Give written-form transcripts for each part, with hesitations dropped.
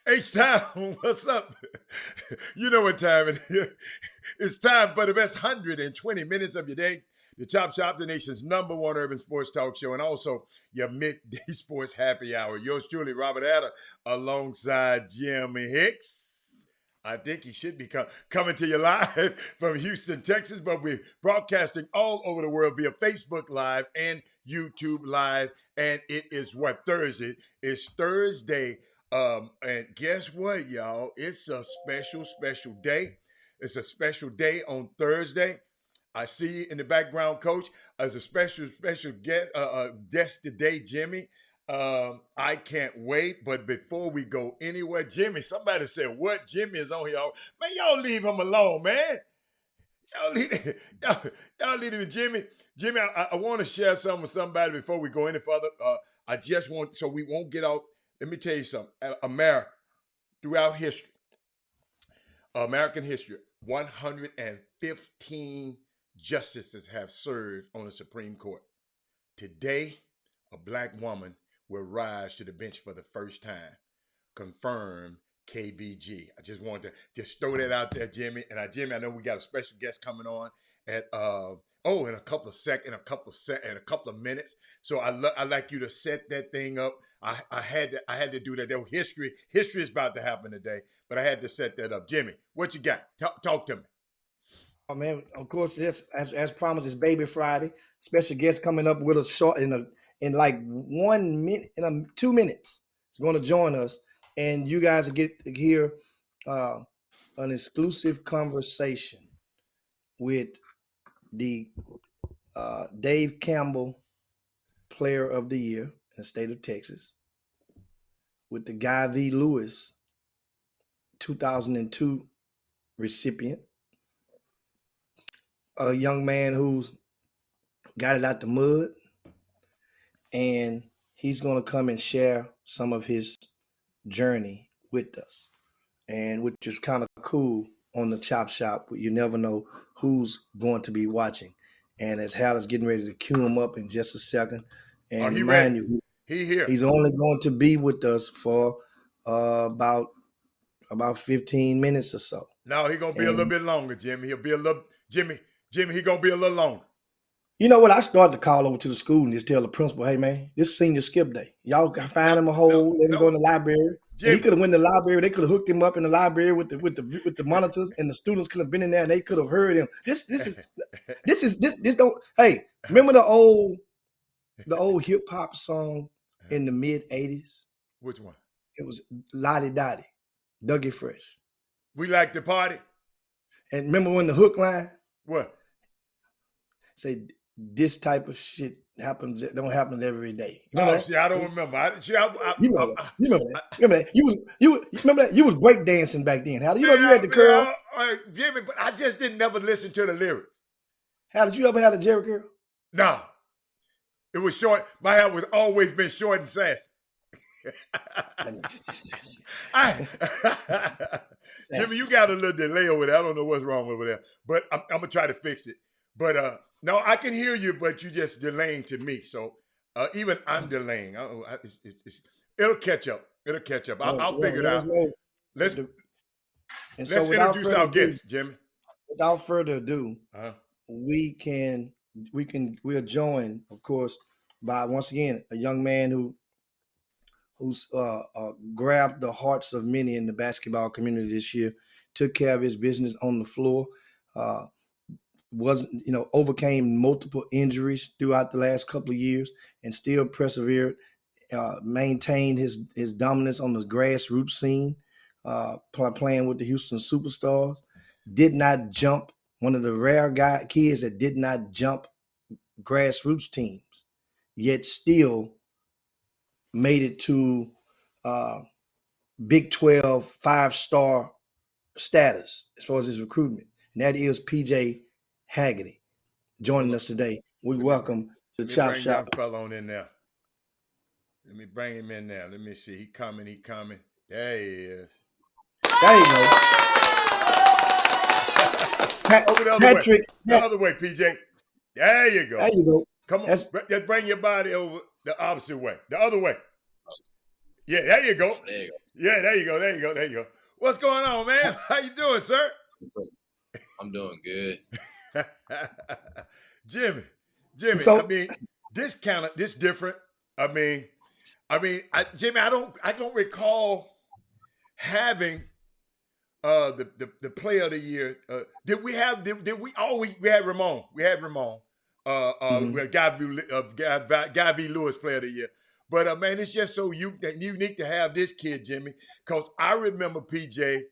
H-Town, what's up? You know what time it is. It's time for the best 120 minutes of your day. The Chop Shop, the nation's #1 urban sports talk show, and also your midday sports happy hour. Yours truly, Robert Adder, alongside Jimmy Hicks. I think he should be coming to you live from Houston, Texas, but we're broadcasting all over the world via Facebook Live and YouTube Live. And it is Thursday? It's Thursday. And guess what, y'all? It's a special day. It's a special day on Thursday. I see you in the background, Coach, as a special guest today, Jimmy. I can't wait. But before we go anywhere, Jimmy, somebody said, what? Jimmy is on here. Man, y'all leave him alone, man. Y'all leave him to Jimmy. Jimmy, I want to share something with somebody before we go any further. I just want, so we won't get out. Let me tell you something. America, throughout history, American history, 115 justices have served on the Supreme Court. Today, a black woman will rise to the bench for the first time. Confirmed KBG. I just wanted to just throw that out there, Jimmy. And Jimmy, I know we got a special guest coming on at in a couple of minutes. So I like you to set that thing up. I had to do that. There was history is about to happen today, but I had to set that up. Jimmy, what you got? Talk to me. Oh man, of course, yes, as promised, it's Baby Friday. Special guest coming up with us short in like 1 minute, 2 minutes. He's going to join us, and you guys get to hear an exclusive conversation with the Dave Campbell Player of the Year in the state of Texas, with the Guy V. Lewis 2002 recipient, a young man who's got it out the mud, and he's going to come and share some of his journey with us, and which is kind of cool on the Chop Shop. You never know who's going to be watching. And as Hal is getting ready to cue him up in just a second, and remind you, he's only going to be with us for about 15 minutes or so. No, he's gonna be a little bit longer, Jimmy. He'll be a little Jimmy, he gonna be a little longer. You know what? I started to call over to the school and just tell the principal, hey man, this is senior skip day. Y'all find him a hole, let him go in the library. He could have went in the library. They could have hooked him up in the library with the monitors, and the students could have been in there and they could have heard him. This don't. Hey, remember the old hip hop song in the mid '80s? Which one? It was Lottie Dottie, Dougie Fresh. We like to party. And remember when the hook line? What? Say this type of shit don't happen every day. You know see, I don't remember. You remember that? You remember that? You was breakdancing back then. How you know you had the curl? Jimmy, but I just didn't never listen to the lyrics. How did you ever have a Jerry curl? No, it was short. My hair was always been short and sassy. Jimmy, you got a little delay over there. I don't know what's wrong over there, but I'm gonna try to fix it. But no, I can hear you, but you just delaying to me. So even I'm delaying. It'll catch up. It'll catch up. I'll figure it let us out. know. Let's And so let's introduce our guest, Jimmy. without further ado, Uh-huh. we are joined, of course, by once again a young man who's grabbed the hearts of many in the basketball community this year. Took care of his business on the floor. Wasn't overcame multiple injuries throughout the last couple of years and still persevered. Maintained his dominance on the grassroots scene, playing with the Houston Superstars. Did not jump. One of the rare kids that did not jump grassroots teams, yet still made it to Big 12 5-star status as far as his recruitment. And that is PJ Haggerty joining us today. We welcome to Chop Shop. Young fella on in there. Let me bring him in there. Let me see. He coming. There he is. There you go. Over the other Patrick, way. The other way, PJ. There you go. There you go. Come on. Just bring your body over the opposite way. The other way. Yeah, there you go. There you go. Yeah, there you go. What's going on, man? How you doing, sir? I'm doing good. Jimmy. So, I mean, this different. Jimmy, I don't recall having the player of the year. Did we have? We had Ramon. We had Ramon. Guy V. Lewis player of the year. But man, it's just so unique to have this kid, Jimmy. Because I remember PJ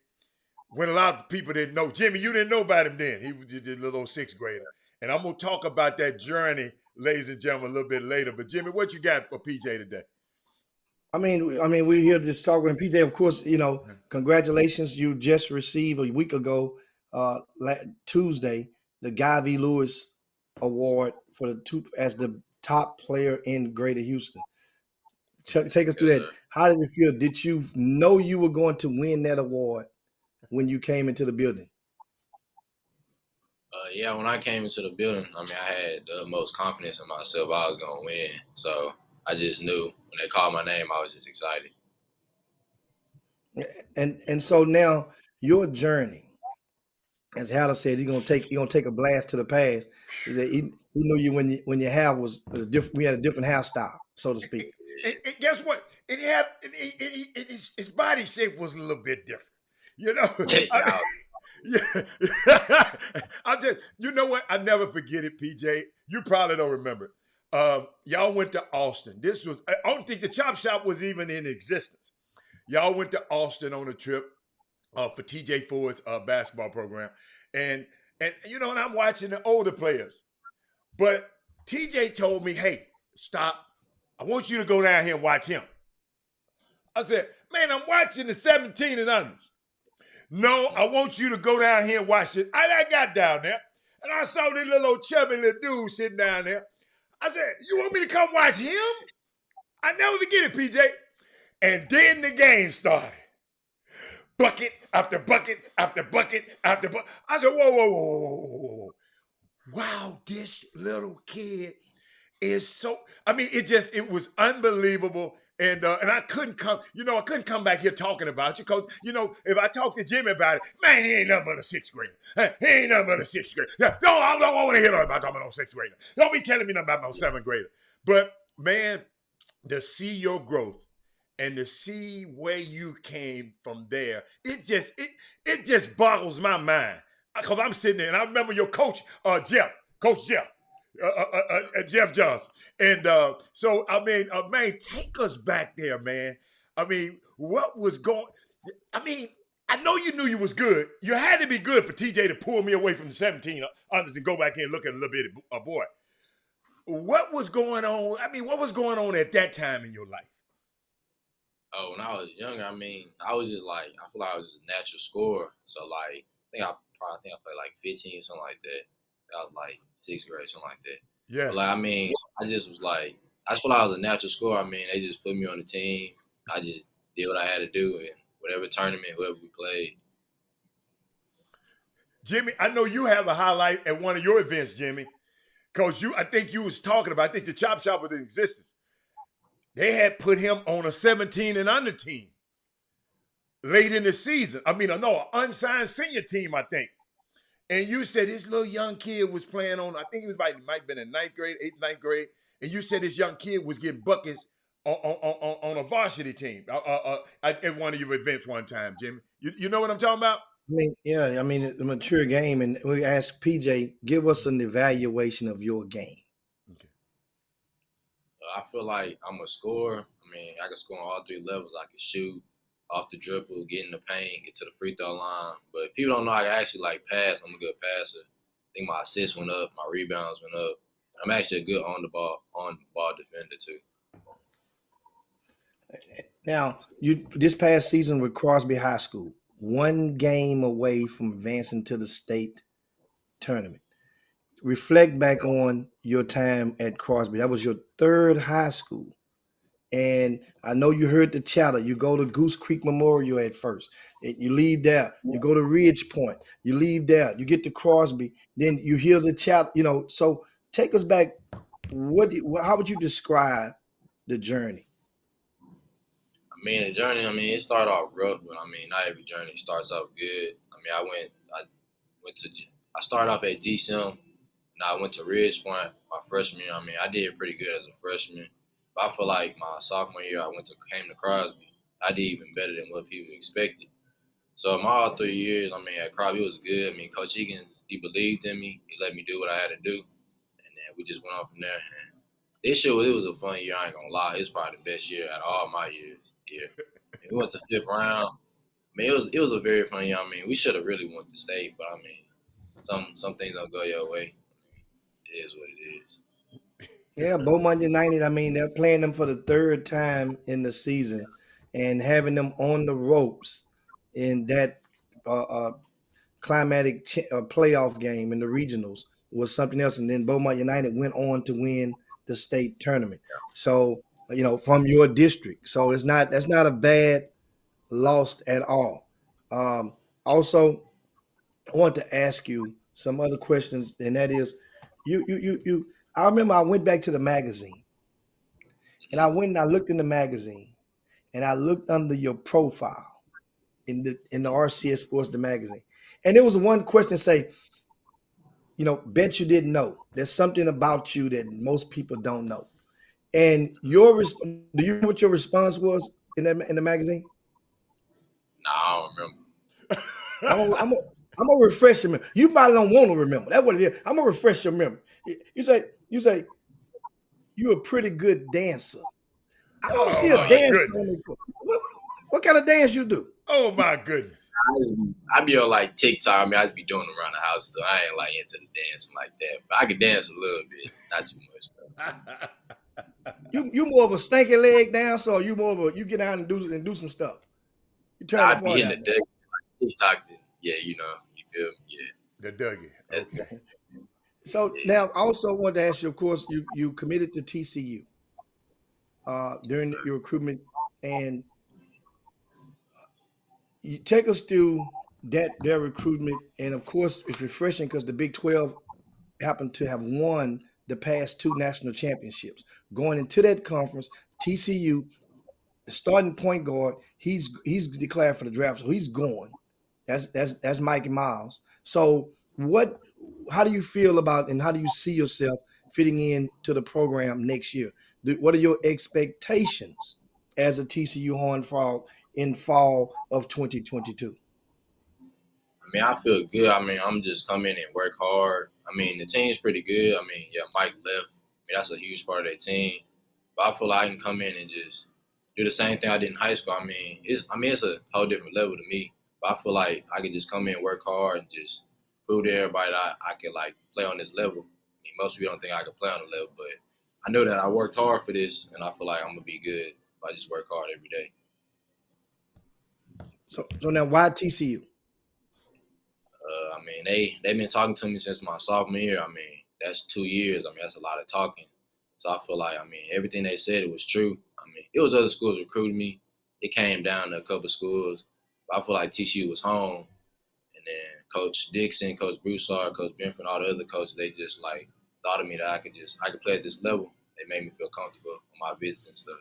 when a lot of people didn't know. Jimmy, you didn't know about him then. He was a little sixth grader. And I'm gonna talk about that journey, ladies and gentlemen, a little bit later. But Jimmy, what you got for PJ today? I mean, we're here to talk with PJ. Of course, congratulations. You just received a week ago, Tuesday, the Guy V. Lewis Award as the top player in Greater Houston. Take us through that. How did it feel? Did you know you were going to win that award when you came into the building? Yeah, when I came into the building, I had the most confidence in myself I was going to win. So I just knew when they called my name, I was just excited. And so now your journey, as Haller said, he's gonna take a blast to the past. He said he knew you when your hair was different. We had a different hairstyle, so to speak. Guess what? It had his body shape was a little bit different. I'm just, you know what? I never forget it, PJ. You probably don't remember it. Y'all went to Austin. I don't think the Chop Shop was even in existence. Y'all went to Austin on a trip for TJ Ford's basketball program. And I'm watching the older players. But TJ told me, hey, stop. I want you to go down here and watch him. I said, man, I'm watching the 17 and unders. No, I want you to go down here and watch it. I got down there, and I saw this little old chubby little dude sitting down there. I said, you want me to come watch him? I never forget it, PJ. And then the game started. Bucket after bucket after bucket after bucket. I said, whoa. Wow, this little kid is so, it was unbelievable. And I couldn't come back here talking about you because, if I talk to Jimmy about it, man, he ain't nothing but a sixth grader. He ain't nothing but a sixth grader. No, I don't want to hear nothing about talking about no sixth grader. Don't be telling me nothing about no seventh grader. But, man, to see your growth and to see where you came from there, it just boggles my mind. Because I'm sitting there, and I remember your coach, Coach Jeff. Jeff Johnson. And so, man, take us back there, man. What was going, I know you knew you was good. You had to be good for TJ to pull me away from the 17 others and go back in and look at a little bit of a boy. What was going on? What was going on at that time in your life? Oh, when I was younger, I was just I feel like I was just a natural scorer. So I think I played 15 or something like that. I was like sixth grade, something like that. Yeah. But like, I mean, I just was like, I feel like I was a natural scorer. I mean, they just put me on the team. I just did what I had to do, and whatever tournament, whoever we played. Jimmy, I know you have a highlight at one of your events, Jimmy. Because I think you was talking about, I think the Chop Shop was in existence. They had put him on a 17 and under team late in the season. I mean, no, an unsigned senior team, I think. And you said this little young kid was playing on, I think he might have been in ninth grade, ninth grade. And you said this young kid was getting buckets on a varsity team at one of your events one time, Jimmy. You know what I'm talking about? I mean, yeah, I mean, it's a mature game, and we asked PJ, give us an evaluation of your game. Okay. I feel like I'm a scorer. I mean, I can score on all three levels. I can shoot off the dribble, get in the paint, get to the free throw line. But if people don't know I can actually like pass, I'm a good passer. I think my assists went up, my rebounds went up. I'm actually a good on the ball defender too. Now, you this past season with Crosby High School, one game away from advancing to the state tournament. Reflect back on your time at Crosby. That was your third high school. And I know you heard the chatter. You go to Goose Creek Memorial at first. You leave there. You go to Ridge Point. You leave there. You get to Crosby. Then you hear the chatter. So take us back. How would you describe the journey? I mean, the journey, it started off rough, but not every journey starts off good. I started off at GSIM, and I went to Ridge Point my freshman year. I did pretty good as a freshman. But I feel like my sophomore year, came to Crosby. I did even better than what people expected. So my all 3 years, at Crosby, it was good. Coach Higgins, he believed in me. He let me do what I had to do, and then we just went on from there. And this year, it was a fun year. I ain't gonna lie, it's probably the best year out of all my years. Yeah, we went to fifth round. It was a very fun year. We should have really went to state, but some things don't go your way. It is what it is. Yeah, Beaumont United, they're playing them for the third time in the season and having them on the ropes in that climatic playoff game in the regionals was something else. And then Beaumont United went on to win the state tournament. So, from your district. So that's not a bad loss at all. Also, I want to ask you some other questions, and that is, I remember I went back to the magazine, and I went and I looked in the magazine, and I looked under your profile in the RCS Sports, the magazine, and there was one question say, bet you didn't know. There's something about you that most people don't know. And do you know what your response was in the magazine? No, I don't remember. I'm gonna refresh your memory. You probably don't want to remember. That's what it is. I'm gonna refresh your memory. You say you're a pretty good dancer. I don't see a dance. What kind of dance you do? Oh my goodness. I be on like TikTok. I just be doing them around the house though. I ain't like into the dancing like that. But I can dance a little bit, not too much though. You more of a stanky leg dancer, or you more of a you get out and do some stuff? You turn I be in the Dougie, like TikTok. Yeah, you feel me? Yeah. The Dougie. Okay. So now I also want to ask you, of course, you committed to TCU during your recruitment, and you take us through their recruitment, and of course it's refreshing because the Big 12 happened to have won the past 2 national championships. Going into that conference, TCU, the starting point guard, he's declared for the draft, so he's going. That's Mikey Miles. So how do you feel about, and how do you see yourself fitting in to the program next year? What are your expectations as a TCU Horned Frog in fall of 2022? I feel good. I'm just come in and work hard. The team's pretty good. Mike left. That's a huge part of their team. But I feel like I can come in and just do the same thing I did in high school. It's a whole different level to me. But I feel like I can just come in, work hard, and just prove to everybody that I can like play on this level. Most people don't think I can play on the level, but I know that I worked hard for this, and I feel like I'm gonna be good if I just work hard every day. So now, why TCU? I mean, they've been talking to me since my sophomore year. I mean, that's 2 years. I mean, that's a lot of talking. So I feel like, I mean, everything they said, it was true. I mean, it was other schools recruiting me. It came down to a couple of schools. But I feel like TCU was home. And then Coach Dixon, Coach Broussard, Coach Benford, all the other coaches, they just like thought of me that I could play at this level. They made me feel comfortable on my visits and stuff.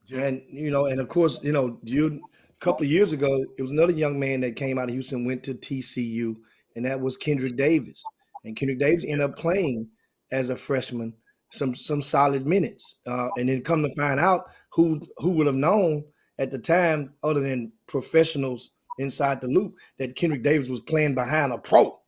Jimmy? And and of course, a couple of years ago, it was another young man that came out of Houston, went to TCU, and that was Kendrick Davis. And Kendrick Davis ended up playing as a freshman some solid minutes. And then come to find out, who would have known at the time, other than professionals inside the loop, that Kendrick Davis was playing behind a pro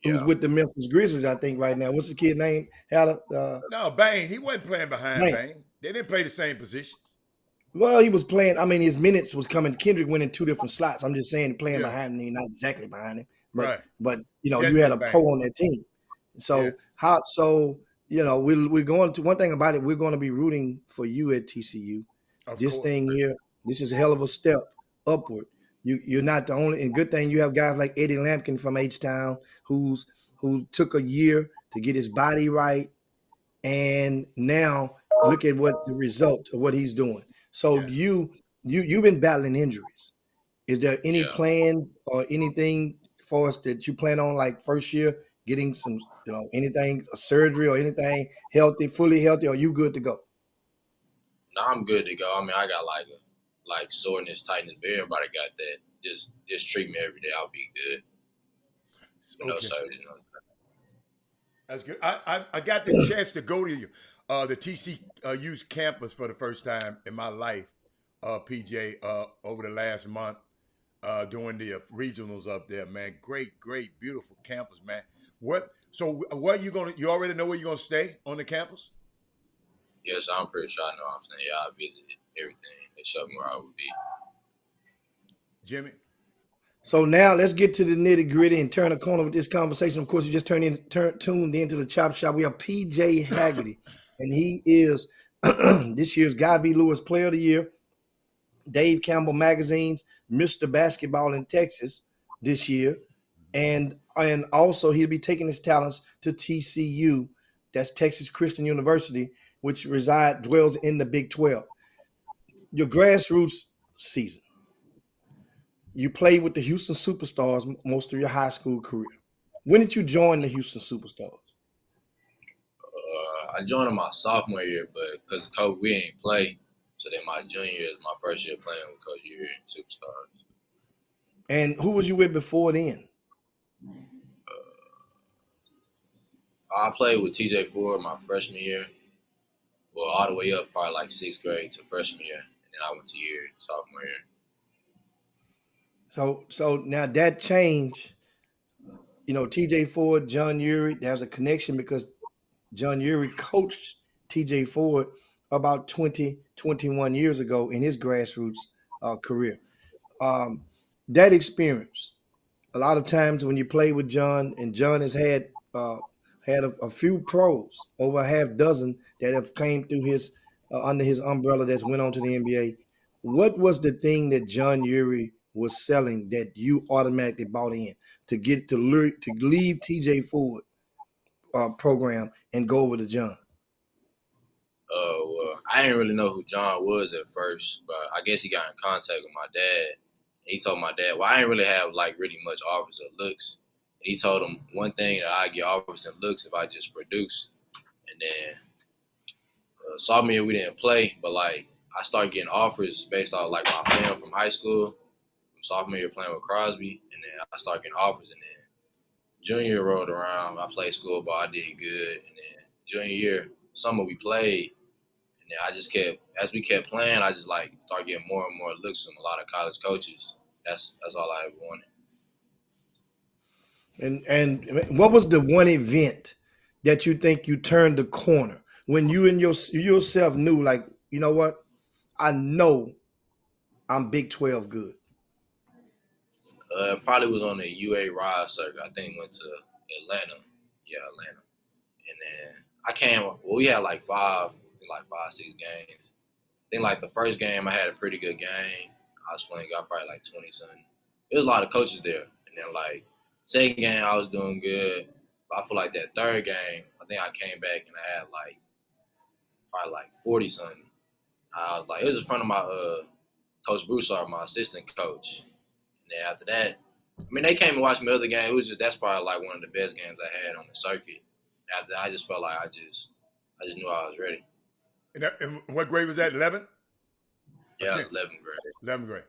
who's Yeah. with the Memphis Grizzlies, I think, right now. What's the kid name? No, Bain. He wasn't playing behind Bain. Bain. They didn't play the same positions. Well, he was playing. I mean, his minutes was coming. Kendrick went in two different slots. I'm just saying, playing Yeah. behind him, not exactly behind him, Right. but Yes, you had Mr. a Bain. pro on that team. Yeah. So we're going to, one thing about it, we're going to be rooting for you at TCU. Of This course. thing here, this is a hell of a step upward. You're not the only, and good thing you have guys like Eddie Lampkin from H-Town who took a year to get his body right, and now look at what the result of what he's doing. So Yeah. you've been battling injuries. Is there any Yeah. plans or anything for us that you plan on, like first year, getting some, anything, a surgery or anything healthy, fully healthy, or you good to go? No, I'm good to go. I mean, I got like soreness, tightness, but everybody got that. Just treat me every day. I'll be good. No Okay. surgery, no. That's good. I got the chance to go to the TCU's campus for the first time in my life, PJ, over the last month, doing the regionals up there, man. Great, beautiful campus, man. What you you already know where you're gonna stay on the campus? Yes, I'm pretty sure I know what I'm saying. Yeah, I visited everything. They showed me where I would be. Jimmy? So now let's get to the nitty gritty and turn a corner with this conversation. Of course, you just tuned into the Chop Shop. We have PJ Haggerty, and he is this year's Guy V. Lewis Player of the Year, Dave Campbell Magazine's Mr. Basketball in Texas this year, and also he'll be taking his talents to TCU, that's Texas Christian University, which dwells in the Big 12. Your grassroots season. You played with the Houston Superstars most of your high school career. When did you join the Houston Superstars? I joined in my sophomore year, but because of COVID, we didn't play. So then my junior year is my first year playing with Coach Yuri and Superstars. And who was you with before then? I played with TJ Ford my freshman year. Well, all the way up, probably like sixth grade to freshman year. And then I went to sophomore year. So now that change, TJ Ford, John Uri, there's a connection because John Uri coached TJ Ford about 20, 21 years ago in his grassroots career. That experience, a lot of times when you play with John, and John has had a few pros, over a half dozen that have came through his under his umbrella that's went on to the NBA. What was the thing that John Uri was selling that you automatically bought in to leave TJ Ford program and go over to John? Well, I didn't really know who John was at first, but I guess he got in contact with my dad. He told my dad, well, I didn't really have like really much offers or looks. And he told him one thing that I get offers and looks if I just produce. And then sophomore year we didn't play, but like I started getting offers based off like my film from high school. From sophomore year playing with Crosby, and then I started getting offers. And then junior year rolled around, I played school ball, I did good. And then junior year, summer we played. And then I just as we kept playing, I just like started getting more and more looks from a lot of college coaches. That's all I ever wanted. And what was the one event that you think you turned the corner when you and yourself knew, like, you know what, I know I'm Big 12 good? Probably was on the UA Ride circuit. I think went to Atlanta. Yeah, Atlanta. And then we had like five, 6 games. I think like the first game I had a pretty good game. I was playing, got probably like 20 something. There was a lot of coaches there. And then like second game I was doing good. But I feel like that third game, I think I came back and I had like probably like 40 something. I was like, it was in front of my Coach Broussard, my assistant coach. And then after that, I mean, they came and watched my other game. It was just, that's probably like one of the best games I had on the circuit. After that, I just felt like I just knew I was ready. And what grade was that? 11? Yeah, 11th grade. 11th grade.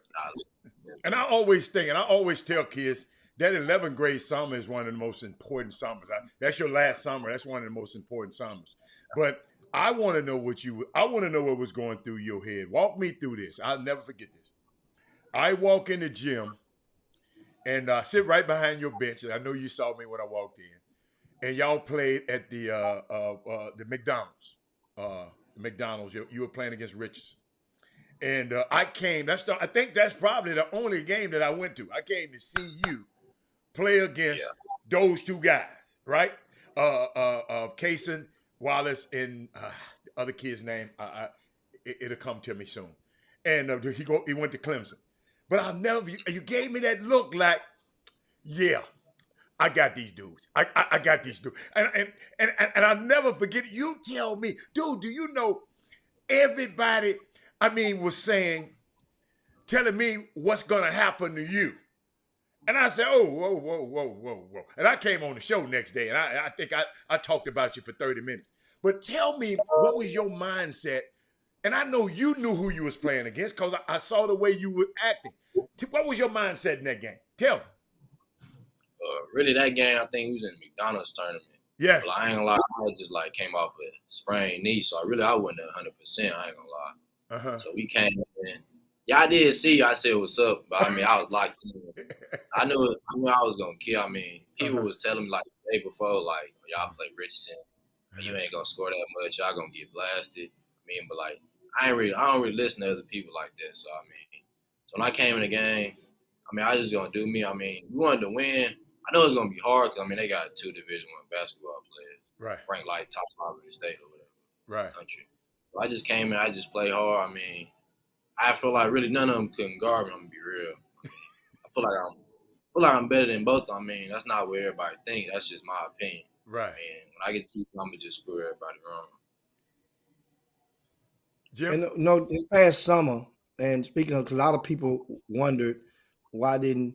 And I always think, and I always tell kids, that 11th grade summer is one of the most important summers. That's your last summer. That's one of the most important summers. But I want to know what was going through your head. Walk me through this. I'll never forget this. I walk in the gym and sit right behind your bench. I know you saw me when I walked in. And y'all played at the McDonald's. The McDonald's. You were playing against Richardson. And I came. I think that's probably the only game that I went to. I came to see you play against those two guys, right? Kaysen Wallace and the other kid's name. It'll come to me soon. And he went to Clemson. But I'll never. You gave me that look like, yeah, I got these dudes. I got these dudes. And I'll never forget. You tell me, dude. Do you know everybody? I mean, was telling me what's gonna happen to you. And I said, oh, whoa. And I came on the show next day, and I think I talked about you for 30 minutes. But tell me, what was your mindset? And I know you knew who you was playing against because I saw the way you were acting. What was your mindset in that game? Tell me. Really, that game, I think it was in the McDonald's tournament. Yes. But I ain't gonna lie, I just like came off a sprained knee, so I wasn't 100%. I ain't gonna lie. Uh-huh. So we came in. Yeah, I did see you. I said, what's up? But I mean, I was locked in. I knew I was going to kill. I mean, people was telling me like the day before, like, y'all play Richardson. You ain't going to score that much. Y'all going to get blasted. I mean, but like, I don't really listen to other people like that. So, I mean, when I came in the game, I mean, I was just going to do me. I mean, we wanted to win. I know it's going to be hard because, I mean, they got 2 Division I basketball players. Right. Ranked like top 5 in the state or whatever. Right. Country. So I just came in. I just played hard. I mean, I feel like really none of them couldn't guard me. I'm gonna be real. I feel like I'm better than both. I mean, that's not what everybody think. That's just my opinion. Right. And when I get to I'm gonna just screw everybody wrong. Jim? And no, this past summer, and speaking of, because a lot of people wondered why didn't,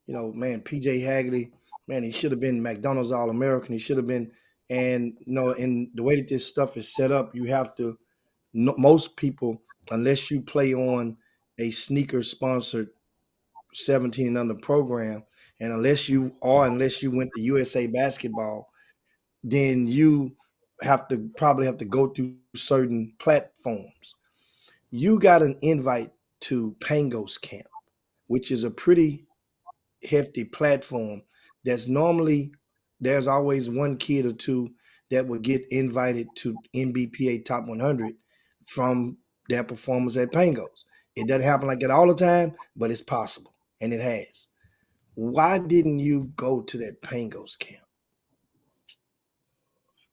PJ Haggerty, man, he should have been McDonald's All-American. He should have been, and in the way that this stuff is set up, you have to. Most people, unless you play on a sneaker-sponsored 17 and under program, and unless you went to USA Basketball, then you probably have to go through certain platforms. You got an invite to Pangos Camp, which is a pretty hefty platform. There's always one kid or two that would get invited to NBPA Top 100 from their performance at Pangos. It doesn't happen like that all the time, but it's possible, and it has. Why didn't you go to that Pangos camp?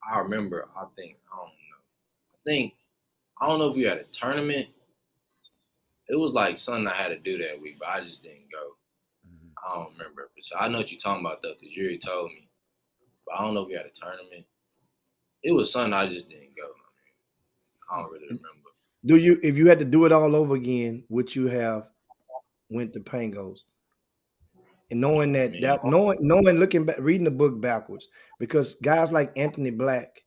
I remember, I don't know if we had a tournament. It was like something I had to do that week, but I just didn't go. I don't remember. So I know what you're talking about, though, because Yuri told me. But I don't know if we had a tournament. It was something I just didn't go. I don't really remember. If you had to do it all over again, would you have went to Pangos? And knowing looking back, reading the book backwards, because guys like Anthony Black,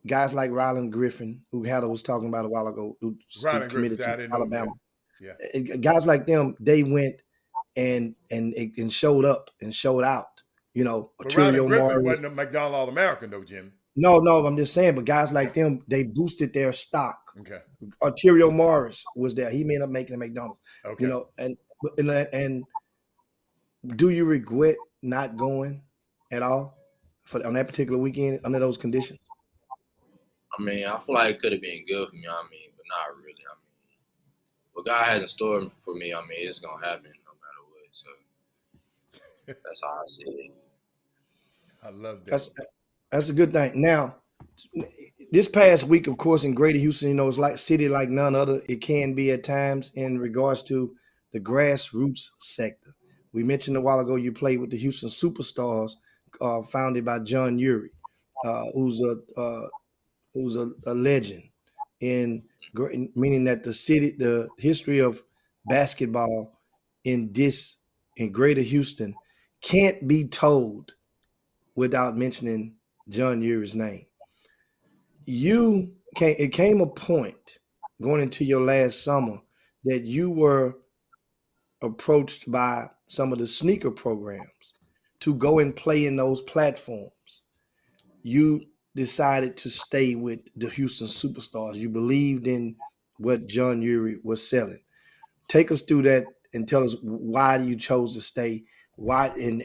guys like Ryland Griffin, who Heather was talking about a while ago, who committed to Alabama. Yeah. Guys like them, they went and showed up and showed out. But Ryland Griffin wasn't a McDonald's All-American though, Jim. No, I'm just saying, but guys like them, they boosted their stock. Okay. Arterio Morris was there. He ended up making a McDonald's. Okay. And do you regret not going at all on that particular weekend under those conditions? I mean, I feel like it could have been good for me, but not really. What God has in store for me, it's going to happen no matter what. So that's how I see it. I love that. That's a good thing. Now, this past week, of course, in Greater Houston, it's like city like none other. It can be at times in regards to the grassroots sector. We mentioned a while ago you played with the Houston Superstars, founded by John Urey, who's a legend in meaning that the history of basketball in Greater Houston can't be told without mentioning John Urey's name. It came a point going into your last summer that you were approached by some of the sneaker programs to go and play in those platforms. You decided to stay with the Houston Superstars. You believed in what John Urey was selling. Take us through that and tell us why you chose to stay. Why and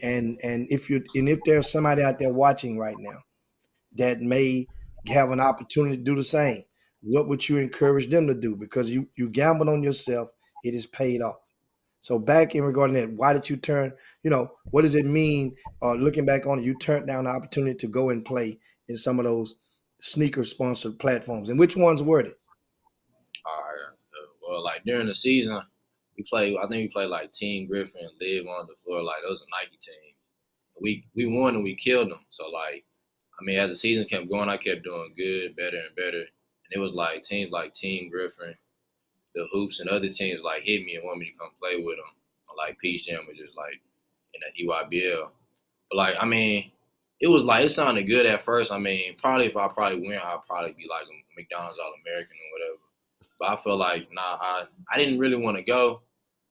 if there's somebody out there watching right now that may have an opportunity to do the same, what would you encourage them to do? Because you gambled on yourself, it is paid off. So back in regarding that, why did you turn, what does it mean, looking back on it, you turned down the opportunity to go and play in some of those sneaker-sponsored platforms? And which ones were they? All right. Well, like during the season, I think we played like Team Griffin, Live on the Floor, like those are Nike teams. We won and we killed them. So like, I mean, as the season kept going, I kept doing good, better and better. And it was like teams like Team Griffin, the Hoops, and other teams like hit me and want me to come play with them. Like Peach Jam was just like in the EYBL. But like, I mean, it sounded good at first. I mean, probably if I win, I'd probably be like a McDonald's All-American or whatever. But I feel like, I didn't really want to go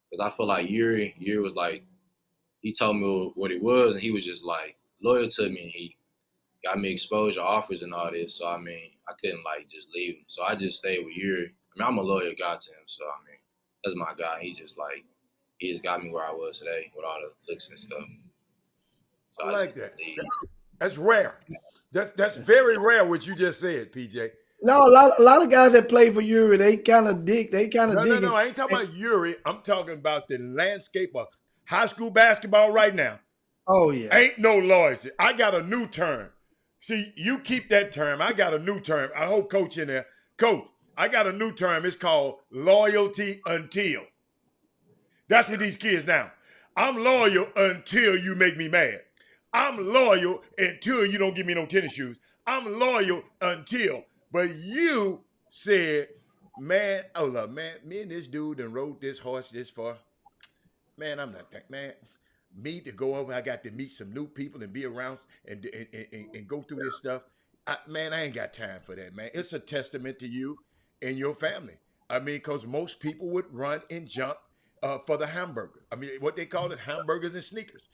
because I feel like Urey was like, he told me what it was and he was just like loyal to me and he got me exposure offers and all this. So, I mean, I couldn't like just leave him. So I just stayed with Urey. I mean, I'm a loyal guy to him. So, I mean, that's my guy. He just got me where I was today with all the looks and stuff. So I like that. That's rare. That's very rare what you just said, PJ. No, a lot of guys that play for Urey, they kind of dig. No. I ain't talking about Urey. I'm talking about the landscape of high school basketball right now. Oh yeah, ain't no loyalty. I got a new term. See, you keep that term. I got a new term. I hope Coach in there. Coach, I got a new term. It's called loyalty until. That's what these kids now. I'm loyal until you make me mad. I'm loyal until you don't give me no tennis shoes. I'm loyal until. But you said, man, me and this dude done rode this horse this far. Man, I'm not that, man. Me to go over, I got to meet some new people and be around and go through this stuff. I ain't got time for that, man. It's a testament to you and your family. I mean, because most people would run and jump for the hamburger. I mean, what they call it, hamburgers and sneakers.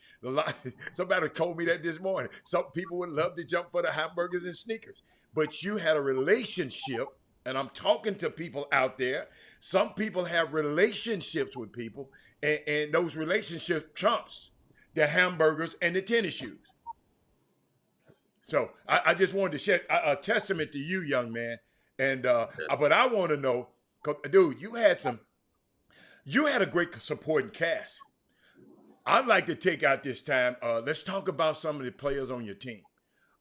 Somebody told me that this morning. Some people would love to jump for the hamburgers and sneakers. But you had a relationship, and I'm talking to people out there. Some people have relationships with people, and those relationships trumps the hamburgers and the tennis shoes. So I just wanted to share a testament to you, young man. And but I want to know, dude, you had a great supporting cast. I'd like to take out this time. Let's talk about some of the players on your team.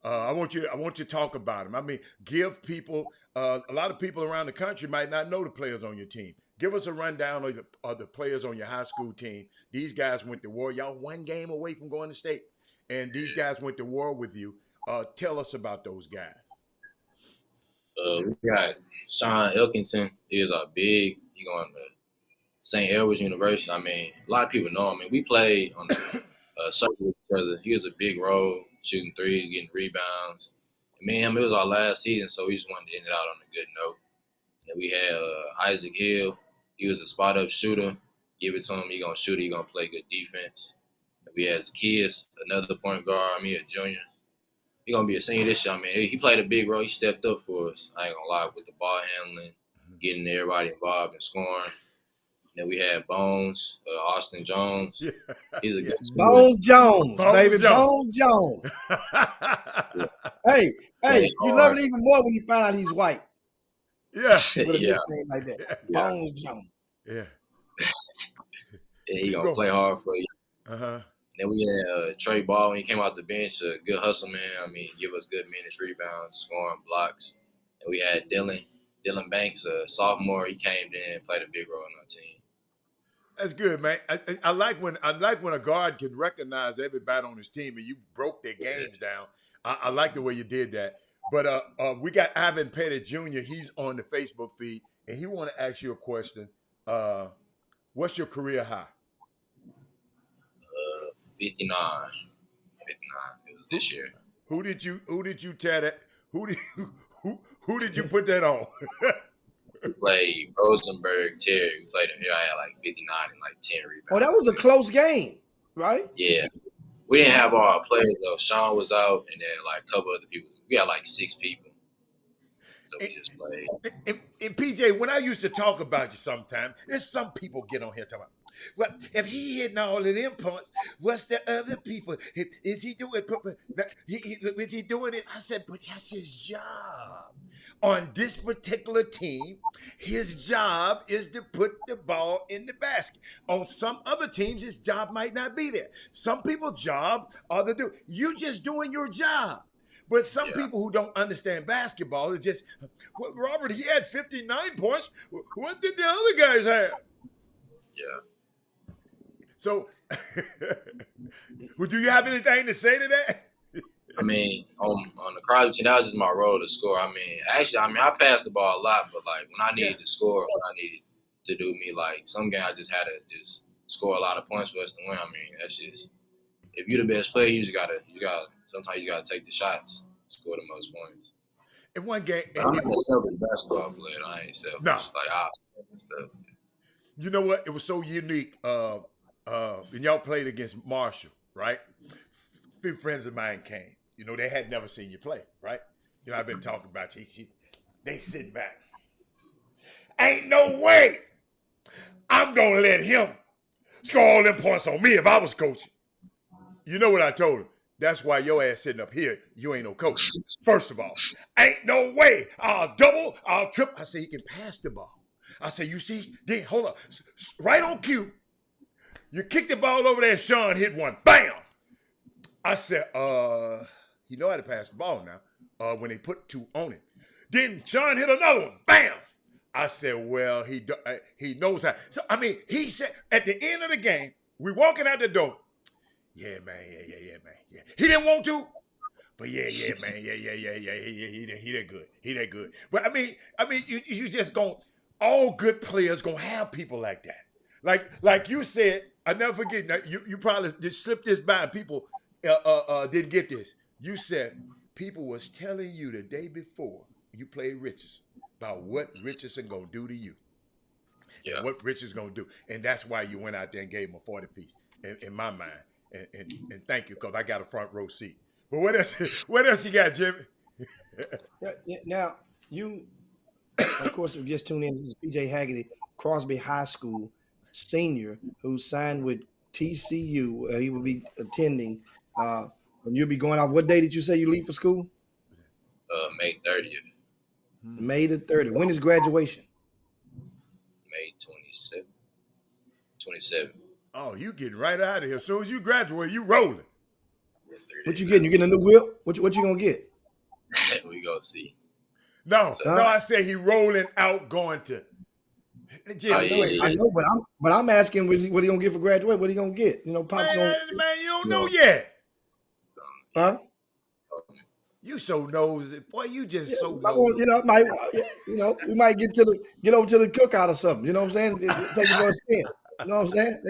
I want you to talk about them. I mean, give people. A lot of people around the country might not know the players on your team. Give us a rundown of the players on your high school team. These guys went to war. Y'all one game away from going to state, and these guys went to war with you. Tell us about those guys. We got Sean Elkington. He going to St. Edward's University. I mean, a lot of people know him. I mean, we played on the circle with each other. He was a big role, shooting threes, getting rebounds. And me and him, it was our last season, so we just wanted to end it out on a good note. And we had Isaac Hill. He was a spot-up shooter. Give it to him. He going to shoot it. He going to play good defense. And we had Zacchaeus, another point guard. A junior. He going to be a senior this year. I mean, he played a big role. He stepped up for us. I ain't going to lie, with the ball handling, getting everybody involved and scoring. Then we had Bones, Austin Jones. Yeah. He's a good Bones Jones, baby. Jones. Bones Jones. Hey, you love it even more when you find out he's white. Yeah. With a nickname like that. Yeah. Bones Jones. Yeah. And he going to play hard for you. Uh-huh. Then we had Trey Ball when he came out the bench, a good hustle man. I mean, give us good minutes, rebounds, scoring, blocks. And we had Dylan Banks, a sophomore. He came in and played a big role in our team. That's good, man. I like when a guard can recognize everybody on his team and you broke their games down. I like the way you did that. But we got Ivan Pettit Jr. He's on the Facebook feed, and he want to ask you a question. What's your career high? 59. 59. It was this year. Who did you tear that? Who did you put that on? We played Rosenberg, Terry. We played him here. I had like 59 and like 10 rebounds. Oh, that was a close game, right? Yeah. We didn't have all our players though. Sean was out, and then like a couple other people. We had like 6 people. So we just played. And PJ, when I used to talk about you sometimes, there's some people get on here talking about, well, if he hitting all of them points, what's the other people? Is he doing? Is he doing it? I said, but that's his job. On this particular team, his job is to put the ball in the basket. On some other teams, his job might not be there. Some people's job are to do. You just doing your job. But some people who don't understand basketball is just, well, Robert, he had 59 points. What did the other guys have? Yeah. So, well, do you have anything to say to that? I mean, on the Crosby team, that was just my role to score. I mean, actually, I passed the ball a lot, but like when I needed to score, when I needed to do me, like some game I just had to just score a lot of points for us to win. I mean, that's just, if you're the best player, you gotta sometimes you gotta take the shots, score the most points. In one game, I'm not a selfish basketball player. I ain't selfish. No. Like and stuff. You know what? It was so unique. And y'all played against Marshall, right? A few friends of mine came. You know, they had never seen you play, right? You know, I've been talking about you. They sitting back. Ain't no way I'm going to let him score all them points on me if I was coaching. You know what I told him? That's why your ass sitting up here. You ain't no coach. First of all, ain't no way. I'll double, I'll triple. I say he can pass the ball. I say, you see, then hold up. Right on cue. You kick the ball over there, Sean hit one. Bam! I said, he know how to pass the ball now when they put 2 on it. Then Sean hit another one. Bam! I said, well, he knows how. So, I mean, he said, at the end of the game, we walking out the door. Yeah, man, yeah, man. Yeah. He didn't want to, but yeah, man, yeah. He that good. He that good. But I mean, you just all good players gonna have people like that. Like you said, I never forget. Now, you probably did slip this by and people didn't get this. You said people was telling you the day before you played Richardson about what Richardson gonna do to you. Yeah. And what Richardson's gonna do. And that's why you went out there and gave him a 40 piece in my mind. And thank you, because I got a front row seat. But what else you got, Jimmy? Now, you, of course, if you just tuned in, this is PJ Haggerty, Crosby High School senior, who signed with TCU. He will be attending. And you'll be going out. What day did you say you leave for school? May 30th. May the 30th. When is graduation? May 27th. Oh, you getting right out of here. As soon as you graduate, you rolling. What you getting? You getting a new whip? What you gonna get? We gonna see. No, I said he rolling out going to. Jimmy, I know, but I'm asking what he gonna get for graduate? What he gonna get? You know, Pop's man, you don't know yet. Huh? You so nosy, boy. You just so nosy. You know, we might get over to the cookout or something. You know what I'm saying? Take it for a spin. You know what I'm saying?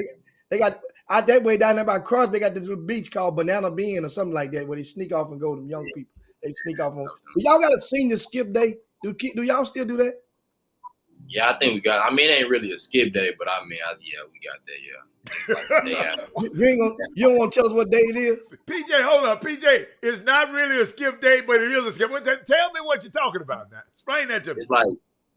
They got out that way down there by Crosby. They got this little beach called Banana Bean or something like that, where they sneak off and go to them young people. They sneak off on. But y'all got a senior skip day. Do y'all still do that? Yeah, I think we got. I mean, it ain't really a skip day, but I mean, we got that. Yeah. Like the day after. You don't want to tell us what day it is? PJ, hold up. PJ, it's not really a skip day, but it is a skip. Tell me what you're talking about now. Explain that to me. It's like,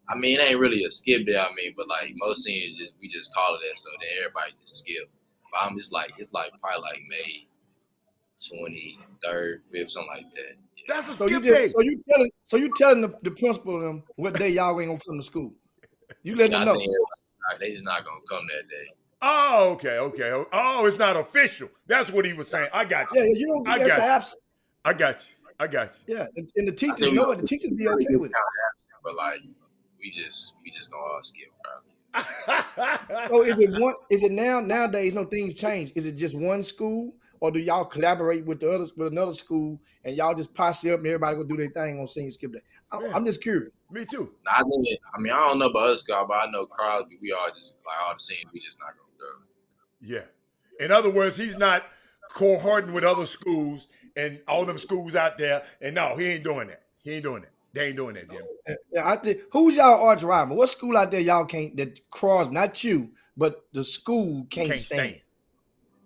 I mean, it ain't really a skip day. I mean, but like most seniors, we just call it that, so then everybody just skip. But I'm just like, it's like probably like May 23rd, 5th, something like that. Yeah. That's a skip day. So you telling the principal of them what day y'all ain't gonna come to school? You let them know. They just not gonna come that day. Oh, okay. Oh, it's not official. That's what he was saying. I got you. Yeah, you don't get absent. I got you. Yeah, and the teachers know it. The teachers be okay with it. But like, we just gonna all skip probably. So is it one? Is it nowadays? No, things change. Is it just one school, or do y'all collaborate with the others with another school, and y'all just posse up and everybody go do their thing on senior skip day? Yeah, I'm just curious. me too. Nah, I mean, I don't know about other schools, but I know Crosby. We all just like all the same. We just not gonna go. Yeah. In other words, he's not cohorting with other schools and all them schools out there. And no, he ain't doing that. He ain't doing that. They ain't doing that, Jim. Yeah, I think who's y'all arch rival? What school out there y'all can't that cross? Not you, but the school can't stand,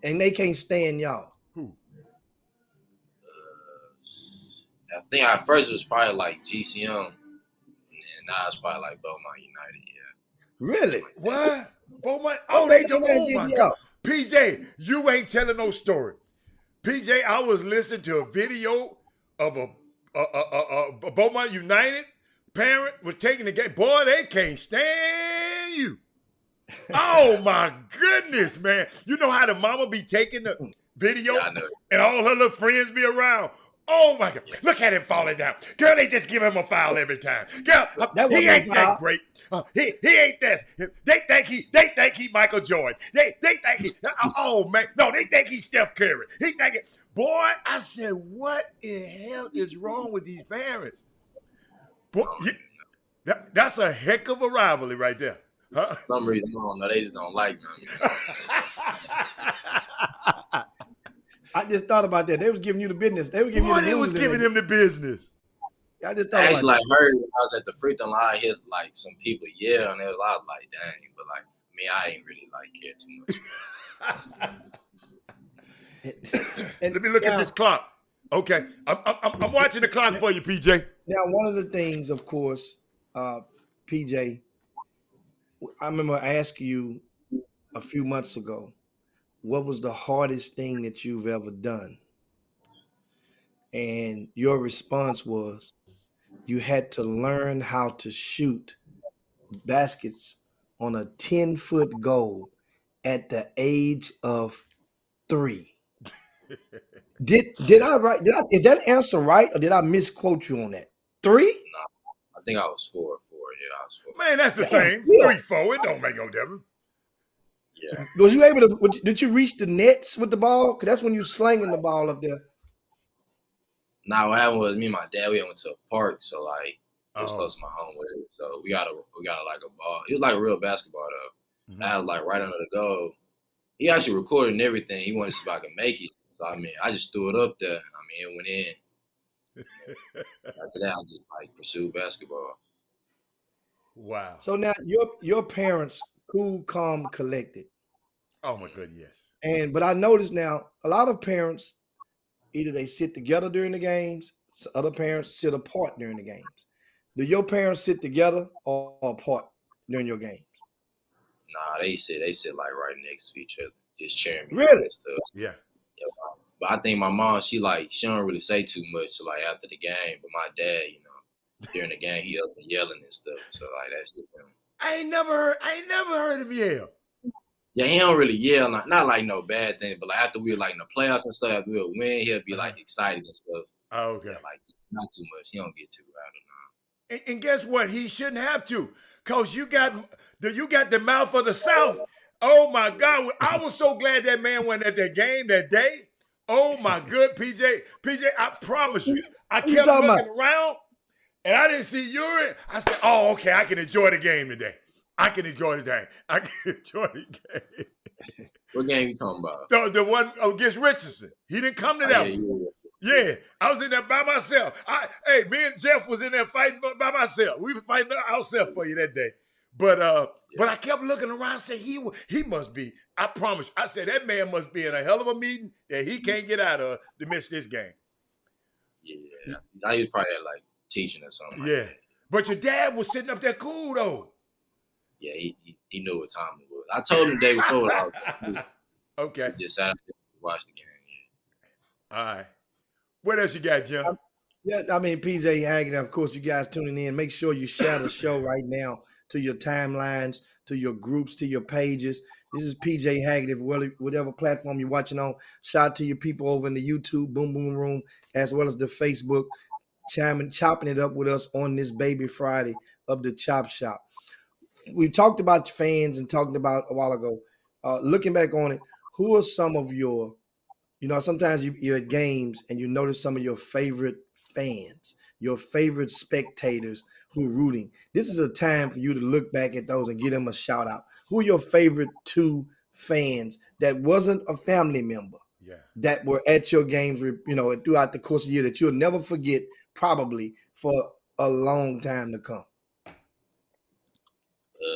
and they can't stand y'all. Who? I think at first it was probably like GCM, and now it's probably like Beaumont United. Yeah. Really? What? Beaumont? Oh, they don't. Oh my Yeah. God. PJ, you ain't telling no story. PJ, I was listening to a video of a Beaumont United parent was taking the game. Boy, they can't stand you. Oh my goodness, man. You know how the mama be taking the video Yeah, I know. and all her little friends be around. Oh my God. Look at him falling down. Girl, they just give him a foul every time. Girl, That he wasn't ain't no that foul. great. He ain't this. They think he Michael Jordan. They think he oh man. No, they think he's Steph Curry. He think it. Boy, I said, what in hell is wrong with these parents? Boy, that's a heck of a rivalry right there. Huh? For some reason, I don't know. They just don't like me. I just thought about that. They was giving you the business. They were giving you Boy, the they was news giving today. him the business. I just I thought actually about like heard when I was at the free throw line, I hear like some people yell, and I was like, dang. But like, I ain't really like care too much. And Let me look at this clock. Okay, I'm watching the clock for you, PJ. Now, one of the things, of course, PJ, I remember asking you a few months ago, what was the hardest thing that you've ever done? And your response was, you had to learn how to shoot baskets on a 10-foot goal at the age of 3. Did I write? Is that answer right, or did I misquote you on that? 3? I think I was 4. Yeah, I was 4. Man, that's the Damn, same. still. 3-4. It don't make no difference. Yeah. Was you able to? Did you reach the nets with the ball? Because that's when you're slinging the ball up there. Now what happened was me and my dad, we went to a park, so like it was Oh. close to my home with it. So we got like a ball. It was like a real basketball though. I was like right under the goal. He actually recorded and everything. He wanted to see if I could make it. So I mean, I just threw it up there. I mean, it went in. After that, I just like pursued basketball. Wow. So now your parents, cool, calm, collected, Oh my goodness. Yes. but I noticed now a lot of parents either they sit together during the games, other parents sit apart during the games. Do your parents sit together or apart during your games? Nah, they sit like right next to each other, just cheering me Really? on and stuff. Yeah. Yeah, but I think my mom, she don't really say too much like after the game. But my dad, during the game, he up and yelling and stuff. So like that's just him. I ain't never heard him yell. Yeah, he don't really yell, not like no bad thing, but like after we were like in the playoffs and stuff, after we'll win, he'll be like excited and stuff. Oh, okay. Yeah, like not too much. He don't get too loud. And guess what? He shouldn't have to, cause you got the mouth of the South. Oh my God! I was so glad that man went at that game that day. Oh my good PJ, I promise you, I Who you kept talking looking around and I didn't see Uri. I said, "Oh, okay, I can enjoy the game today. I can enjoy the game. I can enjoy the game." What game you talking about? The one against Richardson. He didn't come to that Yeah, one. Yeah, I was in there by myself. Me and Jeff was in there fighting by myself. We was fighting ourselves for you that day. But I kept looking around and said, he must be, I promise. I said, that man must be in a hell of a meeting that he can't get out of to miss this game. Yeah. I was probably at like teaching or something. Like Yeah. that. But your dad was sitting up there cool though. Yeah, he knew what time it was. I told him the day before I was like, Okay. he just sat up there to watch the game. Yeah. All right. What else you got, Jim? Yeah, I mean, PJ Haggerty, of course, you guys tuning in. Make sure you share the show right now to your timelines, to your groups, to your pages. This is PJ Haggerty, whatever platform you're watching on. Shout out to your people over in the YouTube Boom Boom Room, as well as the Facebook, chopping it up with us on this Baby Friday of the Chop Shop. we talked about fans and talked about a while ago. Looking back on it, who are some of your, sometimes you're at games and you notice some of your favorite fans, your favorite spectators who are rooting. This is a time for you to look back at those and give them a shout out. Who are your favorite two fans that wasn't a family member Yeah. that were at your games, throughout the course of the year that you'll never forget, probably for a long time to come?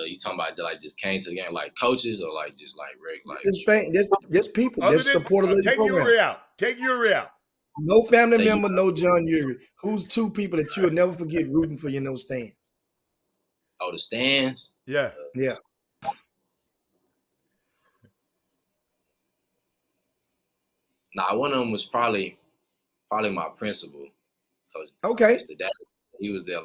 You talking about like just came to the game like coaches or like just like regular There's people, Other there's than supporters of the take program. Uri out. Take Uri out. No family Take member, no John Uri. Who's two people that you'll never forget rooting for you in those stands? Oh, the stands. Yeah. Yeah. Nah, one of them was probably my principal. Okay. Mr. Dad, he was there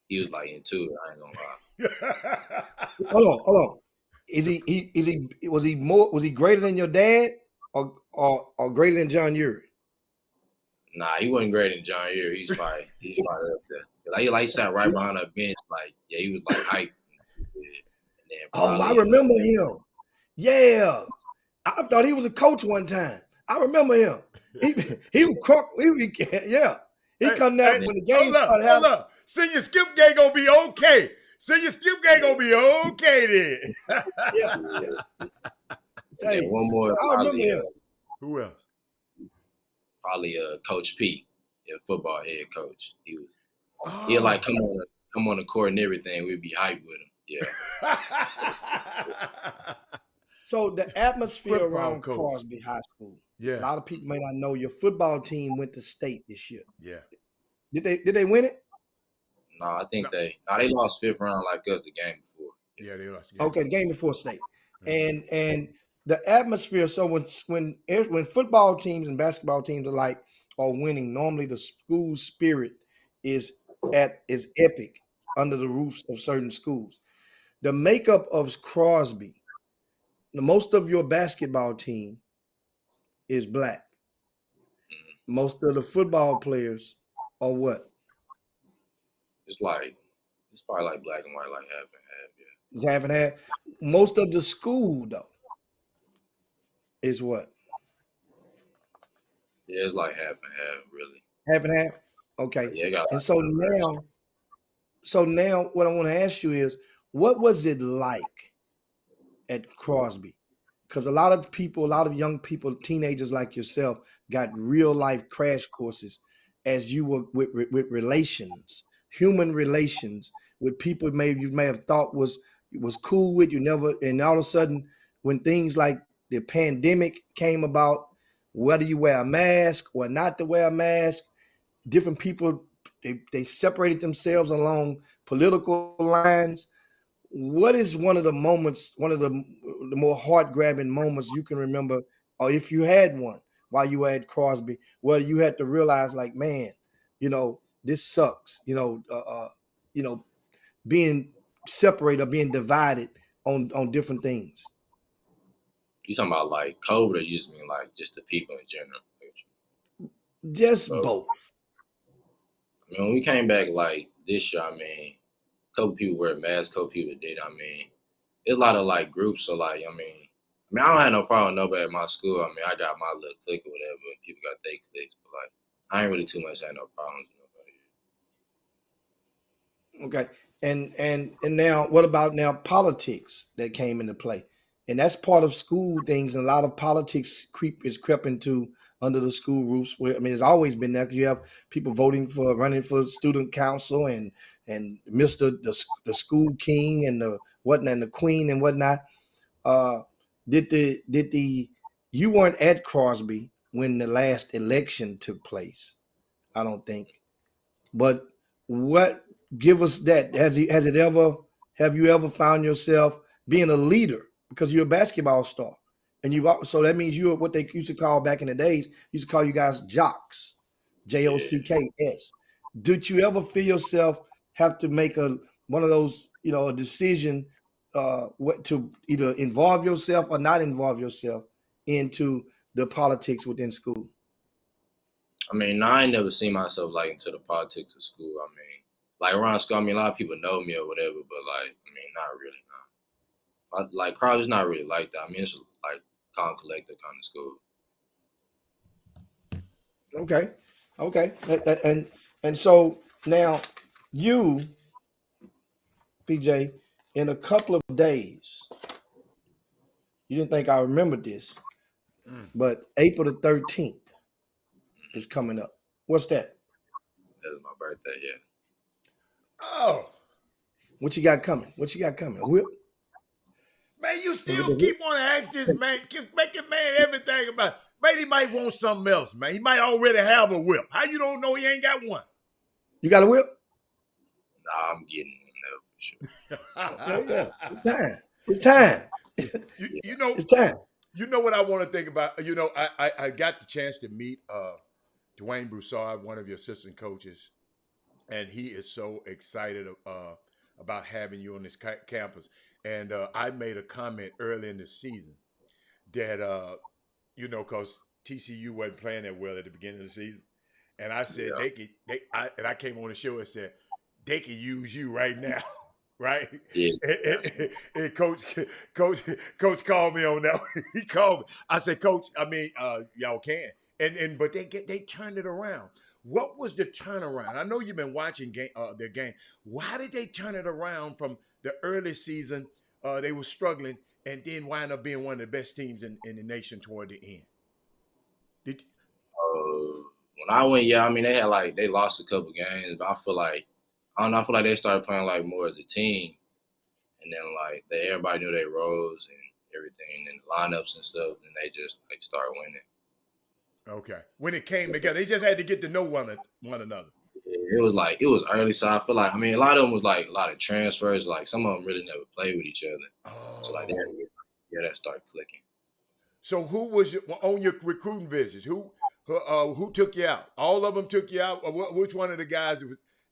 he was into it. I ain't gonna lie. Hold on. Was he greater than your dad or greater than John Uri? Nah, he wasn't great in John Ear. He's probably up there. He sat right behind a bench. He was hype. And then I remember him. Yeah. I thought he was a coach one time. I remember him. He was crunk. Yeah. He come down when the game started happening. Hold up. Senior Skip Gang gonna be okay. Senior Skip Gang gonna be okay then. Yeah. Hey, one more. I remember him. Who else? Probably Coach P, football head coach. He'd come on the court and everything. We'd be hyped with him. Yeah. So the atmosphere Football around coach. Crosby High School. Yeah. A lot of people may not know your football team went to state this year. Yeah. Did they win it? No, I think they lost 5th round like us the game before. Yeah, they lost. The Okay, the game before state. And the atmosphere. So when football teams and basketball teams are winning, normally the school spirit is epic under the roofs of certain schools. The makeup of Crosby, most of your basketball team is black. Most of the football players are what? It's probably like black and white, like half and half. Yeah. It's half and half. Most of the school though is what? Yeah, it's like half and half, really. Half and half. Okay. Yeah. And so now, what I want to ask you is, what was it like at Crosby? Because a lot of young people, teenagers like yourself, got real life crash courses as you were with relations, human relations with people you may have thought was cool with, and all of a sudden when things like the pandemic came about, whether you wear a mask or not to wear a mask, different people, they separated themselves along political lines. What is one of the more heart-grabbing moments you can remember, or if you had one while you were at Crosby, where you had to realize, like, man, this sucks, being separated or being divided on different things? You talking about like COVID, or you just mean like just the people in general? Just both. I mean, when we came back like this year, I mean, a couple people wear masks, a couple people did. I mean, there's a lot of like groups. So like, I mean, I don't have no problem with nobody at my school. I mean, I got my little clique or whatever, and people got their cliques. But like, I ain't really too much had no problems with nobody. Okay. And now, what about now politics that came into play? And that's part of school things, and a lot of politics crept into under the school roofs. Where, I mean, it's always been there because you have people running for student council and Mr. the school king and the whatnot, and the queen and whatnot. You weren't at Crosby when the last election took place, I don't think. But give us that. Have you ever found yourself being a leader because you're a basketball star? And so that means you're what they used to call back in the days, used to call you guys jocks, JOCKS. Did you ever feel yourself have to make one of those, a decision to either involve yourself or not involve yourself into the politics within school? I mean, I ain't never seen myself like into the politics of school. I mean, like around school, I mean, a lot of people know me or whatever, but like, I mean, not really. No. Like Crowder's not really like that. I mean, it's like calm, collective kind of school. Okay. And so now you, PJ, in a couple of days, you didn't think I remembered this, but April the 13th is coming up. What's that? That's my birthday, yeah. Oh, What you got coming? What you got coming? A whip? man, you still keep on to ask this man, keep making man everything about. Man, he might want something else, man. He might already have a whip. How you don't know he ain't got one? You got a whip? Nah, I'm getting one though, for sure. Yeah. It's time. You know, It's time. you know what I want to think about? You know, I got the chance to meet Dwayne Broussard, one of your assistant coaches, and he is so excited about having you on this campus. And I made a comment early in the season that, you know, because TCU wasn't playing that well at the beginning of the season, and I said I came on the show and said they could use you right now. Right? Yeah. And coach called me on that. He called me. I said, Coach, I mean, y'all can. But they turned it around. What was the turnaround? I know you've been watching their game. Why did they turn it around from the early season? They were struggling and then wind up being one of the best teams in the nation toward the end. When I went, yeah, I mean they lost a couple games, but I feel like they started playing like more as a team, and then like everybody knew their roles and everything, and lineups and stuff, and they just like started winning. Okay, when it came together, they just had to get to know one another. It was early, so I feel like, I mean, a lot of them was like a lot of transfers. Like some of them really never played with each other. Oh. So like that started clicking. So who was on your recruiting visits? Who took you out? All of them took you out. Or which one of the guys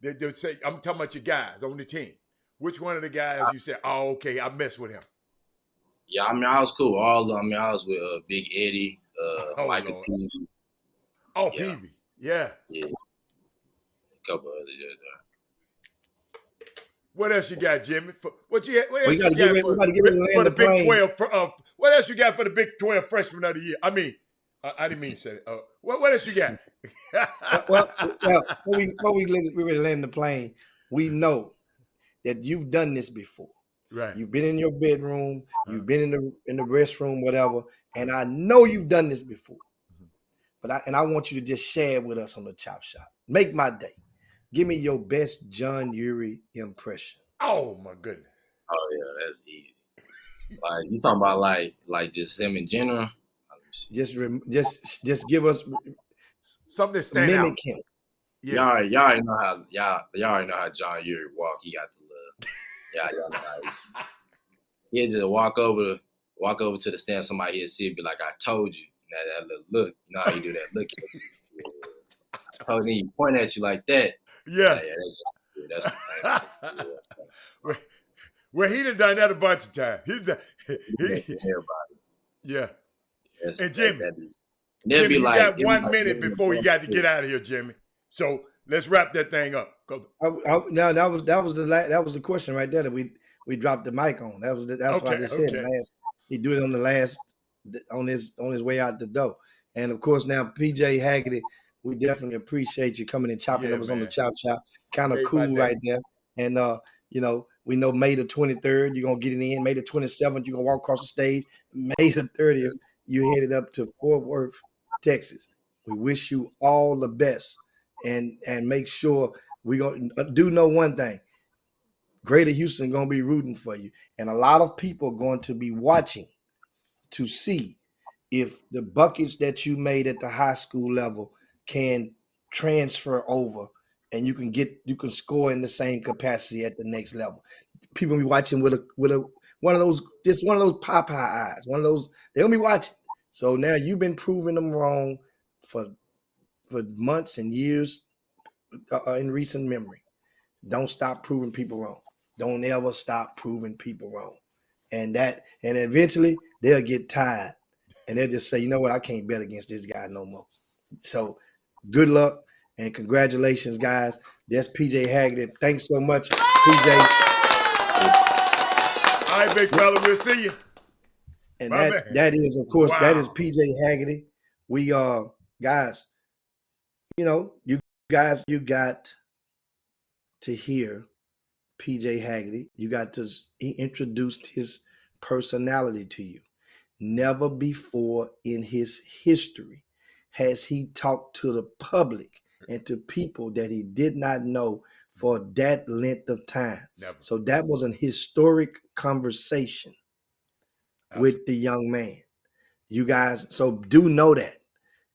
that say, I'm talking about your guys on the team? Which one of the guys you said, oh, okay, I mess with him? Yeah, I mean, I was cool. All of them. I mean, I was with Big Eddie, Michael Peavy. Oh, yeah. Peavy. Yeah. Yeah. A couple others. What else you got, Jimmy? What else you got for the Big 12? What else you got for the Big 12 freshman of the year? I mean, I didn't mean to say it. What else you got? Before we really land the plane, we know that you've done this before. Right. You've been in your bedroom, you've been in the restroom, whatever, and I know you've done this before. But I want you to just share it with us on the Chop Shop. Make my day. Give me your best John Urie impression. Oh my goodness. Oh yeah, that's easy. Like you talking about like just him in general. Just give us something that stand out. Him. Yeah. Y'all already know how John Urie walk. He got the love. Y'all know how he just walk over to the stand. Somebody here see it, be like, I told you. That little look. You know how you do that look. I told you, he point at you like that. Yeah. That's the thing. Well, he done that a bunch of times. Everybody. Yeah. And Jimmy, Jimmy, you got 1 minute before you got to get out of here, Jimmy. So let's wrap that thing up. No, that was the question right there that we dropped the mic on. That's what I just said. He do it on the last on his way out the door. And of course now PJ Haggerty, we definitely appreciate you coming and chopping up us on the Chop Chop. Kind of cool right there. And you know, we know May the 23rd, you're gonna get it in. May the 27th, you're gonna walk across the stage. May the 30th, you headed up to Fort Worth, Texas. We wish you all the best and make sure we're gonna do know one thing. Greater Houston gonna be rooting for you. And a lot of people are going to be watching to see if the buckets that you made at the high school level can transfer over and you can score in the same capacity at the next level. People be watching with one of those Popeye eyes. One of those, they'll be watching. So now you've been proving them wrong for months and years in recent memory. Don't stop proving people wrong. Don't ever stop proving people wrong. And eventually they'll get tired and they'll just say, you know what, I can't bet against this guy no more. So good luck and congratulations, guys. That's PJ Haggerty. Thanks so much, PJ. All right, big fella, we'll see you. And My man. that is, of course, that is Wow. PJ Haggerty. We guys, you guys, you got to hear PJ Haggerty. He introduced his personality to you. Never before in his history has he talked to the public and to people that he did not know for that length of time. Never. So that was an historic conversation with the young man. You guys, so do know that.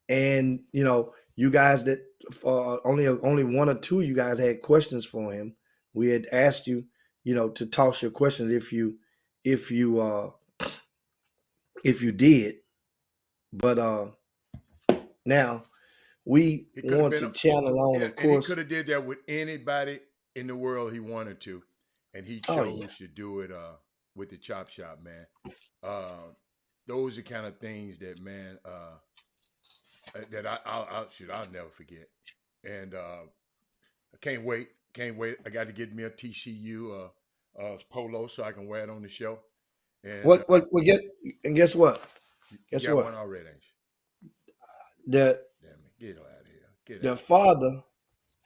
And you guys that only one or two of you guys had questions for him. We had asked you, to toss your questions if you did. But now we want to channel on, of course. And he could have did that with anybody in the world he wanted to, and he chose to do it with the Chop Shop, man. Those are kind of things that, man, that I'll never forget. And I can't wait. I got to get me a TCU polo so I can wear it on the show. And guess what? Guess what? One already, ain't you? Damn it, get out of here. The father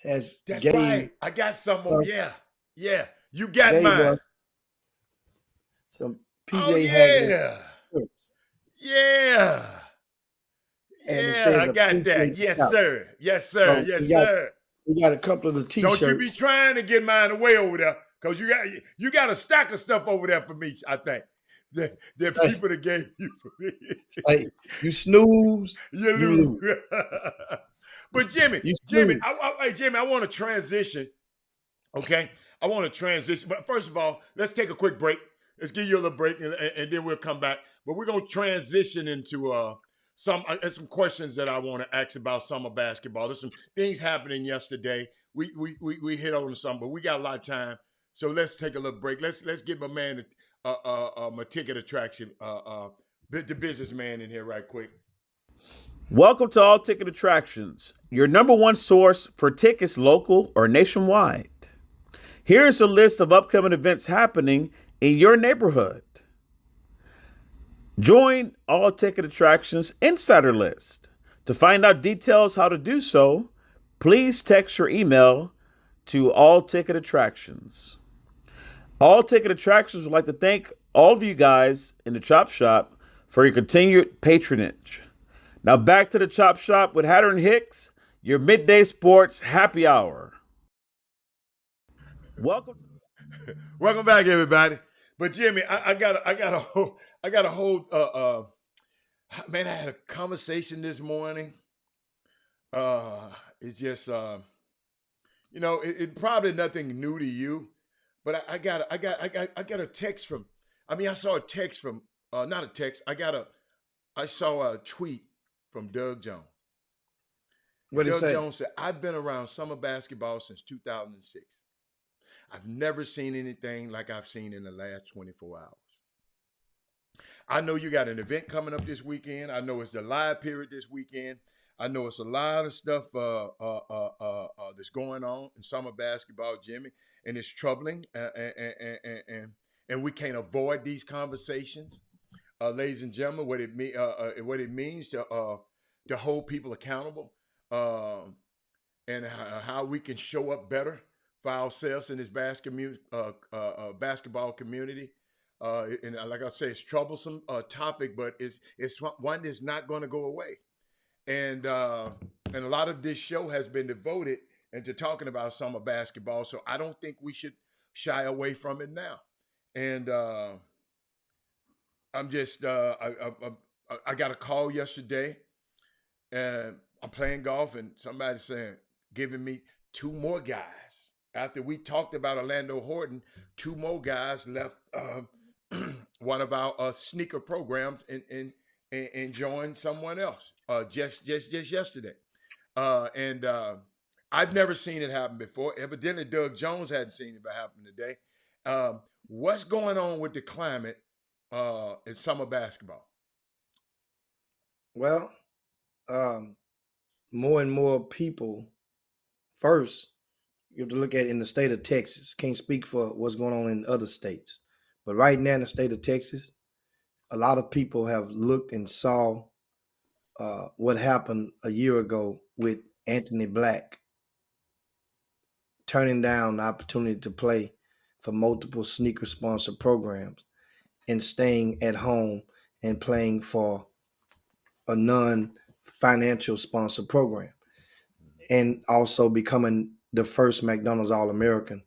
has. That's right. I got some more. Yeah. You got mine. Some PJ Haggerty. Yeah. I got that. Yes, sir. We got a couple of the t-shirts. Don't you be trying to get mine away over there, because you got a stack of stuff over there for me, I think. That people that gave you for me. Hey, you snooze, you lose. But Jimmy, I want to transition. Okay, I want to transition. But first of all, let's take a quick break. Let's give you a little break, and then we'll come back. But we're gonna transition into some questions that I want to ask about summer basketball. There's some things happening yesterday. We hit on some, but we got a lot of time, so let's take a little break. Let's give my man my ticket attraction, the businessman in here right quick. Welcome to All Ticket Attractions, your number one source for tickets local or nationwide. Here's a list of upcoming events happening in your neighborhood. Join All Ticket Attractions Insider List. To find out details how to do so, please text your email to All Ticket Attractions. All Ticket Attractions would like to thank all of you guys in the Chop Shop for your continued patronage. Now back to the Chop Shop with Hatter and Hicks, your midday sports happy hour. Welcome back, everybody. But Jimmy, I got a whole man, I had a conversation this morning. It's just it probably nothing new to you, but I got a text from. I saw a text from not a text. I saw a tweet from Doug Jones. What did he say? Doug Jones said, "I've been around summer basketball since 2006. I've never seen anything like I've seen in the last 24 hours. I know you got an event coming up this weekend. I know it's the live period this weekend. I know it's a lot of stuff that's going on in summer basketball, Jimmy, and it's troubling. And we can't avoid these conversations, ladies and gentlemen. What it means to hold people accountable, and how we can show up better for ourselves in this basketball community. And like I say, it's a troublesome topic, but it's one that's not going to go away. And a lot of this show has been devoted into talking about summer basketball. So I don't think we should shy away from it now. And I'm just I got a call yesterday, and I'm playing golf, and somebody giving me two more guys. After we talked about Orlando Horton, two more guys left one of our sneaker programs and joined someone else just yesterday. And I've never seen it happen before. Evidently, Doug Jones hadn't seen it happen today. What's going on with the climate in summer basketball? Well, more and more people, first, you have to look at it in the state of Texas. Can't speak for what's going on in other states. But right now in the state of Texas, a lot of people have looked and saw what happened a year ago with Anthony Black turning down the opportunity to play for multiple sneaker sponsor programs and staying at home and playing for a non-financial sponsor program, and also becoming the first McDonald's All-American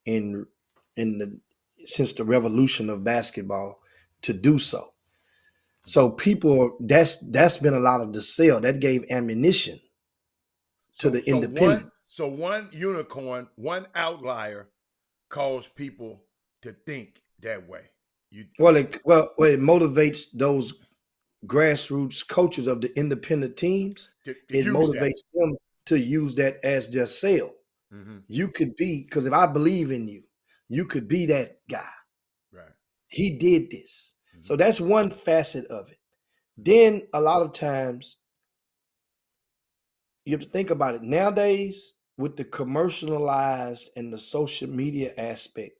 since the revolution of basketball to do so. So people, that's been a lot of the sale that gave ammunition to the independent. So one unicorn, one outlier caused people to think that way. It motivates those grassroots coaches of the independent teams. It motivates them to use that as their sale. Mm-hmm. You could be, because if I believe in you, you could be that guy. Right. He did this. Mm-hmm. So that's one facet of it. Then a lot of times you have to think about it. Nowadays, with the commercialized and the social media aspect,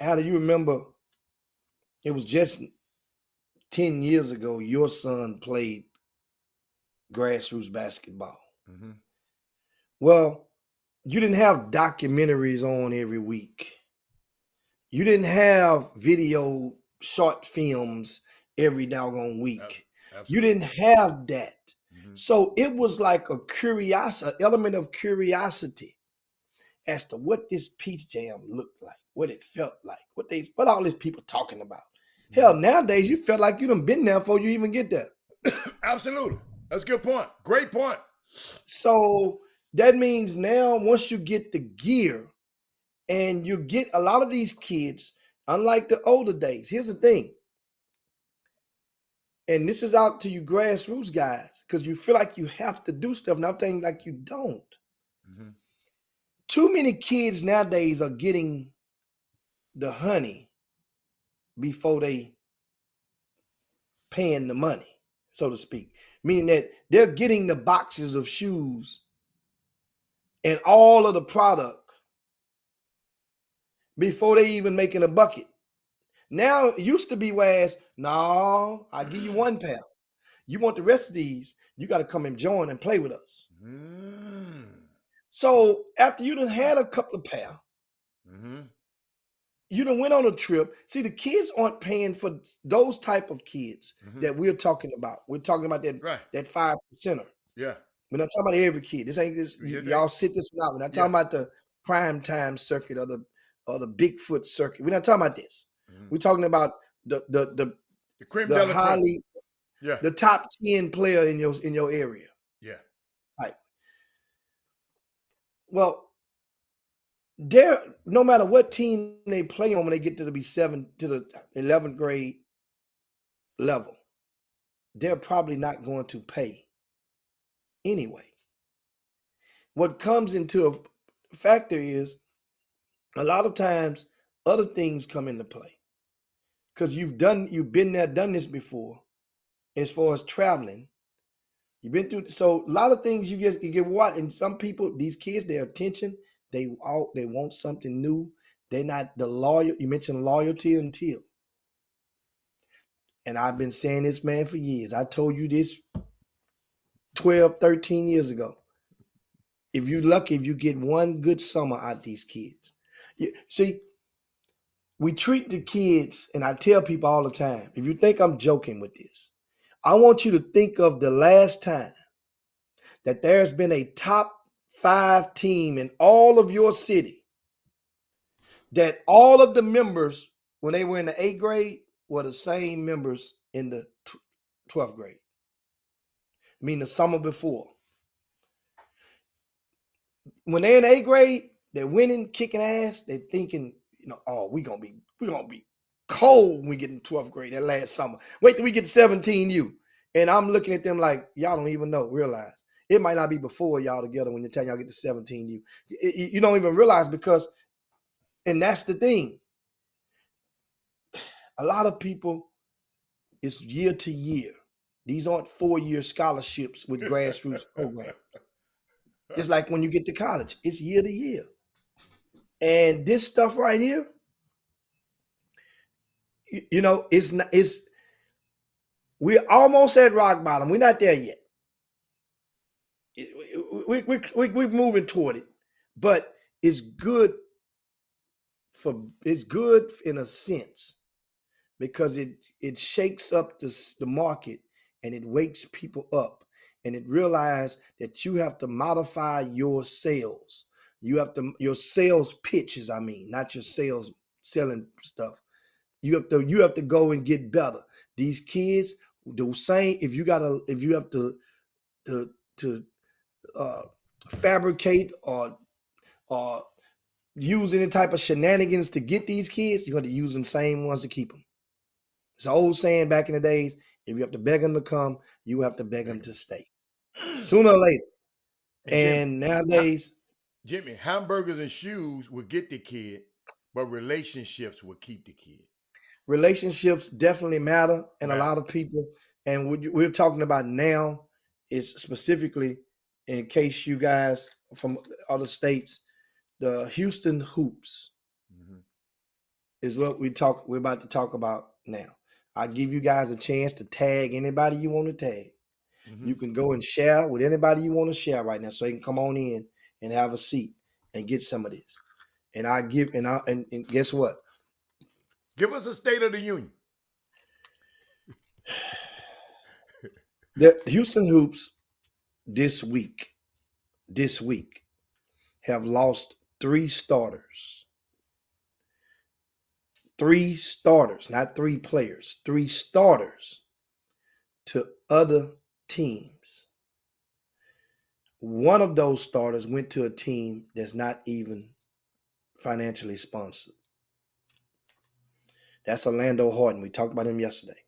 how do you remember it was just 10 years ago, your son played grassroots basketball. Mm-hmm. Well, you didn't have documentaries on every week. You didn't have video short films every doggone week. Absolutely. You didn't have that. Mm-hmm. So it was like an element of curiosity as to what this Peach Jam looked like, what it felt like, what all these people talking about. Hell, nowadays you felt like you done been there before you even get there. Absolutely. That's a good point. Great point. So that means now once you get the gear and you get a lot of these kids, unlike the older days, here's the thing. And this is out to you grassroots guys, because you feel like you have to do stuff. And I'm thinking like you don't. Mm-hmm. Too many kids nowadays are getting the honey before they paying the money, so to speak. Meaning that they're getting the boxes of shoes and all of the product before they even making a bucket. Now it used to be whereas, no, I give you one pair. You want the rest of these, you got to come and join and play with us. Mm. So after you done had a couple of pair, mm-hmm. you done went on a trip. See, the kids aren't paying for those type of kids mm-hmm. that we're talking about. We're talking about that, right. that 5%er. Yeah. We're not talking about every kid. This ain't this. Y'all sit this one out. We're not talking about the prime time circuit or the Bigfoot circuit. We're not talking about this. Mm-hmm. We're talking about the cream de la highly, the top 10 player in your area. Yeah. Right. Well, they're no matter what team they play on when they get to the 11th grade level, they're probably not going to pay anyway. What comes into a factor is a lot of times other things come into play because you've been there, done this before. As far as traveling, you've been through. So a lot of things you get what, and some people, these kids, their attention. They want something new. They're not the loyal. You mentioned loyalty until. And I've been saying this, man, for years. I told you this 12, 13 years ago. If you're lucky, if you get one good summer out these kids. See, we treat the kids, and I tell people all the time, if you think I'm joking with this, I want you to think of the last time that there's been a top 5 team in all of your city that all of the members, when they were in the 8th grade, were the same members in the 12th grade. I mean, the summer before. When they're in the 8th grade, they're winning, kicking ass. They're thinking, oh, we're gonna be cold when we get in 12th grade that last summer. Wait till we get to 17U. And I'm looking at them like, y'all don't even realize. It might not be before y'all together when the time y'all get to 17U. You don't even realize because, and that's the thing. A lot of people, it's year to year. These aren't 4-year scholarships with grassroots programs. Just like when you get to college, it's year to year. And this stuff right here, you know, we're almost at rock bottom. We're not there yet. We're moving toward it, but it's good in a sense because it shakes up the market and it wakes people up and it realizes that you have to modify your sales. Your sales pitches, I mean, not your sales selling stuff. You have to go and get better. These kids, the same. If you have to fabricate or use any type of shenanigans to get these kids, you're going to use them same ones to keep them. It's an old saying back in the days: if you have to beg them to come, you have to beg them to stay. Sooner or later. And nowadays, Jimmy, hamburgers and shoes will get the kid, but relationships will keep the kid. Relationships definitely matter, and a lot of people. And what we're talking about now is specifically, in case you guys from other states, the Houston Hoops is what we're about to talk about now. I give you guys a chance to tag anybody you want to tag. You can go and share with anybody you want to share right now, so they can come on in and have a seat and get some of this. And and guess what? Give us a State of the Union. The Houston Hoops this week have lost 3 starters. 3 starters, not 3 players, 3 starters to other teams. One of those starters went to a team that's not even financially sponsored. That's Orlando Horton. We talked about him yesterday.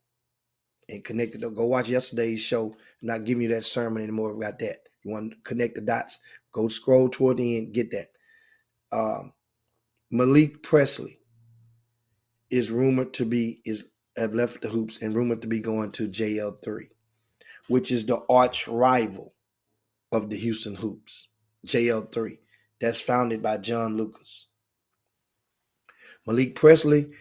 And connected. Go watch yesterday's show. I'm not giving you that sermon anymore. We got that. You want to connect the dots? Go scroll toward the end. Get that. Malik Presley is rumored to have left the Hoops and rumored to be going to JL3, which is the arch rival of the Houston Hoops. JL3. That's founded by John Lucas. Malik Presley,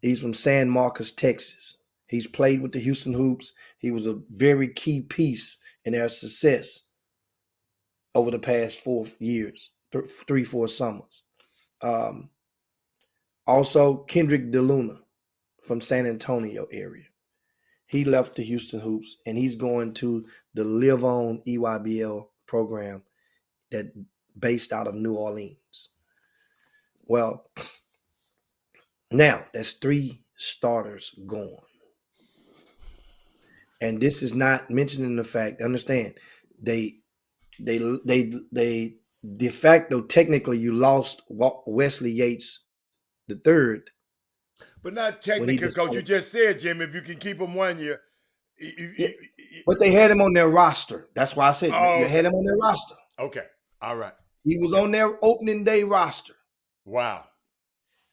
he's from San Marcos, Texas. He's played with the Houston Hoops. He was a very key piece in their success over the past 4 years, 3-4 summers. Also, Kendrick DeLuna from San Antonio area. He left the Houston Hoops, and he's going to the Live On EYBL program that based out of New Orleans. Well, now that's 3 starters gone. And this is not mentioning the fact, understand, they de facto, technically, you lost Wesley Yates III. But not technically, because you just said, Jim, if you can keep him 1 year. But they had him on their roster. That's why I said you had him on their roster. Okay. All right. He was on their opening day roster. Wow.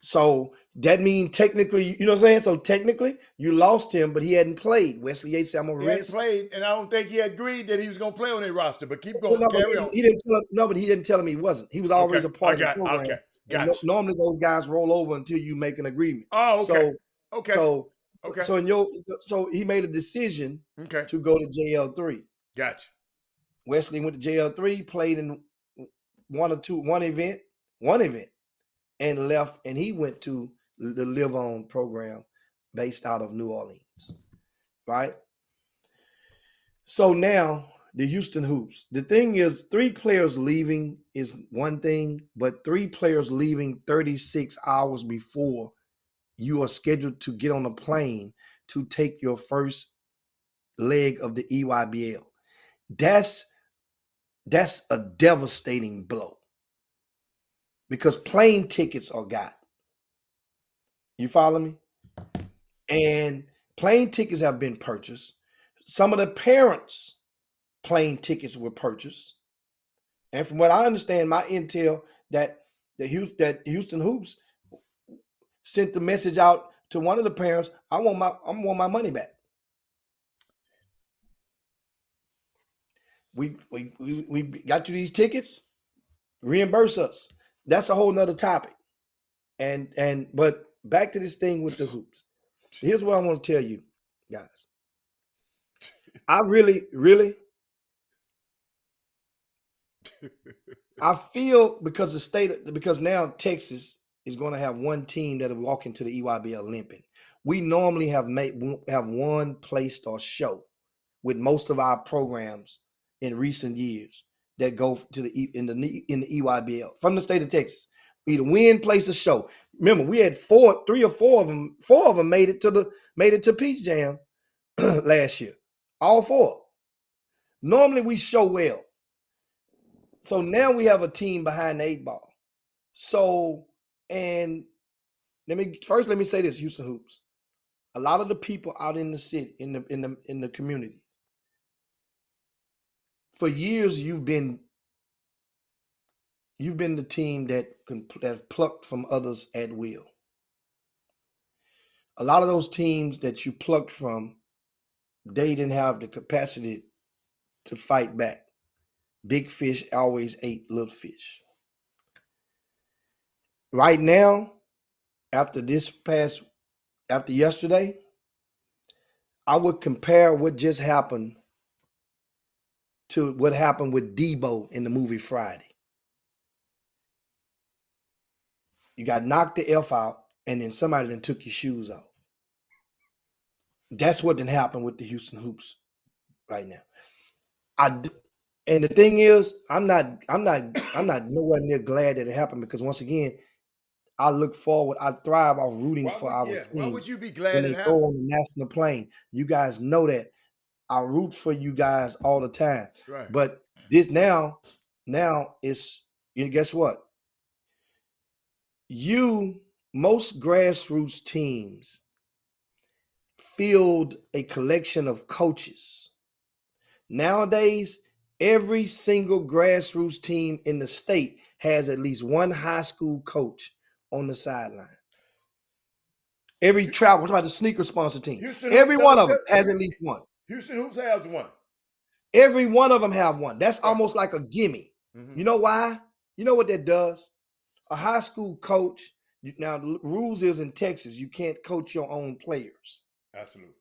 So that means technically, you know what I'm saying? So technically, you lost him, but he hadn't played. Wesley Yates said, I'm going to rest. He hadn't played, and I don't think he agreed that he was going to play on their roster, but keep going. Carry on. He didn't tell him he wasn't. He was always a part of the program. Okay. Gotcha. Normally, those guys roll over until you make an agreement. Oh, okay. So he made a decision to go to JL3. Gotcha. Wesley went to JL3, played in one event, and left, and he went to the Live On program based out of New Orleans, right? So now the Houston Hoops. The thing is, 3 players leaving is one thing, but 3 players leaving 36 hours before you are scheduled to get on a plane to take your first leg of the EYBL. That's a devastating blow because plane tickets are got. You follow me? And plane tickets have been purchased. Some of the parents' plane tickets were purchased. And from what I understand, my intel, that the Houston Hoops sent the message out to one of the parents, I want my money back. we got you these tickets, reimburse us. That's a whole nother topic. But back to this thing with the hoops. Here's what I want to tell you, guys. I really, I feel because now Texas is going to have one team that will walk into the EYBL limping. We normally have one place or show with most of our programs in recent years that go to in the EYBL from the state of Texas. Either win, place, or show. Remember, we had four of them made it to Peach Jam last year. All four. Normally we show well. So now we have a team behind the 8 ball. So, and let me say this, Houston Hoops. A lot of the people out in the city, in the community, for years you've been the team that plucked from others at will. A lot of those teams that you plucked from, they didn't have the capacity to fight back. Big fish always ate little fish. Right now, after yesterday, I would compare what just happened to what happened with Debo in the movie Friday. You got knocked the F out, and then somebody then took your shoes off. That's what didn't happen with the Houston Hoops right now. And the thing is, I'm not nowhere near glad that it happened, because once again, I look forward. I thrive off rooting for our team. Why would you be glad when it they happened? go on the national plane? You guys know that. I root for you guys all the time. Right. But this now it's, guess what? Most grassroots teams field a collection of coaches. Nowadays, every single grassroots team in the state has at least one high school coach on the sideline. Every travel, what about the sneaker sponsor team? Every one of them has at least one. Houston Hoops has one. Every one of them have one. That's almost like a gimme. Mm-hmm. You know why? You know what that does? A high school coach, now the rules is in Texas, you can't coach your own players. Absolutely.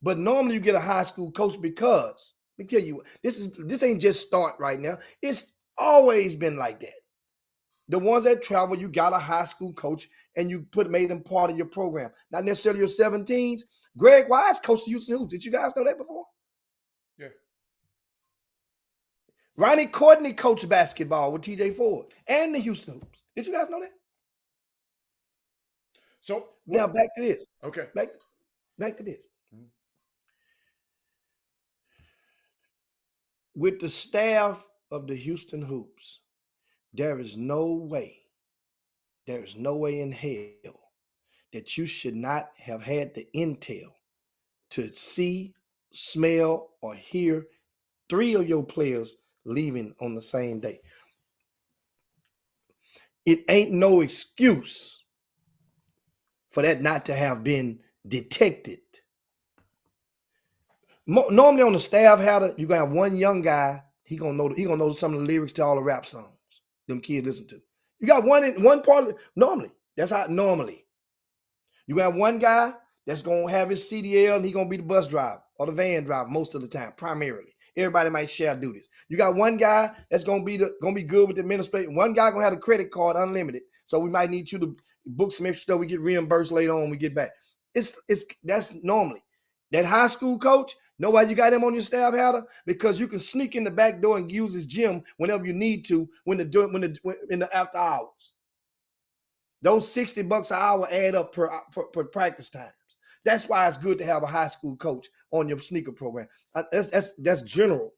But normally you get a high school coach because, let me tell you, this ain't just start right now. It's always been like that. The ones that travel, you got a high school coach and you made them part of your program. Not necessarily your 17s. Greg Wise coached the Houston Hoops. Did you guys know that before? Yeah. Ronnie Courtney coached basketball with TJ Ford and the Houston Hoops. Did you guys know that? So now back to this. Okay. Back to this. Mm-hmm. With the staff of the Houston Hoops, there is no way in hell that you should not have had the intel to see, smell, or hear 3 of your players leaving on the same day. It ain't no excuse for that not to have been detected. Normally on the staff, you're gonna have one young guy. He gonna know some of the lyrics to all the rap songs them kids listen to. You got one part of it. Normally, that's how normally. You got one guy that's gonna have his CDL and he gonna be the bus driver or the van driver most of the time, primarily. Everybody might share duties. You got one guy that's gonna be good with the administration. One guy gonna have the credit card unlimited. So we might need you to book some extra stuff. We get reimbursed later on when we get back. That's normally. That high school coach, know why you got him on your staff, Hatter? Because you can sneak in the back door and use his gym whenever you need to in the after hours. Those $60 an hour add up per practice times. That's why it's good to have a high school coach on your sneaker program. That's general.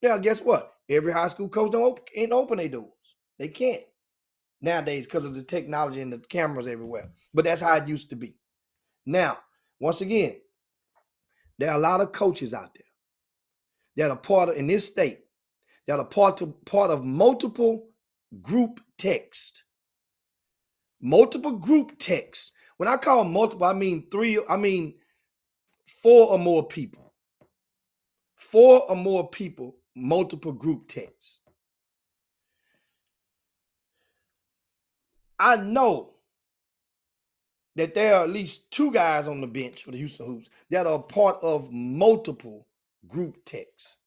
Now, guess what? Every high school coach ain't open their doors. They can't nowadays because of the technology and the cameras everywhere. But that's how it used to be. Now, once again, there are a lot of coaches out there that are part of, in this state, that are part of multiple group text. Multiple group text. When I call multiple, I mean 4 or more people. 4 or more people multiple group texts. I know that there are at least 2 guys on the bench for the Houston Hoops that are part of multiple group texts.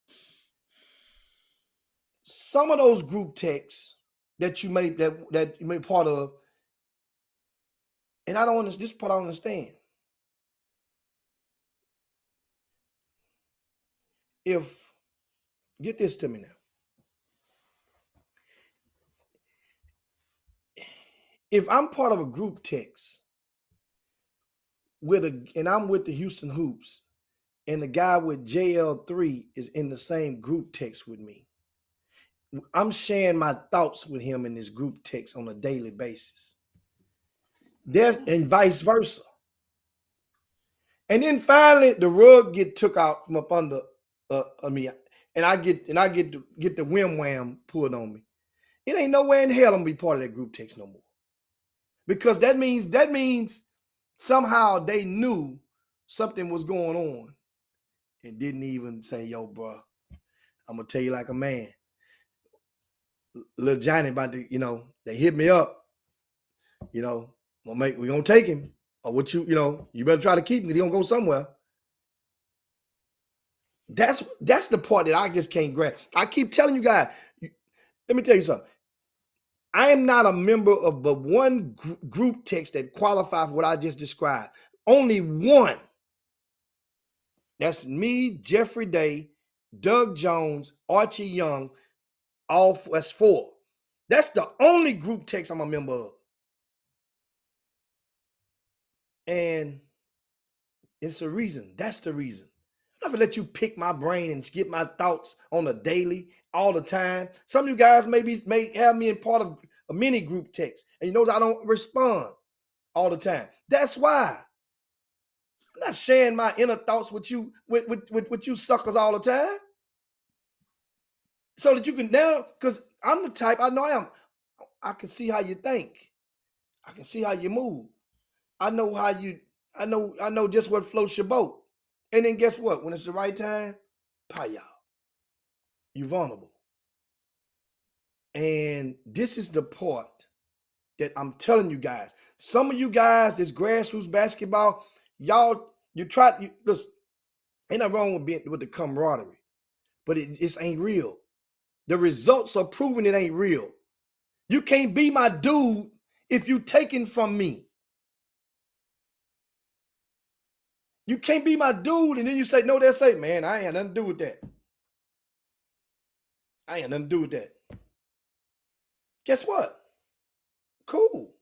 Some of those group texts that you may part of, and I don't understand this part. I don't understand. Get this to me now. If I'm part of a group text and I'm with the Houston Hoops, and the guy with JL3 is in the same group text with me, I'm sharing my thoughts with him in this group text on a daily basis. And vice versa. And then finally, the rug get took out from up under me, and I get the whim wham pulled on me. It ain't no way in hell I'm gonna be part of that group text no more, because that means somehow they knew something was going on and didn't even say, "Yo, bro, I'm gonna tell you like a man. Little Johnny about to, they hit me up. We're gonna take him, or what you better try to keep him because he gonna go somewhere." That's the part that I just can't grasp. I keep telling you guys. Let me tell you something. I am not a member of but one group text that qualifies for what I just described. Only one. That's me, Jeffrey Day, Doug Jones, Archie Young. That's 4. That's the only group text I'm a member of. And it's a reason. That's the reason. I'm not gonna let you pick my brain and get my thoughts on a daily, all the time. Some of you guys may have me in part of a mini group text, and I don't respond all the time. That's why I'm not sharing my inner thoughts with you, with you suckers all the time. So that you can now, because I'm the type, I know I can see how you think. I can see how you move. I know I know just what floats your boat. And then guess what? When it's the right time, y'all. You're vulnerable. And this is the part that I'm telling you guys. Some of you guys, this grassroots basketball, y'all, listen, ain't nothing wrong with the camaraderie, but it just ain't real. The results are proving it ain't real. You can't be my dude if you taken from me. You can't be my dude, and then you say, no, that's it, man. I ain't had nothing to do with that. I ain't had nothing to do with that. Guess what? Cool.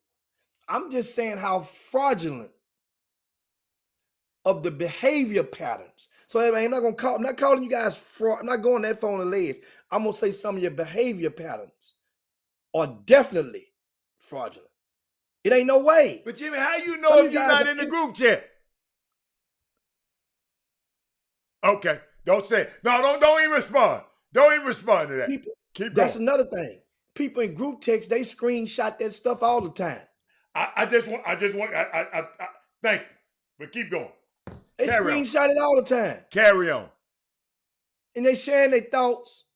I'm just saying how fraudulent of the behavior patterns. So I'm not calling you guys fraud. I'm not going that far on the ledge. I'm gonna say some of your behavior patterns are definitely fraudulent. It ain't no way. But Jimmy, how you know if you're not in the group chat? Okay, don't say it. No, don't even respond. Don't even respond to that. Keep going. That's another thing. People in group text, they screenshot that stuff all the time. I thank you, but keep going. They screenshot it all the time. Carry on. And they sharing their thoughts.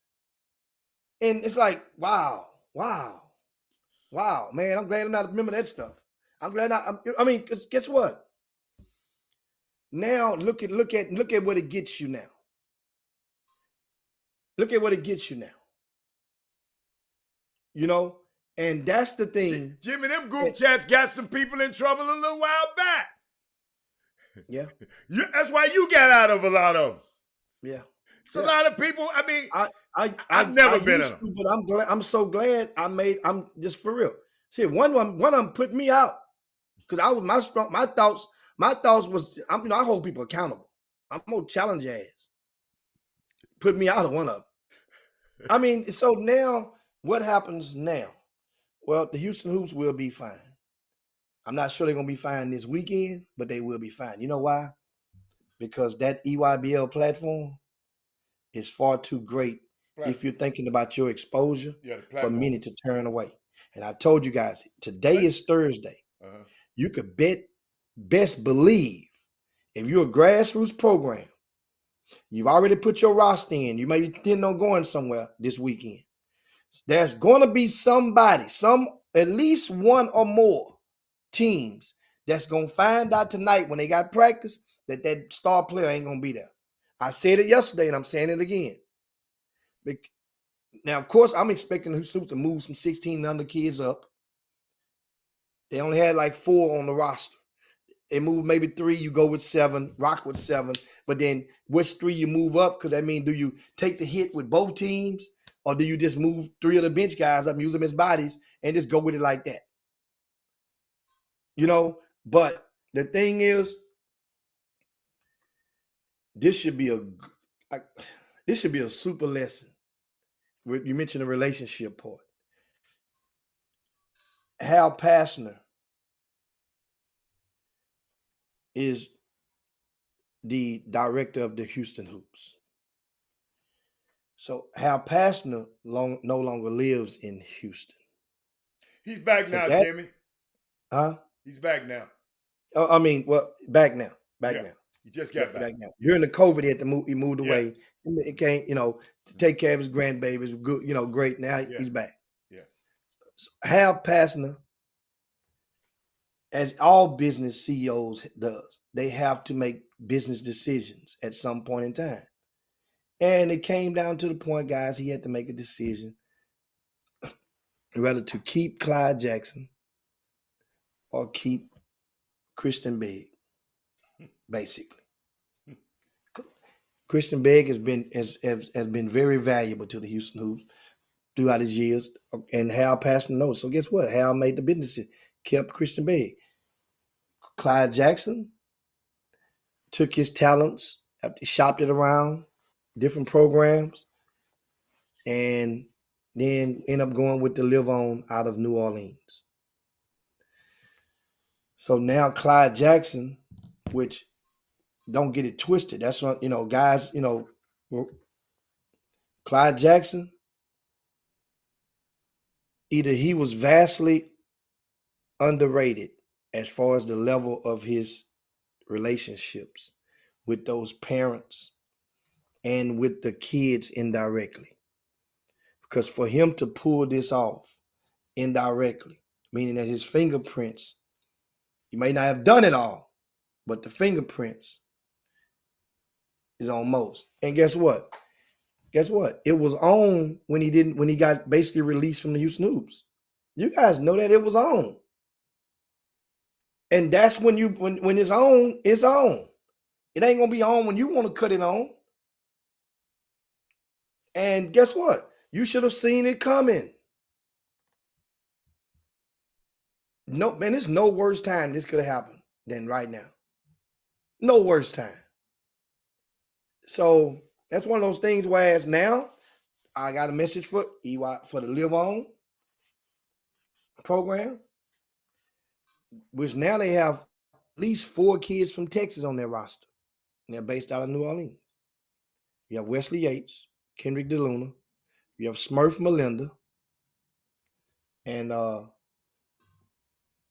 And it's like, wow, man. I'm glad I'm not remember that stuff. I'm glad because guess what? Now look at what it gets you now. Look at what it gets you now. And that's the thing. Jimmy, them group chats got some people in trouble a little while back. Yeah. That's why you got out of a lot of them. Yeah. It's a lot of people. I mean, I've never been in them. But I'm so glad I'm just for real. See, one of them put me out because I was my thoughts was I hold people accountable. I'm gonna challenge your ass. Put me out of one of them. So now what happens now? Well, the Houston Hoops will be fine. I'm not sure they're gonna be fine this weekend, but they will be fine. You know why? Because that EYBL platform is far too great if you're thinking about your exposure for many to turn away. And I told you guys, today is Thursday. Uh-huh. You could best believe if you're a grassroots program You've already put your roster in. You may be intending on going somewhere this weekend. There's going to be somebody, at least one or more teams that's going to find out tonight when they got practice that star player ain't going to be there. I said it yesterday, and I'm saying it again. Now, of course, I'm expecting the Houston to move some 16 and under kids up. They only had like 4 on the roster. They move maybe 3, you go with 7, rock with 7. But then which 3 you move up? Because that means, do you take the hit with both teams, or do you just move 3 of the bench guys up, use them as bodies, and just go with it like that? But the thing is, this should be a super lesson. You mentioned the relationship part. Hal Passner is the director of the Houston Hoops. So Hal Passner no longer lives in Houston. He's back now, Jimmy. Huh? He's back now. Back now. Back now. He just got back now. During the COVID, he moved away. It came, to take care of his grandbabies. Good, great. Now he's back. Yeah. So Hal Passner, as all business CEOs does, they have to make business decisions at some point in time. And it came down to the point, guys, he had to make a decision whether to keep Clyde Jackson or keep Christian Begg, basically. Christian Begg has been very valuable to the Houston Hoops throughout his years, and Hal Passner knows. So guess what? Hal made the business decision, kept Christian Begg. Clyde Jackson took his talents, shopped it around, different programs, and then end up going with the Live On out of New Orleans. So now Clyde Jackson, which don't get it twisted. That's what, guys, Clyde Jackson, either he was vastly underrated as far as the level of his relationships with those parents and with the kids indirectly. Because for him to pull this off indirectly, meaning that his fingerprints, he may not have done it all, but the fingerprints is on most. And guess what? It was on when he got basically released from the Houston Hoops. You guys know that it was on. And that's when it's on, it's on. It ain't gonna be on when you want to cut it on. And guess what? You should have seen it coming. No, man, there's no worse time this could have happened than right now. No worse time. So that's one of those things. Whereas now, I got a message for the Live On program, which now they have at least 4 kids from Texas on their roster. And they're based out of New Orleans. You have Wesley Yates, Kendrick DeLuna, you have Smurf Melinda, and did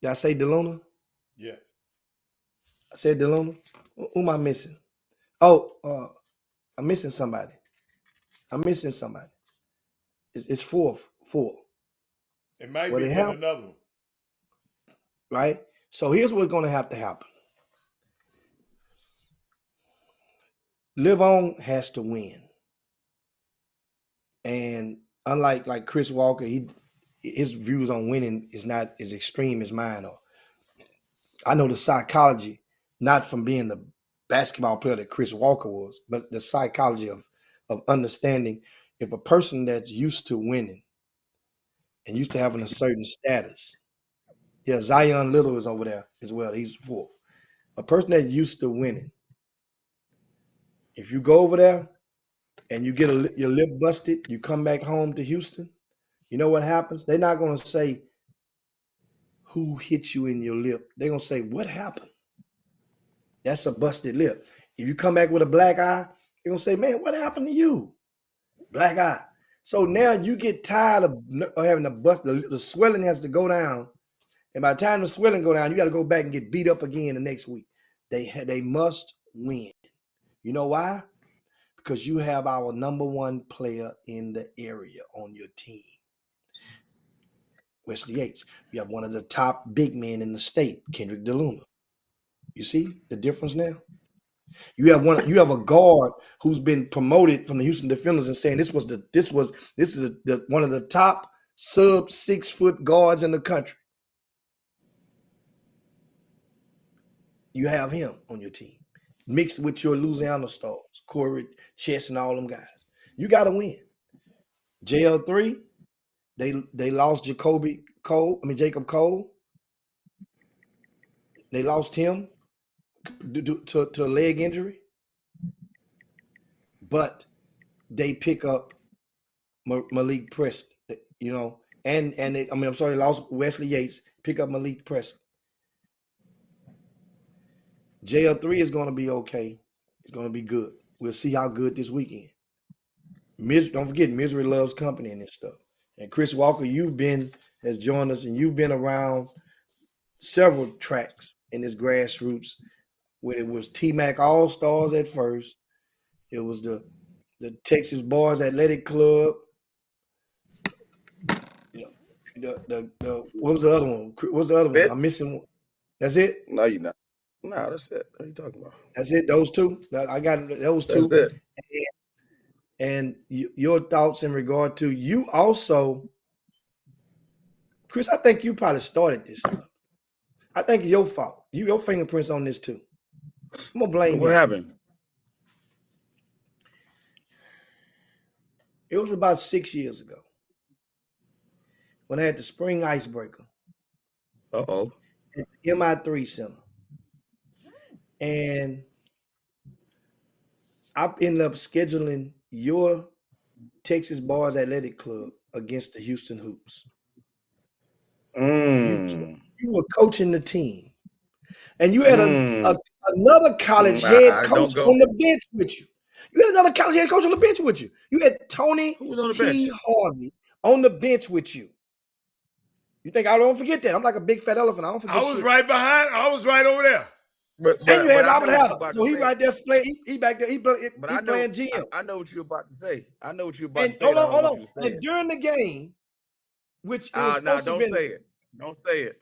I say DeLuna? Yeah. I said DeLuna. Who am I missing? Oh, I'm missing somebody. It's 4. It might be another one. Right? So here's what's going to have to happen. Live On has to win. And unlike Chris Walker, his views on winning is not as extreme as mine are. I know the psychology, not from being the basketball player that Chris Walker was, but the psychology of understanding if a person that's used to winning and used to having a certain status. Yeah, Zion Little is over there as well. He's 4th. A person that's used to winning. If you go over there and you get your lip busted, you come back home to Houston, you know what happens? They're not going to say who hit you in your lip. They're going to say, what happened? That's a busted lip. If you come back with a black eye, they're going to say, man, what happened to you? Black eye. So now you get tired of having a bust. The swelling has to go down. And by the time the swelling go down, you got to go back and get beat up again the next week. They must win. You know why? because you have our number one player in the area on your team, Wesley Yates. You have one of the top big men in the state, Kendrick DeLuna. You see the difference now? You have a guard who's been promoted from the Houston Defenders and saying this is the one of the top sub 6 foot guards in the country. You have him on your team, mixed with your Louisiana stars, Corey, Chess, and all them guys. You got to win. JL3, they lost Jacob Cole. They lost him to a leg injury, but they pick up Malik Preston, they lost Wesley Yates, pick up Malik Preston. JL3 is going to be okay. It's going to be good. We'll see how good this weekend. Don't forget, misery loves company and this stuff. And Chris Walker, has joined us, and you've been around several tracks in this grassroots when it was T-Mac All-Stars at first. It was the Texas Boys Athletic Club. What was the other one? What's the other one? I'm missing one. That's it? No, you're not. No, that's it. What are you talking about? That's it? Those two? I got those two. That's it. And your thoughts in regard to you also, Chris, I think you probably started this stuff. I think it's your fault. Your fingerprints on this too. I'm going to blame you. What happened? It was about 6 years ago when I had the spring icebreaker Uh-oh. at the MI3 Center. And I ended up scheduling your Texas Boys Athletic Club against the Houston Hoops. You were coaching the team. And you had another college head coach on the bench with you. You had another college head coach on the bench with you. You had Tony T. Harvey on the bench with you. You think I don't forget that? I'm like a big fat elephant. I don't forget. I was right behind. I was right over there. But and you had Robert Hatter. So he right there playing. He back there. He playing GM. I know what you're about to say. Hold on. And during the game, which it was supposed to be. Don't say it. Don't say it.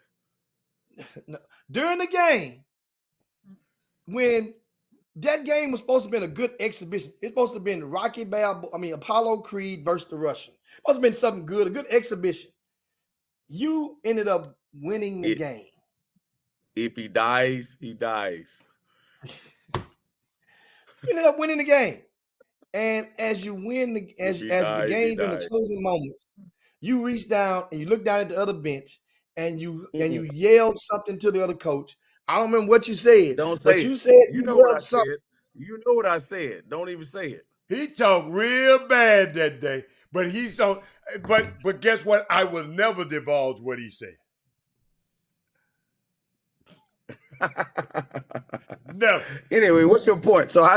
During the game, when that game was supposed to have been a good exhibition, it's supposed to have been Apollo Creed versus the Russian. It must have been something good, a good exhibition. You ended up winning the game. If he dies, he dies. You ended up winning the game. And as you win the game in the closing moments, you reach down and you look down at the other bench and you yelled something to the other coach. I don't remember what you said. Don't say it. You said you know what I said. You know what I said. Don't even say it. He talked real bad that day, but but guess what? I will never divulge what he said. No. Anyway, what's your point? So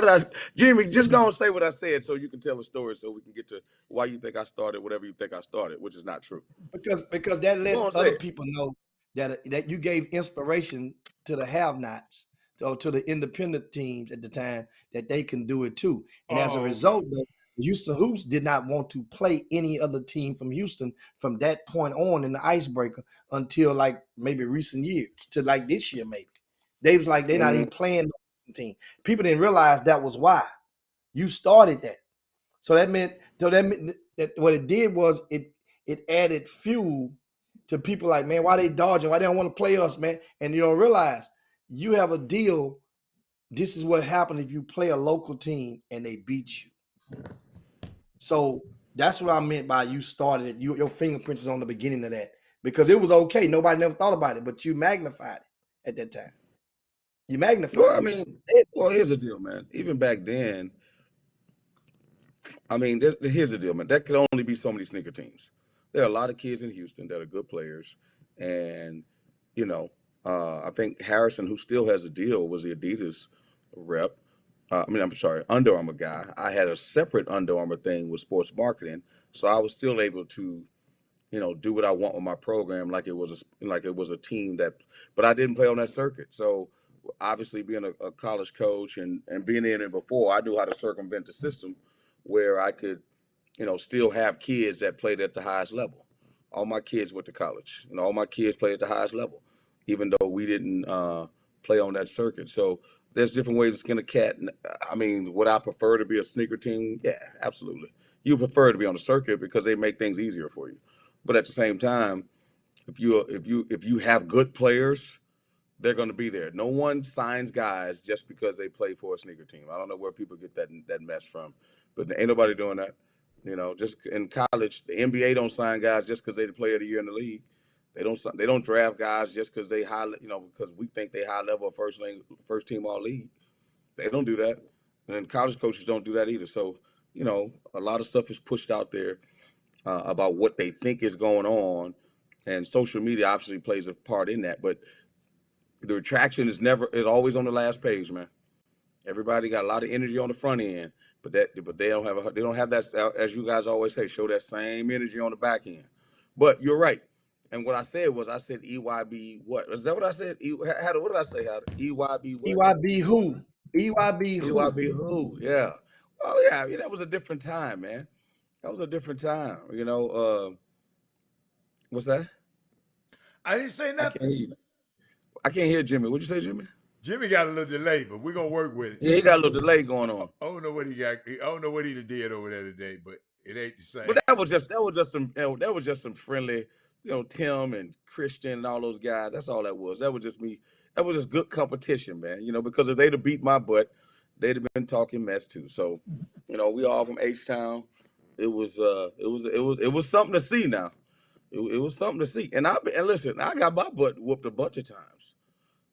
Jimmy, just go and say what I said so you can tell a story so we can get to why you think I started whatever you think I started, which is not true. Because that let other people know that you gave inspiration to the have-nots, to the independent teams at the time, that they can do it too. And as a result, the Houston Hoops did not want to play any other team from Houston from that point on in the icebreaker until like maybe recent years, to like this year maybe. They was like, they're not even playing the team. People didn't realize that was why. You started that. So that meant that what it did was it added fuel to people like, man, why they dodging? Why they don't want to play us, man? And you don't realize you have a deal. This is what happened if you play a local team and they beat you. So that's what I meant by you started it. Your fingerprints is on the beginning of that, because it was okay. Nobody never thought about it, but you magnified it at that time. You magnified it. Here's the deal, man. Even back then, here's the deal, man. That could only be so many sneaker teams. There are a lot of kids in Houston that are good players. And, I think Harrison, who still has a deal, was the Adidas rep. Under Armour guy. I had a separate Under Armour thing with sports marketing. So I was still able to, do what I want with my program like it was a team but I didn't play on that circuit. So obviously being a college coach and being in it before, I knew how to circumvent the system where I could, still have kids that played at the highest level. All my kids went to college. All my kids played at the highest level, even though we didn't play on that circuit. So there's different ways to skin a cat. I mean, would I prefer to be a sneaker team? Yeah, absolutely. You prefer to be on the circuit because they make things easier for you. But at the same time, if you have good players, they're going to be there. No one signs guys just because they play for a sneaker team. I don't know where people get that mess from, but ain't nobody doing that. Just in college, the NBA don't sign guys just because they the player of the year in the league. They don't draft guys just because they because we think they high level first team all league. They don't do that, and college coaches don't do that either. So a lot of stuff is pushed out there about what they think is going on, and social media obviously plays a part in that, but the attraction is always on the last page, man. Everybody got a lot of energy on the front end, but they don't have that, as you guys always say, show that same energy on the back end. But you're right. And what I said EYB what? Is that what I said? What did I say? EYB what? EYB who? EYB who? EYB who? Yeah. Oh yeah, that was a different time, man. That was a different time. What's that? I didn't say nothing. I can't hear Jimmy. What'd you say, Jimmy? Jimmy got a little delay, but we're gonna work with it. Yeah, he got a little delay going on. I don't know what he got. I don't know what he did over there today, but it ain't the same. But that was just some friendly, Tim and Christian and all those guys. That's all that was. That was just me. That was just good competition, man. Because if they'd have beat my butt, they'd have been talking mess too. So, we all from H-Town. It was something to see now. It was something to see. And listen, I got my butt whooped a bunch of times.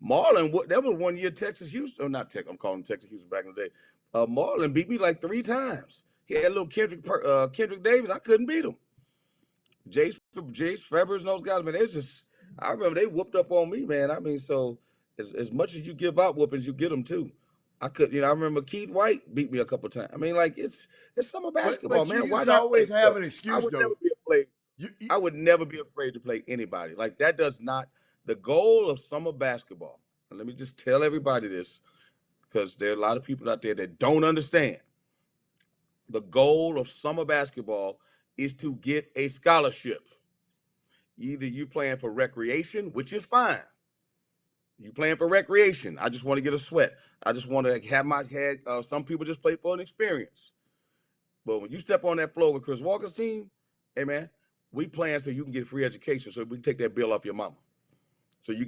Marlon, that was 1 year Texas-Houston, or not Texas, I'm calling Texas-Houston back in the day. Marlon beat me like 3 times. He had a little Kendrick Davis. I couldn't beat him. Jace Febers and those guys, man, I remember they whooped up on me, man. I mean, so as much as you give out whoopings, you get them too. I remember Keith White beat me a couple times. I mean, like, it's summer basketball, but man. Why not always have an excuse, I would though? Never be afraid. I would never be afraid to play anybody. Like, that does not. The goal of summer basketball, and let me just tell everybody this, because there are a lot of people out there that don't understand. The goal of summer basketball is to get a scholarship. Either you playing for recreation, which is fine. You playing for recreation. I just want to get a sweat. I just want to have my head. Some people just play for an experience. But when you step on that floor with Chris Walker's team, hey, man, we playing so you can get free education, so we can take that bill off your mama. So you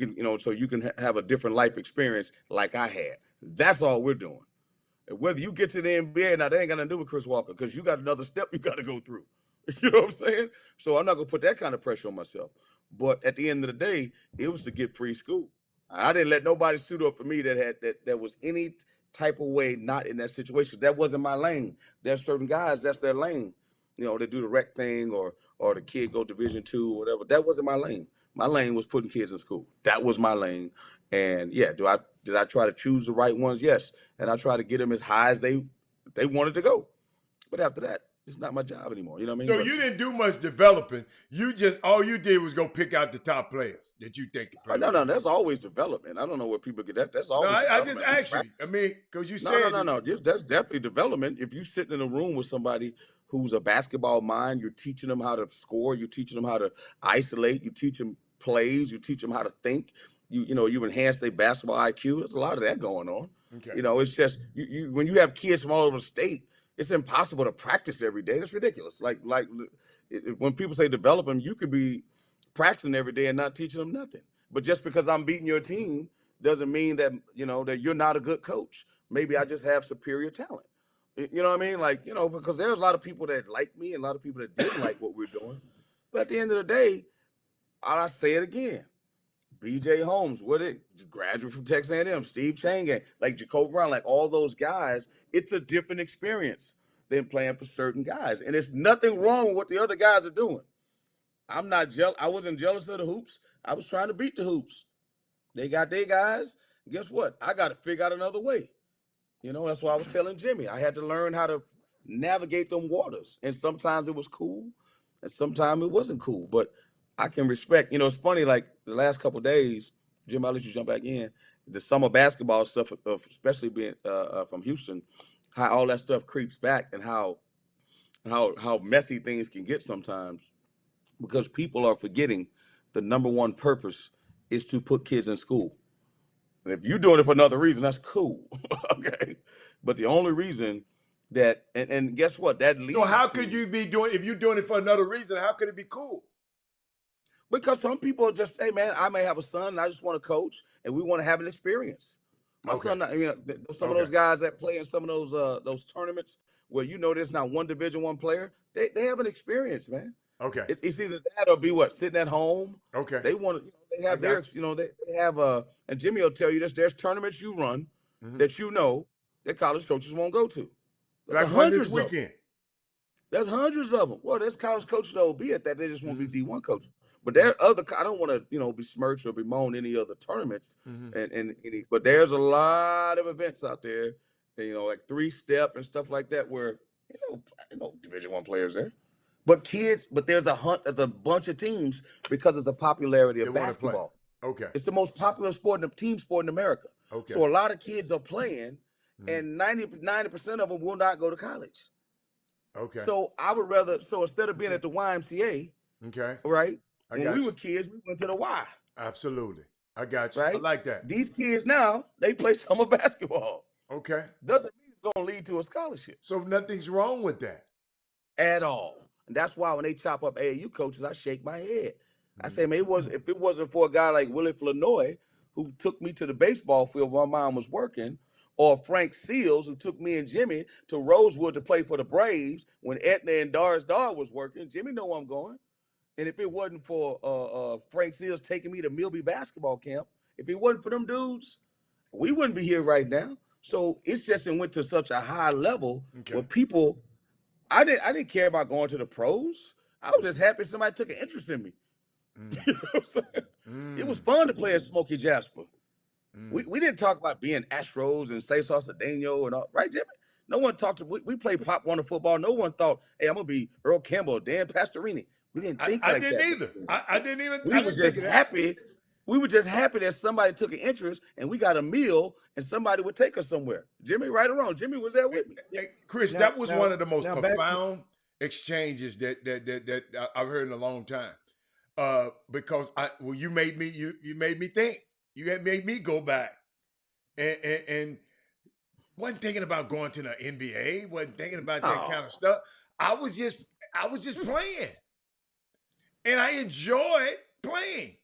can, have a different life experience like I had. That's all we're doing. And whether you get to the NBA, now, they ain't got nothing to do with Chris Walker, because you got another step you got to go through. You know what I'm saying? So I'm not going to put that kind of pressure on myself. But at the end of the day, it was to get free school. I didn't let nobody suit up for me that was any type of way not in that situation. That wasn't my lane. There's certain guys, that's their lane. They do the rec thing or the kid go Division II or whatever. That wasn't my lane. My lane was putting kids in school. That was my lane. And yeah, did I try to choose the right ones? Yes. And I try to get them as high as they wanted to go. But after that, it's not my job anymore. You know what I mean? So you didn't do much developing. All you did was go pick out the top players that you think could play. No, that's always development. I don't know where people get that. That's always. No, I just asked you. I mean, because you said no. That's definitely development. If you sit in a room with somebody who's a basketball mind, you're teaching them how to score. You're teaching them how to isolate. You teach them plays. You teach them how to think. You enhance their basketball IQ. There's a lot of that going on. Okay. It's just you when you have kids from all over the state, it's impossible to practice every day. That's ridiculous. Like when people say develop them, you could be practicing every day and not teaching them nothing. But just because I'm beating your team doesn't mean that that you're not a good coach. Maybe I just have superior talent. You know what I mean? Like, because there's a lot of people that like me and a lot of people that didn't like what we're doing. But at the end of the day, I say it again. BJ Holmes, graduate from Texas A&M, Steve Chang, like Jacob Brown, like all those guys, it's a different experience than playing for certain guys. And there's nothing wrong with what the other guys are doing. I'm not jealous. I wasn't jealous of the hoops. I was trying to beat the hoops. They got their guys. Guess what? I got to figure out another way. That's why I was telling Jimmy. I had to learn how to navigate them waters. And sometimes it was cool, and sometimes it wasn't cool. But I can respect. It's funny, like the last couple of days, Jim, I'll let you jump back in. the summer basketball stuff, especially being from Houston, how all that stuff creeps back and how messy things can get sometimes, because people are forgetting the number one purpose is to put kids in school. And if you're doing it for another reason, that's cool. Okay. But the only reason that, and guess what? That leads So how could you be doing, if you're doing it for another reason, how could it be cool? Because some people just say, man, I may have a son and I just want to coach and we want to have an experience. My son, some of those guys that play in some of those tournaments where there's not one Division I player, they have an experience, man. Okay. It's either that or be sitting at home. Okay. They want to, they have their, they have and Jimmy will tell you this, there's tournaments you run that that college coaches won't go to. Like hundreds this weekend. There's hundreds of them. Well, there's college coaches that will be at that. They just won't be D1 coaches. But there are other. I don't want to, besmirch or bemoan any other tournaments, but there's a lot of events out there, like 3-step and stuff like that, where Division I players there, but there's a bunch of teams because of the popularity of basketball. Okay, it's the most popular team sport in America. Okay, so a lot of kids are playing, and 90% of them will not go to college. Okay, so I would rather. So instead of being at the YMCA, right. When we were kids, we went to the Y. Absolutely. I got you. Right? I like that. These kids now, they play summer basketball. Okay. Doesn't mean it's going to lead to a scholarship. So nothing's wrong with that. At all. And that's why when they chop up AAU coaches, I shake my head. I say, man, if it wasn't for a guy like Willie Flournoy, who took me to the baseball field while my mom was working, or Frank Seals, who took me and Jimmy to Rosewood to play for the Braves when Etna and Doris Dar was working, Jimmy know where I'm going. And if it wasn't for Frank Seals taking me to Milby basketball camp, if it wasn't for them dudes, we wouldn't be here right now. So it's just went to such a high level where people, I didn't care about going to the pros. I was just happy somebody took an interest in me. You know what I'm saying? It was fun to play at Smokey Jasper. We didn't talk about being Astros and Cesar Cedeno and all, right, Jimmy? No one talked to, we played Pop Warner football. No one thought, hey, I'm going to be Earl Campbell or Dan Pastorini. We didn't think like that. I didn't either. I didn't even. We were just happy. We were just happy that somebody took an interest and we got a meal and somebody would take us somewhere. Jimmy, right or wrong, Jimmy was there with me. Hey, Chris, that was one of the most profound exchanges that I've heard in a long time. Because you made me think. You had made me go back and wasn't thinking about going to the NBA. Wasn't thinking about that kind of stuff. I was just playing. And I enjoyed playing.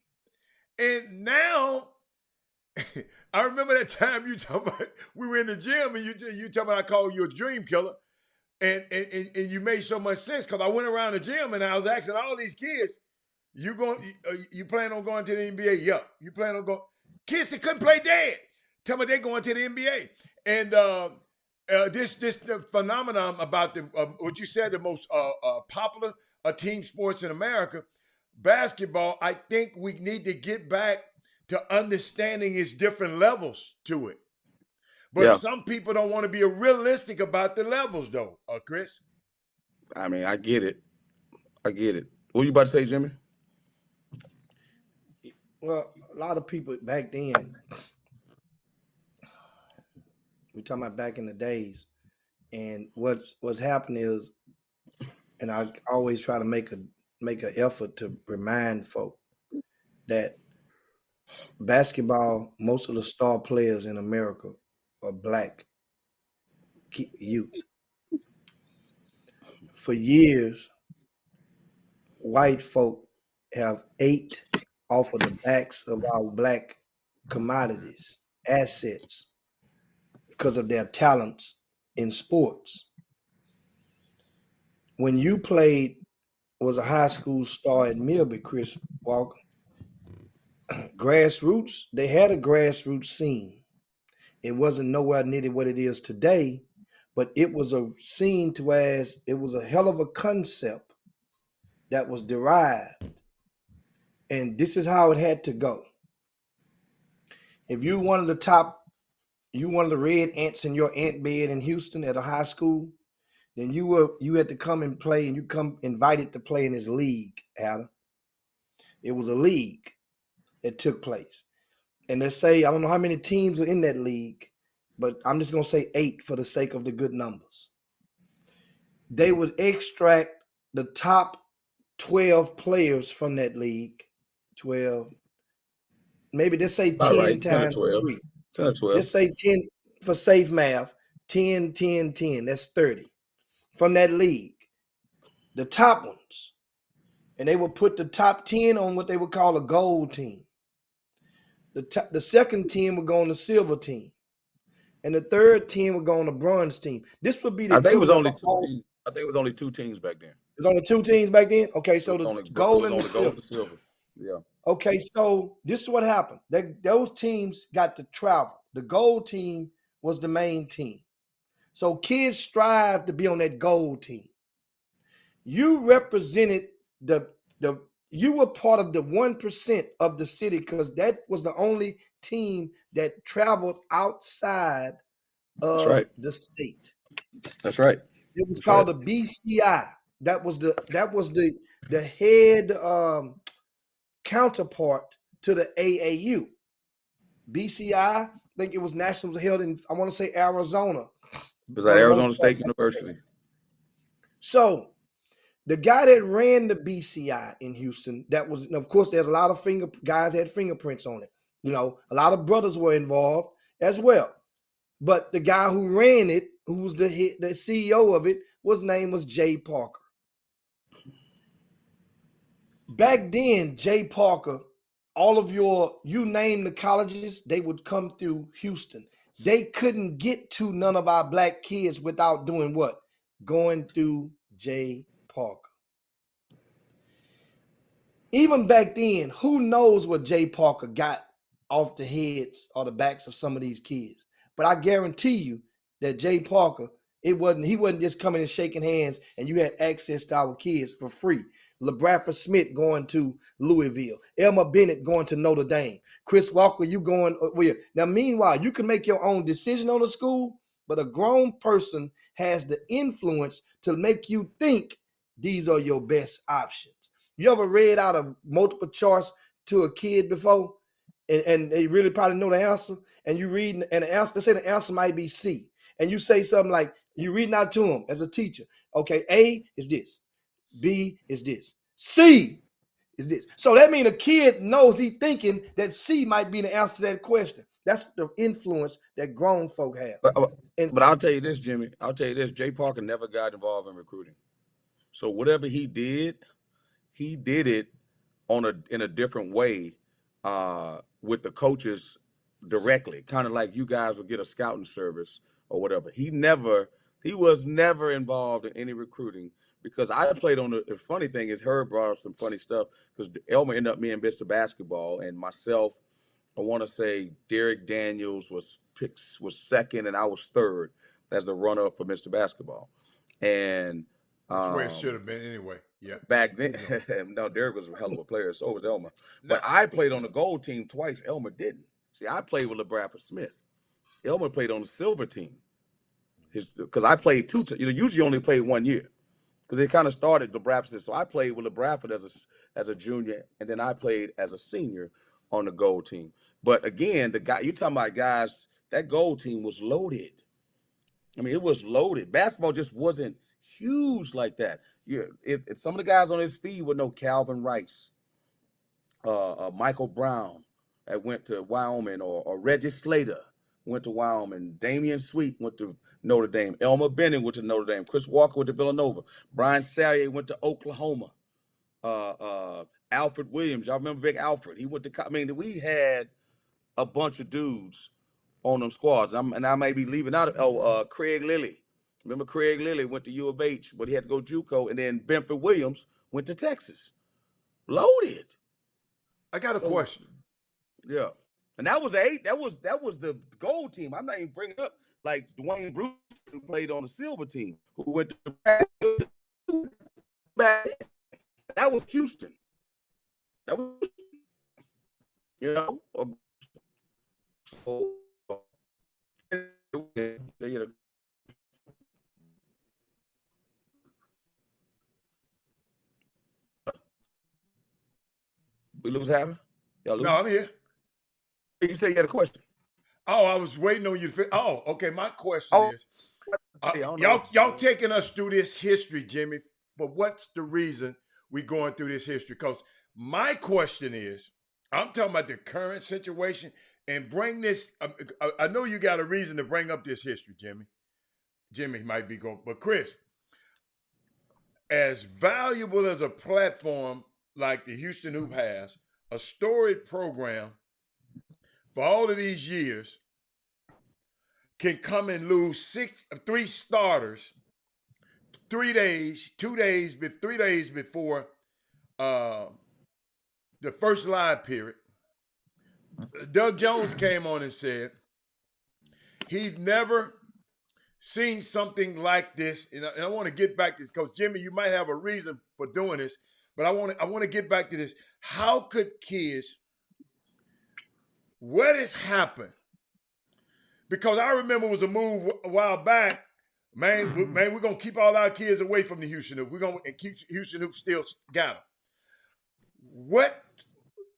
And now, I remember that time you talking about, we were in the gym and you talking about I called you a dream killer. And you made so much sense because I went around the gym and I was asking all these kids, you plan on going to the NBA? Yeah. You plan on going? Kids that couldn't play dead. Tell me they going to the NBA. And this phenomenon about what you said, the most popular team sports in America, basketball, I think we need to get back to understanding its different levels to it. But some people don't want to be realistic about the levels, though, Chris. I mean, I get it. What you about to say, Jimmy? Well, a lot of people back then, we're talking about back in the days, and what's happening is, and I always try to make an effort to remind folk that basketball, most of the star players in America are black youth. For years, white folk have ate off of the backs of our black commodities, assets, because of their talents in sports. When you was a high school star at Milby, Chris Walker, Grassroots, they had a grassroots scene. It wasn't nowhere near what it is today, but it was a scene to as it was a hell of a concept that was derived. And this is how it had to go. If you one of the red ants in your ant bed in Houston at a high school, then you had to come and play, and you come invited to play in this league, Adam. It was a league that took place. and let's say, I don't know how many teams are in that league, but I'm just going to say 8 for the sake of the good numbers. They would extract the top 12 players from that league. 12. Maybe let's say 10 All right, 10 or times 12. 3. 10 or 12. Let's say 10 for safe math. 10, 10, 10. That's 30 from that league. The top ones. And they would put the top 10 on what they would call a gold team. The second team would go on the silver team. And the third team would go on the bronze team. This would be the I think it was equivalent only of two teams. I think it was only 2 teams back then. There's only 2 teams back then? Okay, It so was the only gold and the silver. silver. Yeah. Okay, so this is what happened. Those teams got to travel. The gold team was the main team. So kids strive to be on that gold team. You represented you were part of the 1% of the city because that was the only team that traveled outside That's of right. the state. That's right. It was That's called right. the BCI. That was the head counterpart to the AAU. BCI, I think it was nationals held in, I want to say, Arizona. It was at Arizona State University. So the guy that ran the BCI in Houston, that was, of course, there's a lot of guys had fingerprints on it. You know, a lot of brothers were involved as well. But the guy who ran it, who was the CEO of it, his name was Jay Parker. Back then, Jay Parker, all of you name the colleges, they would come through Houston. They couldn't get to none of our black kids without doing what? Going through Jay Parker. Even back then, who knows what Jay Parker got off the heads or the backs of some of these kids? But I guarantee you that Jay Parker, he wasn't just coming and shaking hands and you had access to our kids for free. LeBradford Smith going to Louisville, Elmer Bennett going to Notre Dame, Chris Walker, you going where? Now, meanwhile, you can make your own decision on the school, but a grown person has the influence to make you think these are your best options. You ever read out a multiple choice to a kid before, and they really probably know the answer, and you read and the answer, let's say the answer might be C, and you say something like, you reading out to them as a teacher, okay, A is this, B is this, C is this. So that means a kid knows he thinking that C might be the answer to that question. That's the influence that grown folk have. But I'll tell you this, Jimmy. I'll tell you this. Jay Parker never got involved in recruiting. So whatever he did it in a different way with the coaches directly, kind of like you guys would get a scouting service or whatever. He was never involved in any recruiting because I played on the funny thing is Herb brought up some funny stuff because Elmer ended up being Mr. Basketball and myself, I want to say Derek Daniels was second and I was third as the runner-up for Mr. Basketball. And that's where it should have been anyway. Yeah. Back then, no, Derek was a hell of a player. So was Elmer. But I played on the gold team twice. Elmer didn't. See, I played with LeBradford Smith. Elmer played on the silver team. Because I played usually only played 1 year. Because they kind of started LeBradford. So I played with LeBradford as a junior, and then I played as a senior on the gold team. But again, you're talking about guys, that gold team was loaded. I mean, it was loaded. Basketball just wasn't huge like that. Some of the guys on his feed would know Calvin Rice, Michael Brown that went to Wyoming, or Reggie Slater went to Wyoming. Damian Sweet went to Notre Dame. Elmer Bennett went to Notre Dame. Chris Walker went to Villanova. Brian Sallier went to Oklahoma. Alfred Williams, y'all remember Big Alfred? He went to. I mean, we had a bunch of dudes on them squads. And I may be leaving out. Craig Lilly. Remember Craig Lilly went to U of H, but he had to go JUCO, and then Benford Williams went to Texas. Loaded. I got a question. Yeah. And that was the gold team. I'm not even bringing up like Dwayne Bruce, who played on the silver team, who went to back. That was Houston. That was, so, we lose Hatter? Y'all lose? No, I'm here. You say you had a question. Oh, I was waiting on you to. Oh, okay. My question Oh, is, hey, I don't know. y'all taking us through this history, Jimmy. But what's the reason we going through this history? Because my question is, I'm talking about the current situation and bring this. I know you got a reason to bring up this history, Jimmy. Jimmy might be going, but Chris, as valuable as a platform like the Houston Hoop has, a storied program for all of these years can come and lose three starters 3 days, 2 days, 3 days before the first live period. Doug Jones came on and said he'd never seen something like this. And I want to get back to this because Jimmy, you might have a reason for doing this, but I want to get back to this. How could kids? What has happened? Because I remember it was a move a while back. Man, we're gonna keep all our kids away from the Houston Hoop. We're gonna keep Houston Hoop still got them. What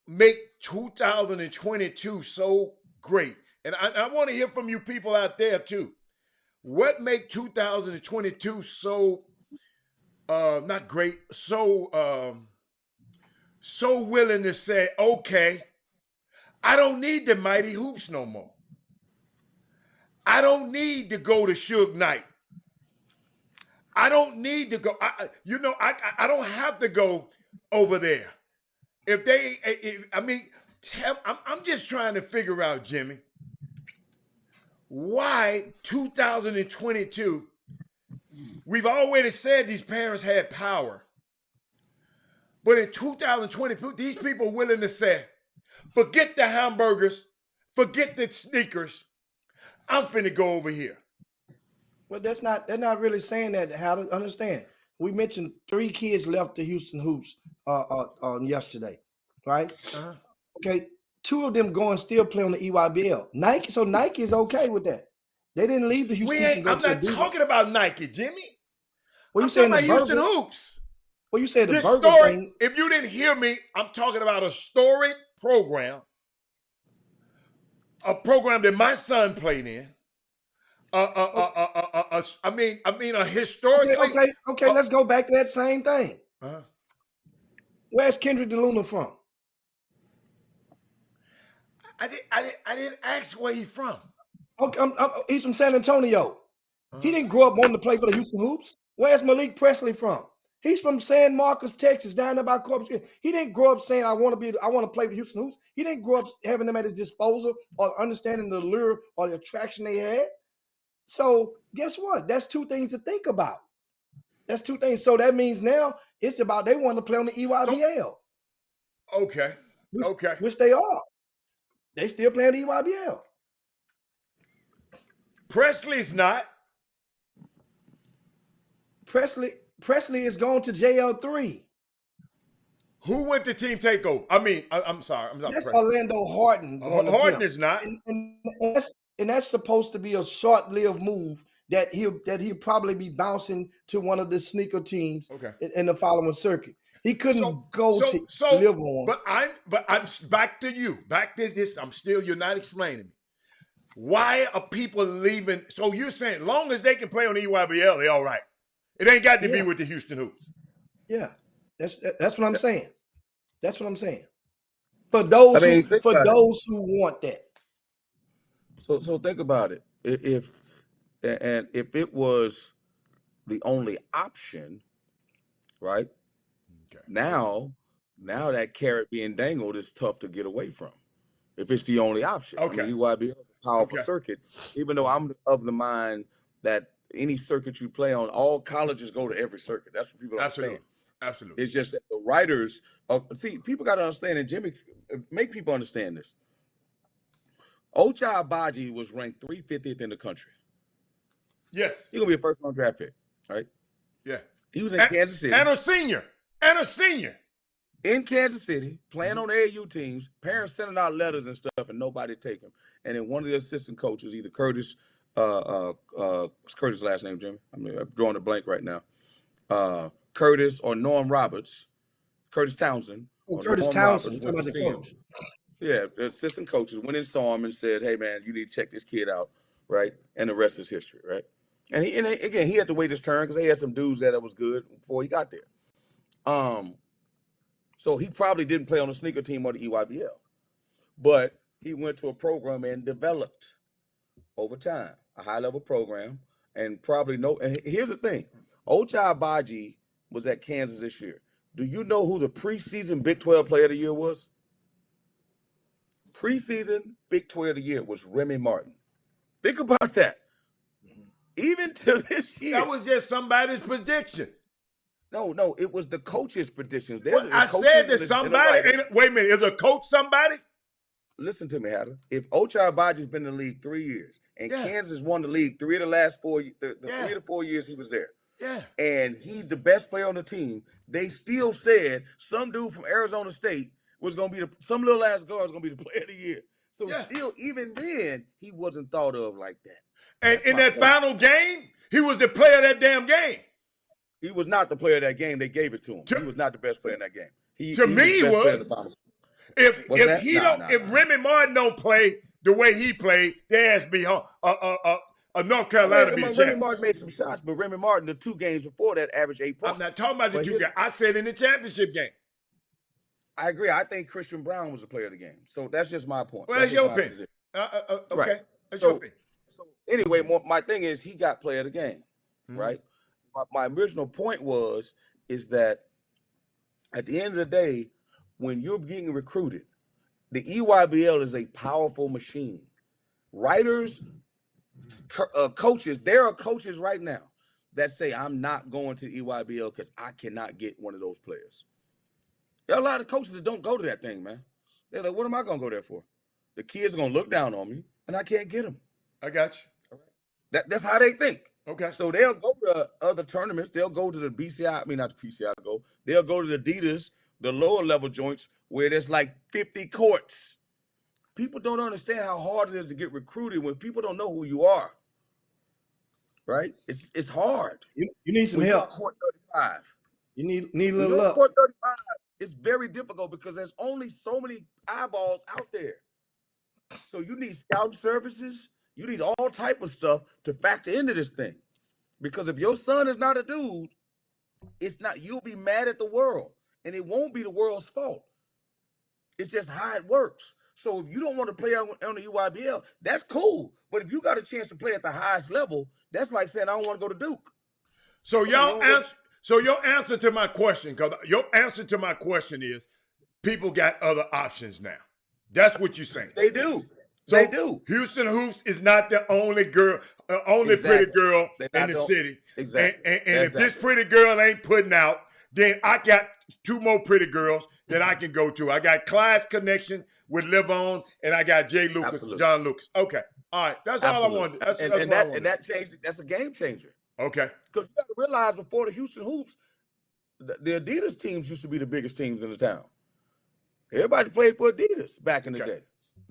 make 2022 so great? And I want to hear from you people out there too. What make 2022 so not great, so willing to say, okay, I don't need the mighty hoops no more. I don't need to go to Suge Knight. I don't need to go. I don't have to go over there. I'm just trying to figure out, Jimmy, why 2022, we've already said these parents had power. But in 2022, these people are willing to say, forget the hamburgers, forget the sneakers. I'm finna go over here. Well, they're not really saying that. How to understand? We mentioned 3 kids left the Houston Hoops yesterday, right? Uh-huh. Okay, 2 of them going still play on the EYBL. Nike is okay with that. They didn't leave the Houston Hoops. I'm not talking about Nike, Jimmy. Well, I'm talking about Houston Hoops. Well, you said the this burger story. thing. If you didn't hear me, I'm talking about a storied program, a program that my son played in. A historically. Okay. Let's go back to that same thing. Uh-huh. Where's Kendrick DeLuna from? I didn't ask where he's from. Okay, he's from San Antonio. Uh-huh. He didn't grow up wanting to play for the Houston Hoops. Where's Malik Presley from? He's from San Marcos, Texas, down there by Corpus Christi. He didn't grow up saying, I want to play for Houston Hoops. He didn't grow up having them at his disposal or understanding the allure or the attraction they had. So guess what? That's 2 things to think about. That's 2 things. So that means now it's about they want to play on the EYBL. Okay. Which they are. They still play on the EYBL. Presley's not. Presley is going to JL3. Who went to Team Takeover? I'm sorry. I'm not. That's Orlando Harden. Harden is not. And that's supposed to be a short-lived move that he'll probably be bouncing to one of the sneaker teams in the following circuit. He couldn't go to live on. But I'm back to you. Back to this. You're not explaining me. Why are people leaving? So you're saying long as they can play on the EYBL, they're all right. It ain't got to be with the Houston Hoops. Yeah. That's what I'm saying. That's what I'm saying. For those who want that. So think about it. If it was the only option, right? Okay. Now that carrot being dangled is tough to get away from. If it's the only option. Okay. EYBL is a powerful circuit. Even though I'm of the mind that any circuit you play on, all colleges go to every circuit. That's what people don't understand. Absolutely. It's just that the writers people got to understand, and Jimmy, make people understand this. Ochai Agbaji was ranked 350th in the country. Yes. He's going to be a first-round draft pick, right? Yeah. He was in Kansas City. And a senior. In Kansas City, playing on AAU teams, parents sending out letters and stuff, and nobody take him. And then one of the assistant coaches, either Curtis, what's Curtis' last name, Jimmy? I'm drawing a blank right now. Curtis or Norm Roberts, Curtis Townsend. Curtis Townsend, Yeah, the assistant coaches went and saw him and said, "Hey, man, you need to check this kid out," right? And the rest is history, right? And again, he had to wait his turn because they had some dudes that was good before he got there. So he probably didn't play on the sneaker team or the EYBL, but he went to a program and developed over time a high-level program, and probably know. And here's the thing: Ochai Agbaji was at Kansas this year. Do you know who the preseason Big 12 Player of the Year was? Preseason Big 12 of the Year was Remy Martin. Think about that. Even to this year. That was just somebody's prediction. No, it was the coach's predictions. Well, I said that somebody. Wait a minute, is a coach somebody? Listen to me, Hatter. If Ochai Agbaji's been in the league 3 years, and Kansas won the league 3 of the last 4, the 3 to 4 years he was there, and he's the best player on the team, they still said some dude from Arizona State was going to be some little ass guard was going to be the player of the year. So still, even then, he wasn't thought of like that. And in that final game, he was the player of that damn game. He was not the player of that game. They gave it to him. He was not the best player in that game. He was. If Remy Martin don't play the way he played, there has to be a North Carolina be the champion. Remy Martin made some shots, but Remy Martin, the 2 games before that, averaged 8 points. I'm not talking about the 2 games. I said in the championship game. I agree. I think Christian Brown was the player of the game. So that's just my point. Well, that's your opinion. Okay. Right. That's your opinion. So anyway, my thing is he got player of the game, right? My original point is that at the end of the day, when you're getting recruited, the EYBL is a powerful machine. Writers, coaches, there are coaches right now that say, I'm not going to EYBL because I cannot get one of those players. There are a lot of coaches that don't go to that thing, man. They're like, what am I going to go there for? The kids are going to look down on me, and I can't get them. I got you. That's how they think. Okay. So they'll go to other tournaments. They'll go to the BCI. I mean, not the PCI go. They'll go to the Adidas, the lower level joints, where there's like 50 courts. People don't understand how hard it is to get recruited when people don't know who you are. Right? It's hard. You need some help. Court 35. You need a little luck. Court 35, it's very difficult because there's only so many eyeballs out there. So you need scouting services. You need all type of stuff to factor into this thing. Because if your son is not a dude, you'll be mad at the world. And it won't be the world's fault. It's just how it works. So if you don't want to play on the EYBL, that's cool. But if you got a chance to play at the highest level, that's like saying I don't want to go to Duke. So your answer to my question, because your answer to my question is people got other options now. That's what you're saying. They do. So they do. Houston Hoops is not the only girl, pretty girl in the city. Exactly. And if this pretty girl ain't putting out, then I got 2 more pretty girls that I can go to. I got Clyde's connection with Livon, and I got Jay Lucas, Absolutely. John Lucas. Okay. All right. That's all I wanted. That changed. That's a game changer. Okay. Because you got to realize before the Houston Hoops, the Adidas teams used to be the biggest teams in the town. Everybody played for Adidas back in the day.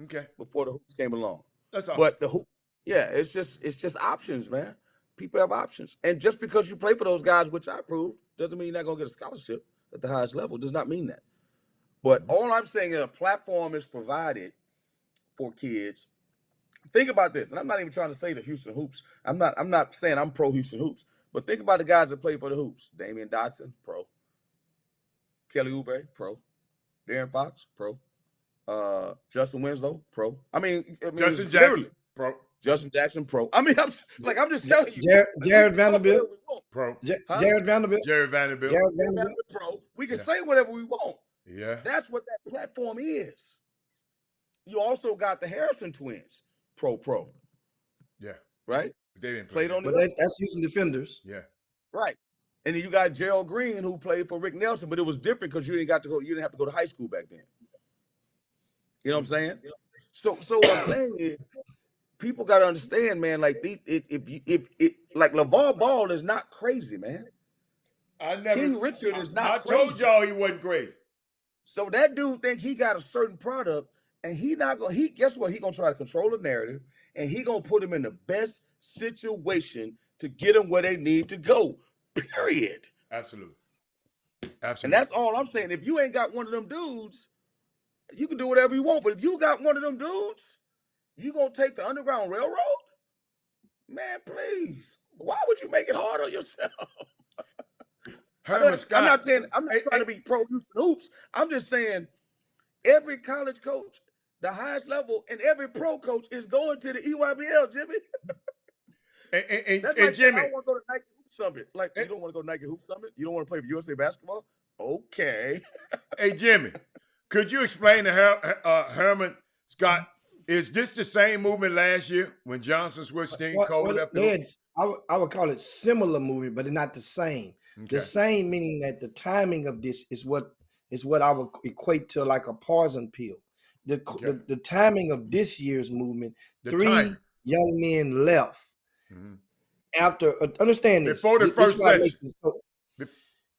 Okay. Before the hoops came along. That's all. But the hoop, it's just options, man. People have options. And just because you play for those guys, which I prove, doesn't mean you're not gonna get a scholarship at the highest level. Does not mean that. But all I'm saying is a platform is provided for kids. Think about this, and I'm not even trying to say the Houston Hoops. I'm not saying I'm pro Houston Hoops, but think about the guys that play for the Hoops. Damian Dotson, pro. Kelly Oubre, pro. Darren Fox, pro. Justin Winslow, pro. I mean Justin Jackson, pro. Justin Jackson, pro. I mean, I'm just telling you. Jared Vanderbilt, pro. Jared Vanderbilt, pro. We can say whatever we want. Yeah. That's what that platform is. You also got the Harrison twins, pro. Yeah. Right? They didn't play on the but that's using defenders. Yeah. Right. And then you got Gerald Green who played for Rick Nelson, but it was different because you didn't have to go to high school back then. You know what I'm saying? So what I'm saying is, people got to understand, man. Like like LeVar Ball is not crazy, man. King Richard is not crazy. I told y'all he wasn't crazy. So that dude think he got a certain product, and guess what? He gonna try to control the narrative, and he gonna put him in the best situation to get them where they need to go. Period. Absolutely. And that's all I'm saying. If you ain't got one of them dudes, You can do whatever you want, but if you got one of them dudes, you gonna take the Underground Railroad? Man, please. Why would you make it hard on yourself? Herman I'm not Scott. saying I'm not trying to be pro Houston hoops. I'm just saying every college coach, the highest level, and every pro coach is going to the EYBL, Jimmy. That's like saying, Jimmy. I don't want to go to Nike Hoop Summit. Like, you don't want to go to Nike Hoop Summit? You don't want to play for USA basketball? Okay. Hey, Jimmy, could you explain to Herman Scott, is this the same movement last year when Johnson switched team, Cole left the hoop? I would call it similar movie, but it's not the same. Okay. The same meaning that the timing of this is what I would equate to like a poison pill. The timing of this year's movement, three young men left after. Understand this before the first session.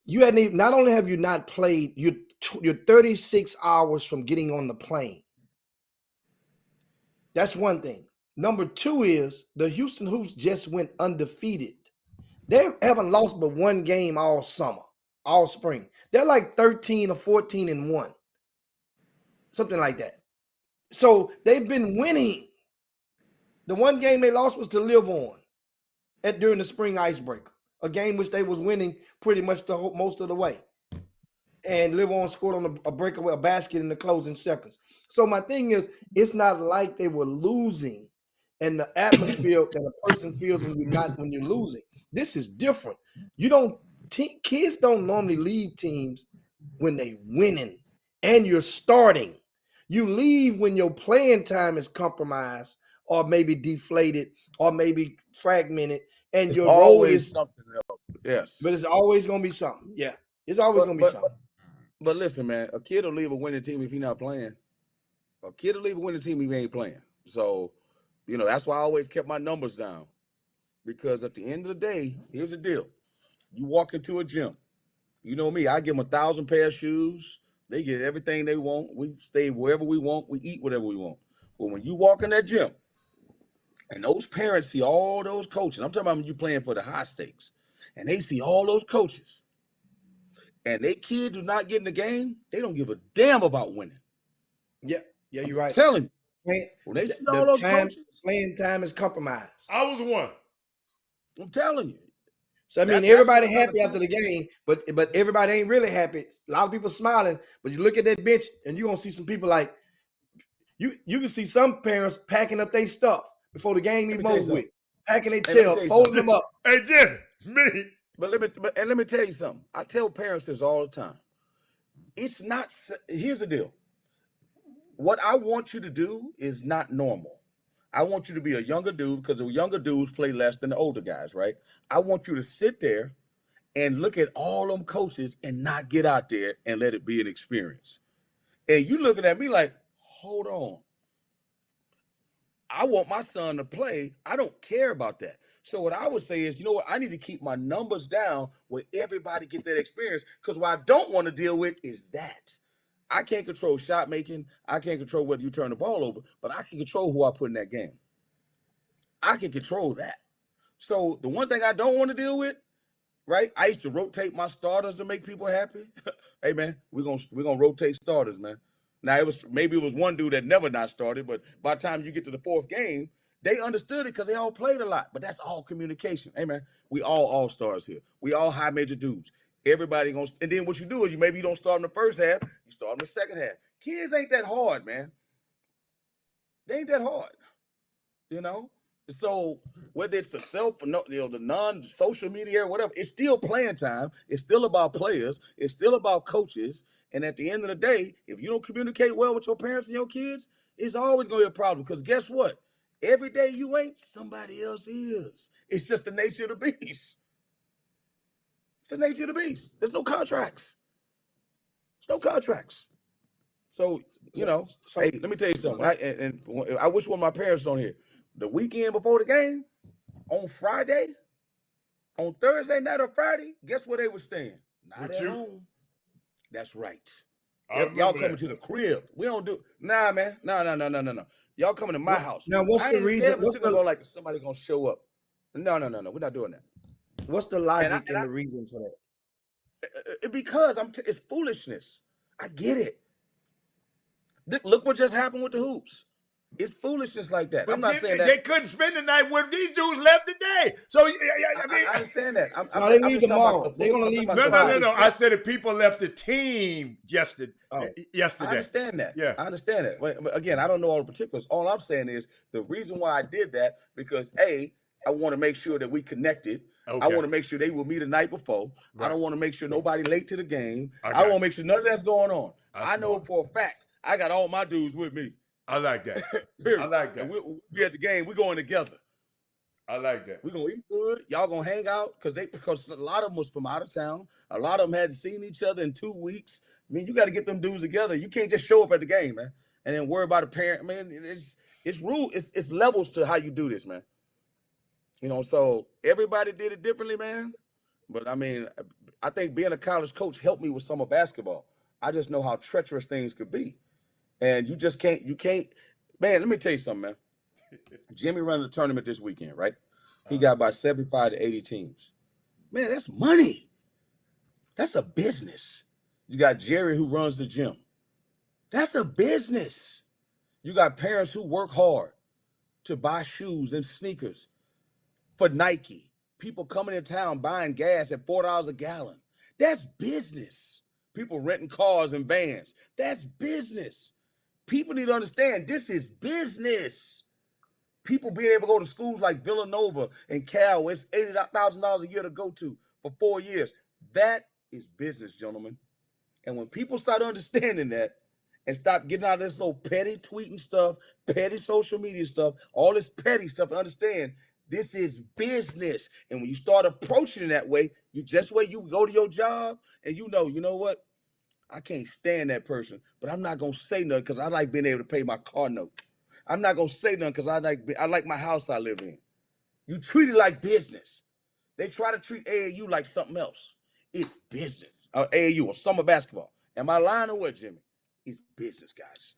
You hadn't even, not only have you not played, you're 36 hours from getting on the plane. That's one thing. Number two is the Houston Hoops just went undefeated. They haven't lost but one game all summer, all spring. They're like 13 or 14-1, something like that. So they've been winning. The one game they lost was to Live On during the spring icebreaker, a game which they was winning pretty much most of the way. And Live On scored on a breakaway, a basket in the closing seconds. So my thing is, it's not like they were losing and the atmosphere that a person feels when you're losing. This is different. Kids don't normally leave teams when they winning and you're starting. You leave when your playing time is compromised or maybe deflated or maybe fragmented, and your role is something else. Yes. But it's always gonna be something. Yeah. It's always gonna be something. But listen, man, a kid will leave a winning team if he's not playing. A kid will leave a winning team if he ain't playing. So, that's why I always kept my numbers down. Because at the end of the day, here's the deal. You walk into a gym. You know me, I give them 1,000 pair of shoes. They get everything they want. We stay wherever we want. We eat whatever we want. But when you walk in that gym, and those parents see all those coaches, I'm talking about when you playing for the high stakes, and they see all those coaches, and they kids do not get in the game, they don't give a damn about winning. Yeah, you're right. I'm telling you. When they see all those coaches, playing time is compromised. I was one. I'm telling you. So I mean, everybody happy after the game, but everybody ain't really happy. A lot of people smiling, but you look at that bench and you're gonna see some people like you can see some parents packing up their stuff before the game even over with, packing their tail, folding them up. Hey Jim, me. But let me tell you something. I tell parents this all the time. It's not. Here's the deal. What I want you to do is not normal. I want you to be a younger dude because the younger dudes play less than the older guys, right? I want you to sit there and look at all them coaches and not get out there and let it be an experience. And you looking at me like, hold on. I want my son to play. I don't care about that. So what I would say is, you know what? I need to keep my numbers down where everybody get that experience, because what I don't want to deal with is that. I can't control shot making. I can't control whether you turn the ball over, but I can control who I put in that game. I can control that. So the one thing I don't want to deal with, right? I used to rotate my starters to make people happy. Hey man, we're gonna rotate starters, man. Now it was one dude that never not started, but by the time you get to the fourth game, they understood it because they all played a lot. But that's all communication. Hey man, we all stars here. We all high major dudes. Everybody gonna, and then what you do is you don't start in the first half, you start in the second half. Kids ain't that hard, man. They ain't that hard, So whether it's the non-social media or whatever, it's still playing time. It's still about players. It's still about coaches. And at the end of the day, if you don't communicate well with your parents and your kids, it's always gonna be a problem. Because guess what? Every day you ain't, somebody else is. It's just the nature of the beast. It's the nature of the beast. There's no contracts. There's no contracts. So, hey, let me tell you something. I wish one of my parents on here. The weekend before the game, on Friday, on Thursday night or Friday, guess where they were staying? Not at home. That's right. Y'all coming to the crib. We don't do. Nah, man. No. Y'all coming to my house. Now, what's the reason? What's the like somebody gonna show up? No. We're not doing that. What's the logic and the reason for that? Because it's foolishness. I get it. Look what just happened with the hoops. It's foolishness like that. But I'm not saying that. they couldn't spend the night with these dudes left today. So I mean, I understand that. No, they leave tomorrow. They're gonna leave. No. I said if people left the team yesterday. I understand that. Yeah, I understand that. But again, I don't know all the particulars. All I'm saying is the reason why I did that because I want to make sure that we connected. Okay. I want to make sure they will meet the night before. Right. I don't want to make sure nobody late to the game. I want to make sure none of that's going on. I know for a fact I got all my dudes with me. I like that. I like that. And we'll be at the game. We're going together. I like that. We're going to eat good. Y'all going to hang out because a lot of them was from out of town. A lot of them hadn't seen each other in 2 weeks. I mean, you got to get them dudes together. You can't just show up at the game, man, and then worry about a parent. Man, it's rule. It's levels to how you do this, man. So everybody did it differently, man. But I mean, I think being a college coach helped me with some of basketball. I just know how treacherous things could be. And you can't, man, let me tell you something, man. Jimmy running the tournament this weekend, right? He got about 75 to 80 teams. Man, that's money. That's a business. You got Jerry who runs the gym. That's a business. You got parents who work hard to buy shoes and sneakers for Nike. People coming in town buying gas at $4 a gallon. That's business. People renting cars and vans. That's business. People need to understand this is business. People being able to go to schools like Villanova and Cal, it's $80,000 a year to go to for 4 years. That is business, gentlemen. And when people start understanding that and stop getting out of this little petty tweeting stuff, petty social media stuff, all this petty stuff, and understand this is business. And when you start approaching it that way, you go to your job and you know what? I can't stand that person, but I'm not going to say nothing because I like being able to pay my car note. I'm not going to say nothing because I like my house I live in. You treat it like business. They try to treat AAU like something else. It's business. AAU or summer basketball. Am I lying or what, Jimmy? It's business, guys.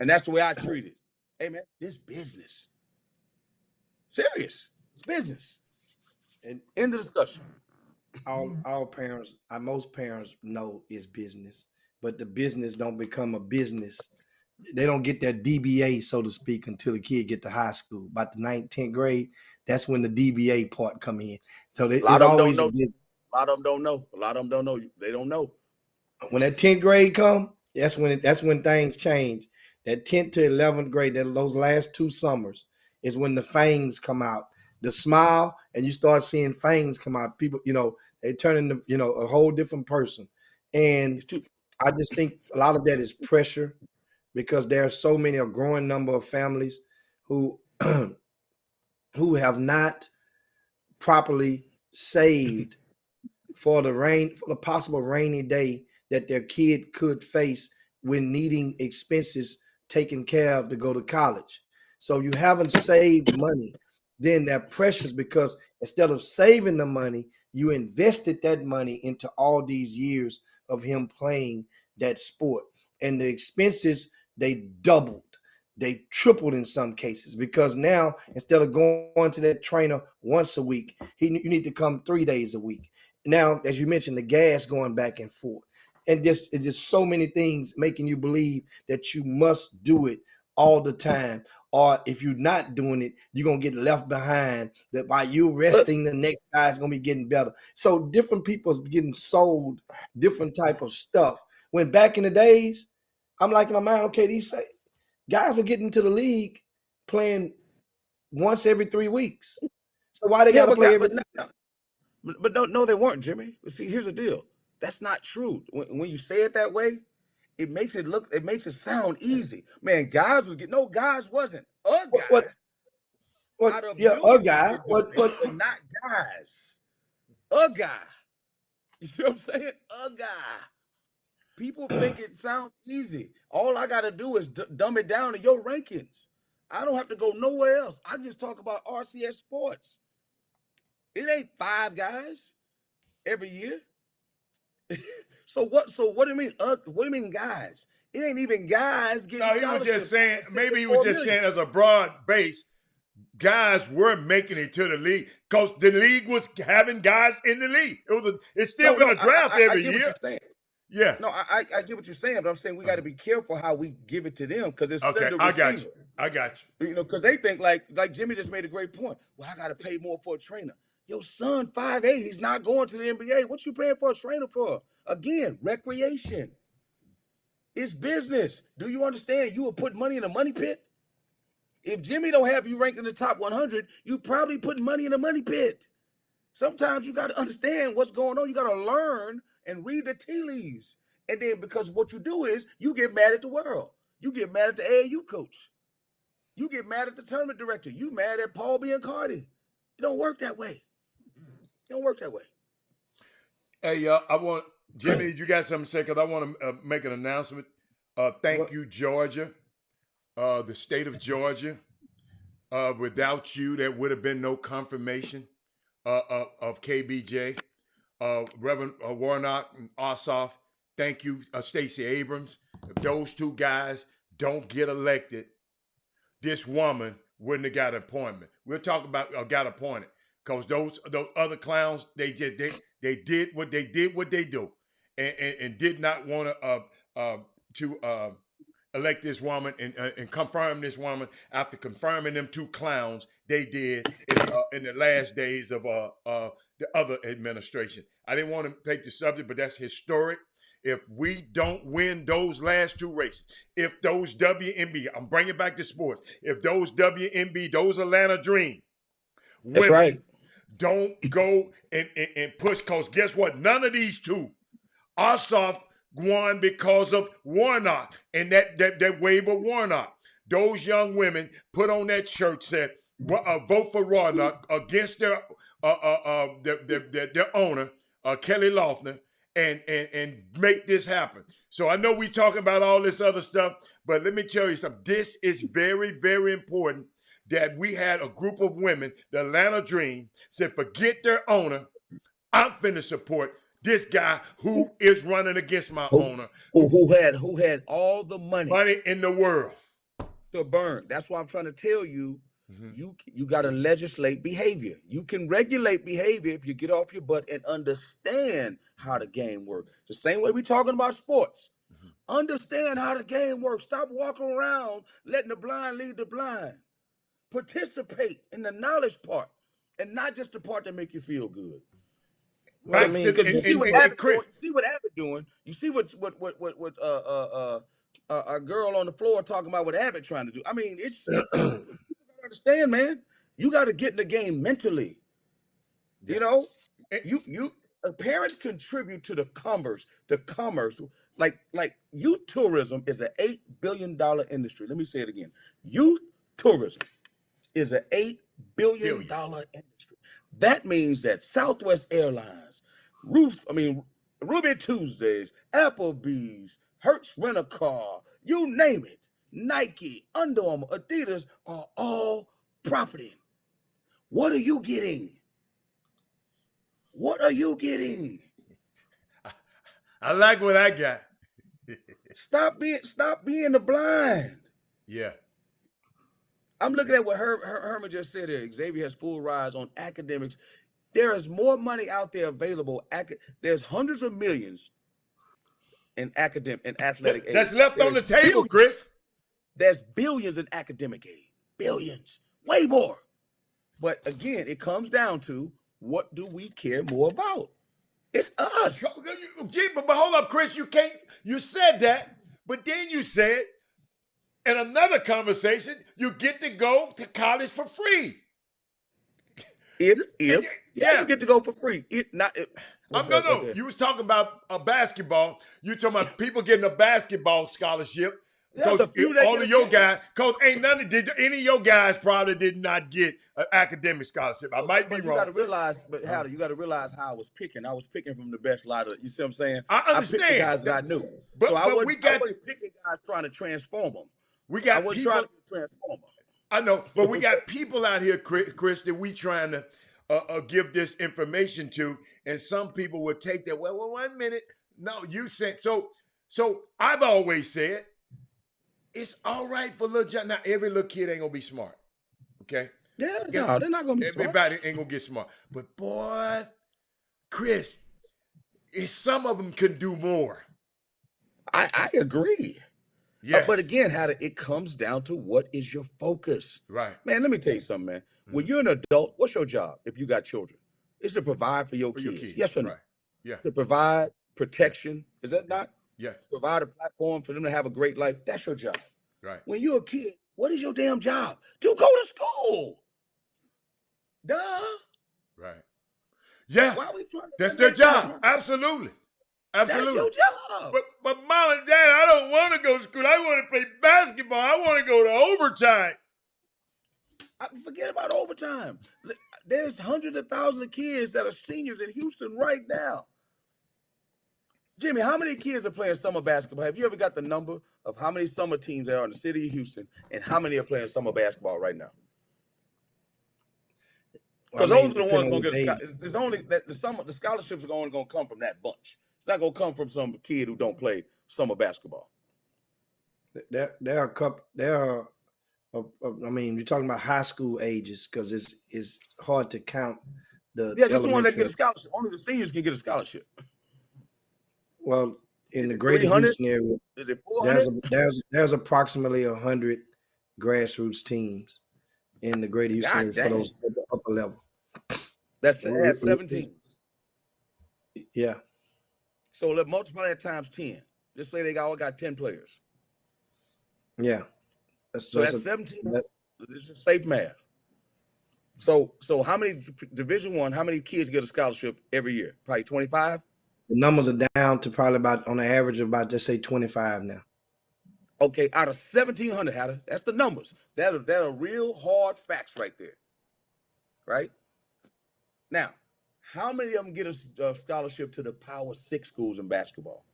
And that's the way I treat it. Hey, man, this business. Serious. It's business. And end of discussion. All parents, most parents know it's business, but the business don't become a business. They don't get their DBA, so to speak, until the kid get to high school. About the 9th, 10th grade, that's when the DBA part come in. So a lot of them don't know. A lot of them don't know. They don't know. When that 10th grade come, that's when things change. That 10th to 11th grade, those last 2 summers is when the fangs come out. The smile, and you start seeing fangs come out. People, they turn into, a whole different person. And I just think a lot of that is pressure because there are so many, a growing number of families who have not properly saved for the possible rainy day that their kid could face when needing expenses taken care of to go to college. So you haven't saved money. Then they're precious because instead of saving the money, you invested that money into all these years of him playing that sport. And the expenses, they doubled. They tripled in some cases because now instead of going to that trainer once a week, you need to come 3 days a week. Now, as you mentioned, the gas going back and forth. And it's just so many things making you believe that you must do it all the time. Or if you're not doing it, you're going to get left behind. That by you resting, the next guy is going to be getting better. So different people are getting sold different type of stuff. When back in the days, I'm like in my mind, okay, these guys were getting to the league playing once every 3 weeks. So why they got to play every But no, they weren't, Jimmy. See, here's the deal. That's not true. When you say it that way, it makes it sound easy. Man, guys wasn't. A guy. A guy. But not guys. A guy. You see what I'm saying? A guy. People think it sounds easy. All I got to do is dumb it down to your rankings. I don't have to go nowhere else. I just talk about RCS sports. It ain't 5 guys every year. So what do you mean? What do you mean, guys? It ain't even guys getting. No, he was just saying. Maybe he was just saying as a broad base, guys were making it to the league because the league was having guys in the league. It's still going to draft every year. Yeah. No, I get what you're saying, but I'm saying we got to be careful how we give it to them because it's Okay, sender I got receiver. you. I got you. You know, because they think like Jimmy just made a great point. Well, I got to pay more for a trainer. Your son 5'8", he's not going to the NBA. What you paying for a trainer for? Again, recreation. It's business. Do you understand? You will put money in a money pit. If Jimmy don't have you ranked in the top 100, you probably put money in a money pit. Sometimes you got to understand what's going on. You got to learn and read the tea leaves. And then because what you do is you get mad at the world. You get mad at the AAU coach. You get mad at the tournament director. You mad at Paul Biancardi. It don't work that way. It don't work that way. Hey, I want Jimmy. You got something to say? Because I want to make an announcement. Thank you, Georgia, the state of Georgia. Without you, there would have been no confirmation of KBJ. Reverend Warnock and Ossoff. Thank you, Stacey Abrams. If those two guys don't get elected, this woman wouldn't have got an appointment. We're talking about got appointed because those other clowns they did what they do, and did not want to elect this woman and confirm this woman after confirming them two clowns they did in the last days of the other administration. I didn't want to take the subject, but that's historic. If we don't win those last two races, if those WNB, I'm bringing back to sports, if those WNB, those Atlanta Dream That's right. don't go and push, because guess what? None of these two, Ossoff won because of Warnock and that wave of Warnock. Those young women put on that shirt said, vote for Warnock against their owner, Kelly Loeffler, and make this happen. So I know we talking about all this other stuff, but let me tell you something. This is very, very important that we had a group of women, the Atlanta Dream, said, forget their owner. I'm finna support this guy who is running against my owner. Who had all the money in the world to burn. That's why I'm trying to tell you, you got to legislate behavior. You can regulate behavior if you get off your butt and understand how the game works. The same way we talking about sports. Understand how the game works. Stop walking around letting the blind lead the blind. Participate in the knowledge part and not just the part that make you feel good. Well, I mean, Because you see what Abbott doing. You see what Abbott doing. You see what a girl on the floor talking about what Abbott trying to do. I mean, it's you gotta understand, man. You got to get in the game mentally. You know, parents contribute to the commerce. Like youth tourism is an $8 billion industry. Let me say it again. Youth tourism is an $8 billion industry. That means that Southwest Airlines, Ruby Tuesdays, Applebee's, Hertz Rent-A-Car, you name it, Nike, Under Armour, Adidas are all profiting. What are you getting? What are you getting? I like what I got. Stop being the blind. Yeah. I'm looking at what Herman just said here. Xavier has full rise on academics. There is more money out there available. There's hundreds of millions in athletic aid. That's left on the table, Chris. There's billions in academic aid. Billions. Way more. But again, it comes down to, what do we care more about? It's us. But hold up, Chris. You said that, but then you said, in another conversation, you get to go to college for free. You get to go for free. You was talking about basketball. You talking about people getting a basketball scholarship. Because all of your guys, because ain't any of your guys probably did not get an academic scholarship. I might be wrong. You got to realize, you got to realize how I was picking. I was picking from the best lot of, you see what I'm saying? I understand. I picked the guys that I knew. But I wasn't picking guys trying to transform them. I wasn't trying to transform them. I know, but we got people out here, Chris, that we trying to give this information to, and some people would take that. Well, 1 minute. No, you said so. I've always said, it's all right for little John. Now, every little kid ain't gonna be smart. Okay? Yeah, no, they're not gonna be smart. Everybody ain't gonna get smart. But boy, Chris, some of them can do more. I agree. Yes. But again, it comes down to what is your focus. Right. Man, let me tell you something, man. When you're an adult, what's your job if you got children? It's to provide for your kids. Yes or no? Right. Yeah. To provide protection. Is that not? Yes. Provide a platform for them to have a great life. That's your job. Right. When you're a kid, what is your damn job? To go to school. Duh. Right. Yes. Why are we trying to That's their make that a job. problem? Absolutely. Absolutely. That's your job. But mom and dad, I don't want to go to school. I want to play basketball. I want to go to overtime. Forget about overtime. There's hundreds of thousands of kids that are seniors in Houston right now. Jimmy, how many kids are playing summer basketball? Have you ever got the number of how many summer teams there are in the city of Houston and how many are playing summer basketball right now? Because those are the ones going to get a scholarship. There's only that the scholarships are only going to come from that bunch. It's not going to come from some kid who don't play summer basketball. There are a couple. I mean, you're talking about high school ages because it's hard to count the. Yeah, just the ones that get a scholarship. Only the seniors can get a scholarship. Well, in the greater Houston area, is it 400? There's approximately 100 grassroots teams in the greater Houston area for those at the upper level. That's 17. Yeah. So let's multiply that times 10. Just say they all got 10 players. Yeah. That's 17. It's just safe math. So how many Division I, how many kids get a scholarship every year? Probably 25? The numbers are down to probably about, on the average, about just say 25 now. Okay, out of 1,700, Hatter, that's the numbers. That are real hard facts right there. Right? Now, how many of them get a scholarship to the Power 6 schools in basketball?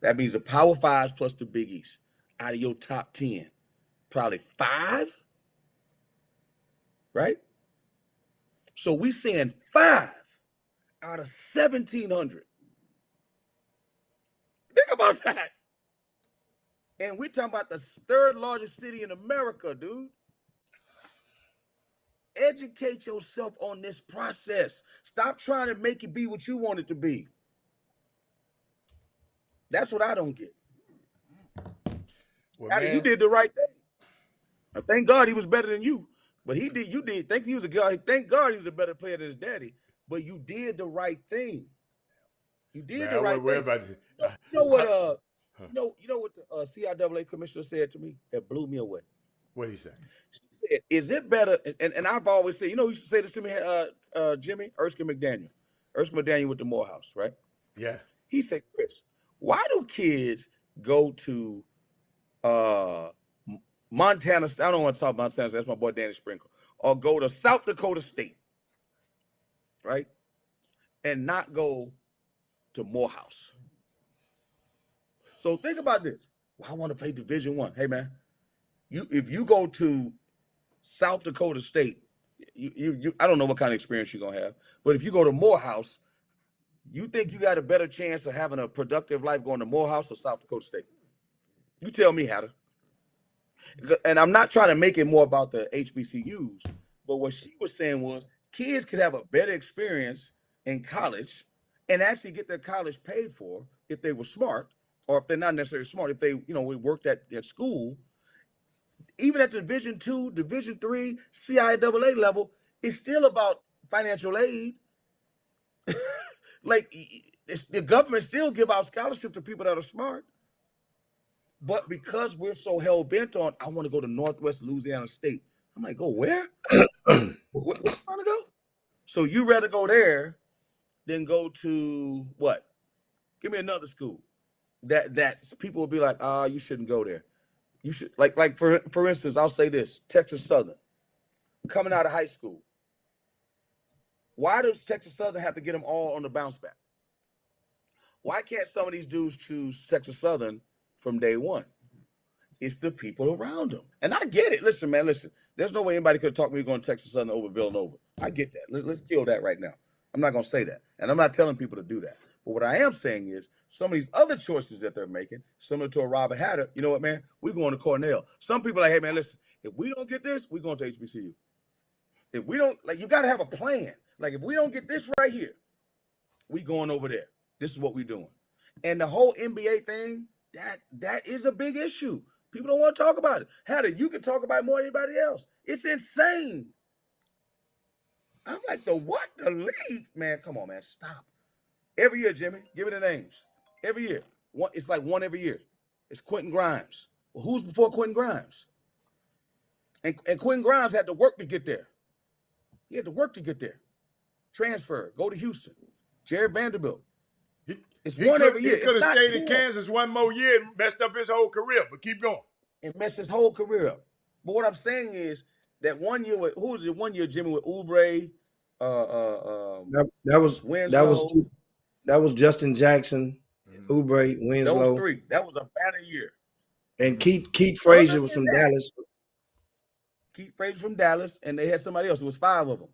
That means the Power 5s plus the Big East. Out of your top 10, probably 5? Right? So we saying 5 out of 1,700. Think about that. And we're talking about the third largest city in America, dude. Educate yourself on this process. Stop trying to make it be what you want it to be. That's what I don't get. Well, man, you did the right thing. I thank God he was better than you. But you did. Thank God he was a better player than his daddy. But you did the right thing. You did the right thing. You know what the CIAA commissioner said to me that blew me away? What did he say? She said, is it better? And I've always said, you know who used to say this to me, Jimmy? Erskine McDaniel. Erskine McDaniel with the Morehouse, right? Yeah. He said, Chris, why do kids go to Montana? I don't want to talk about Montana. That's my boy Danny Sprinkle. Or go to South Dakota State, right? And not go to Morehouse. So think about this. Well, I want to play Division I. Hey, man, if you go to South Dakota State, I don't know what kind of experience you're gonna have, but if you go to Morehouse, you think you got a better chance of having a productive life going to Morehouse or South Dakota State? You tell me, Hatter. And I'm not trying to make it more about the HBCUs, but what she was saying was kids could have a better experience in college and actually get their college paid for if they were smart, or if they're not necessarily smart, if they, worked at school. Even at Division II, Division III, CIAA level, it's still about financial aid. Like, the government still give out scholarships to people that are smart. But because we're so hell-bent on, I want to go to Northwest Louisiana State. I'm like, go where? Where you trying to go? So you rather go there than go to what? Give me another school. That people will be like, you shouldn't go there. You should, like for instance, I'll say this: Texas Southern, coming out of high school. Why does Texas Southern have to get them all on the bounce back? Why can't some of these dudes choose Texas Southern from day one? It's the people around them. And I get it. Listen, man, listen. There's no way anybody could talk me going to Texas Southern over Villanova. I get that. Let's kill that right now. I'm not going to say that. And I'm not telling people to do that. But what I am saying is some of these other choices that they're making, similar to a Robert Hatter, you know what, man? We're going to Cornell. Some people are like, hey, man, listen, if we don't get this, we're going to HBCU. If we don't, you got to have a plan. Like, if we don't get this right here, we going over there. This is what we're doing. And the whole NBA thing, That is a big issue. People don't want to talk about it. Hatter, you can talk about it more than anybody else. It's insane. I'm like, the league? Man, come on, man, stop. Every year, Jimmy, give me the names. Every year. It's like one every year. It's Quentin Grimes. Well, who's before Quentin Grimes? And Quentin Grimes had to work to get there. He had to work to get there. Transfer, go to Houston. Jared Vanderbilt. It's one every year. He could have stayed in Kansas one more year and messed up his whole career, but keep going. And messed his whole career up. But what I'm saying is that 1 year with, who was it 1 year, Jimmy, with Oubre, that was Justin Jackson, Oubre, Winslow. Those three. That was a banner year. And Keith Frazier was from Dallas. Keith Frazier from Dallas, and they had somebody else. It was 5 of them.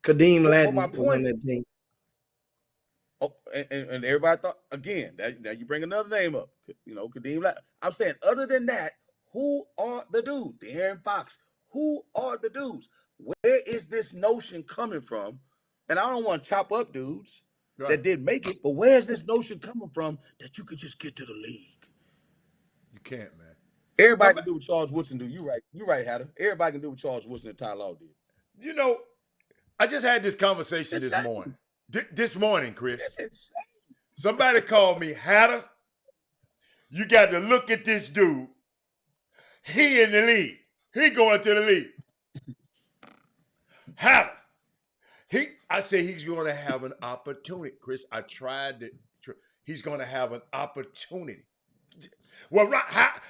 Kadeem Ladden was on that team. Oh, and everybody thought, again, now you bring another name up. You know, Kadeem Ladden. I'm saying, other than that, who are the dudes? De'Aaron Fox. Who are the dudes? Where is this notion coming from? And I don't want to chop up dudes that did make it, but where's this notion coming from that you could just get to the league? You can't, man. Everybody can do what Charles Woodson do. You right, Hatter. Everybody can do what Charles Woodson and Ty Law did. You know, I just had this conversation this morning. This morning, Chris. That's insane. Somebody called me, Hatter, you got to look at this dude. He in the league. He going to the league. Hatter. I say he's going to have an opportunity. Chris, I tried to. He's going to have an opportunity. Well,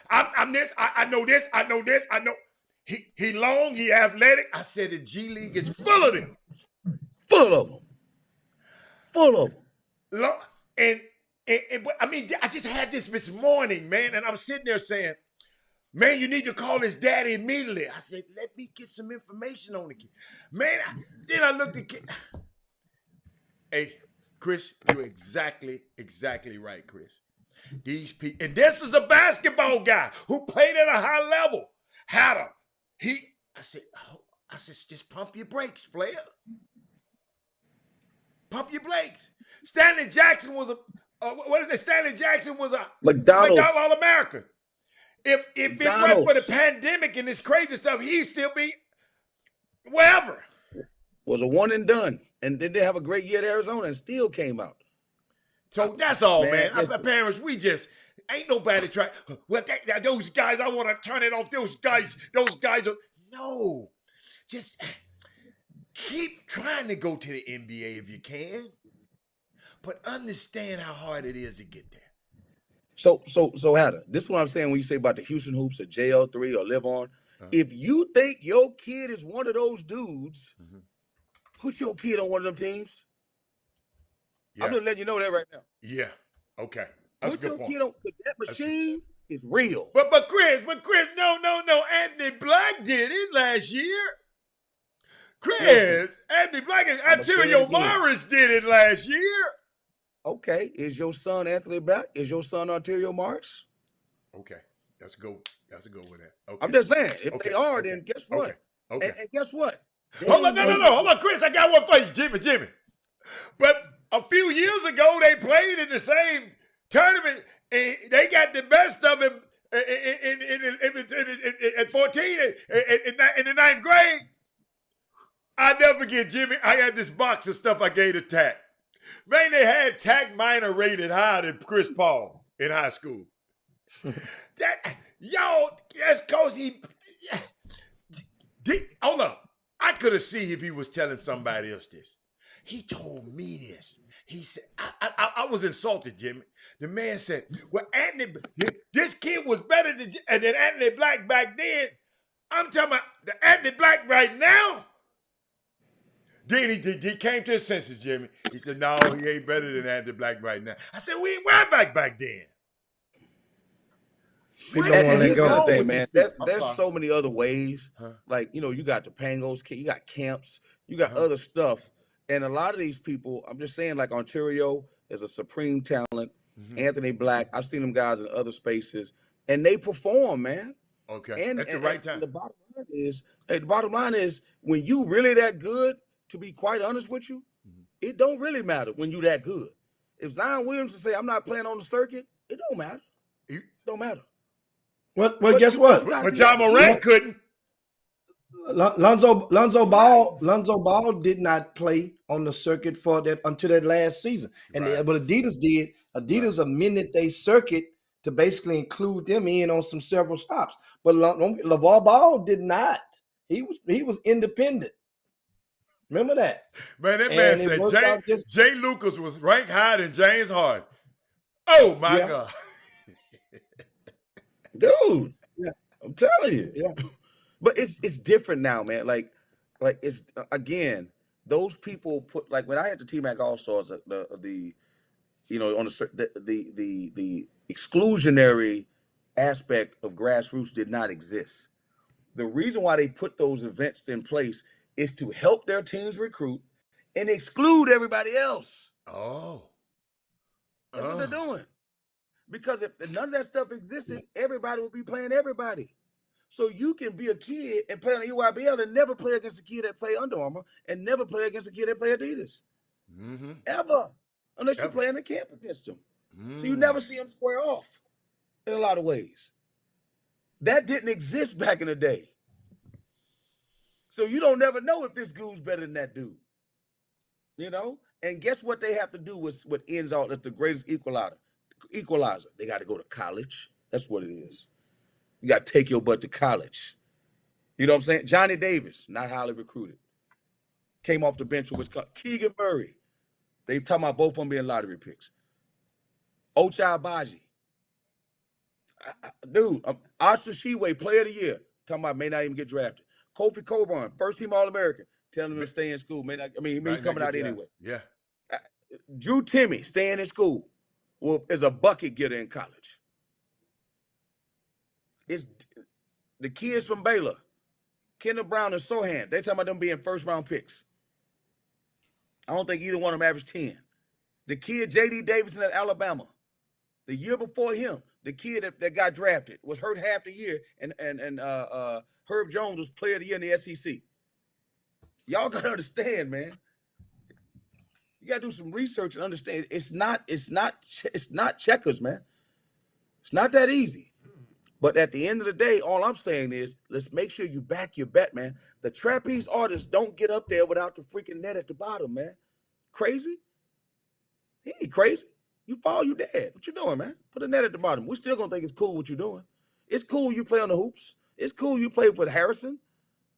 I'm this. I know this. I know this. I know. He long. He athletic. I said the G League is full of them. Full of them. Full of them. And I mean, I just had this morning, man, and I'm sitting there saying, man, you need to call his daddy immediately. I said, let me get some information on the kid. Man, then I looked at the kid. Hey, Chris, you're exactly right, Chris. These people, and this is a basketball guy who played at a high level. Hatter, I said, just pump your brakes, player. Pump your brakes. Stanley Jackson was a McDonald's All-American. If it wasn't for the pandemic and this crazy stuff, he'd still be wherever. Was a one and done. And then they have a great year at Arizona and still came out. So that's all, man. Parents, we just ain't nobody try. Well, those guys, I want to turn it off. Those guys are no. Just keep trying to go to the NBA if you can, but understand how hard it is to get there. So Hatter, this is what I'm saying when you say about the Houston Hoops or JL3 or Live On. If you think your kid is one of those dudes, put your kid on one of them teams. Yeah. I'm just letting you know that right now. Yeah. Okay. That's put your kid on, because that machine is real. But Chris, no. Anthony Black did it last year. Chris, Anthony Black and Antonio Morris did it last year. Okay. Is your son Anthony Black? Is your son Ontario Morris? Okay. Let's go with that. Okay. I'm just saying, if they are, then guess what? Okay. And guess what? Hold on, no. Hold on, Chris. I got one for you, Jimmy. But a few years ago, they played in the same tournament. And they got the best of him at 14 in the 9th grade. I never forget, Jimmy. I had this box of stuff I gave to Tack. Man, they had Tack Minor rated higher than Chris Paul in high school. That's because hold up. I could have seen if he was telling somebody else this. He told me this. He said, I was insulted, Jimmy. The man said, well, this kid was better than Anthony Black back then. I'm talking about the Anthony Black right now. Then he came to his senses, Jimmy. He said, no, he ain't better than Anthony Black right now. I said, we ain't wearing back then. Here's the other thing, man. There's so many other ways. Like, you got the Pangos, you got camps, you got other stuff. And a lot of these people, I'm just saying, like Ontario is a supreme talent. Anthony Black, I've seen them guys in other spaces, and they perform, man. Okay, at the right time. The bottom line is, when you really that good, to be quite honest with you, it don't really matter when you that good. If Zion Williamson say, I'm not playing on the circuit, it don't matter. Don't matter. Well, But guess you what? gotta But be John that Moran kid. couldn't. Lonzo Ball did not play on the circuit for that until that last season. And Right. but Adidas did. Adidas amended their circuit to basically include them in on some several stops. But LeVar Ball did not. He was independent. Remember that? Man, that man And it said worked out just Jay Lucas was ranked higher than James Harden. Oh my Yeah. God. Dude, Yeah. I'm telling you. Yeah. But it's different now, man. Like it's again, those people put like when I had the T-Mac All-Stars, the you know, on the exclusionary aspect of grassroots did not exist. The reason why they put those events in place is to help their teams recruit and exclude everybody else. Oh. That's what they're doing. Because if none of that stuff existed, everybody would be playing everybody. So you can be a kid and play on the EYBL and never play against a kid that play Under Armour and never play against a kid that play Adidas. Mm-hmm. Ever. Unless you Ever. play in the camp against them. So you never see them square off in a lot of ways. That didn't exist back in the day. So you don't never know if this dude's better than that dude. You know? And guess what they have to do with what ends out as the greatest equalizer. They got to go to college. That's what it is. You got to take your butt to college. You know what I'm saying? Johnny Davis, not highly recruited. Came off the bench with Wisconsin. Keegan Murray. They talking about both of them being lottery picks. Ochai Baji. Dude, Asha Sheway, player of the year. Talking about may not even get drafted. Kofi Coburn, first team All-American. Telling him to stay in school. He may be coming out anyway. Yeah. Drew Timme, staying in school. Well, is a bucket getter in college. It's the kids from Baylor, Kendall Brown and Sohan. They talking about them being first-round picks. I don't think either one of them averaged 10. The kid, J.D. Davidson at Alabama, the year before him, the kid that got drafted was hurt half the year, and Herb Jones was player of the year in the SEC. Y'all got to understand, man. You got to do some research and understand. It's not checkers, man. It's not that easy. But at the end of the day, all I'm saying is, let's make sure you back your bet, man. The trapeze artists don't get up there without the freaking net at the bottom, man. Crazy? He ain't crazy. You fall, you dead. What you doing, man? Put a net at the bottom. We're still gonna think it's cool what you're doing. It's cool you play on the hoops. It's cool you play with Harrison.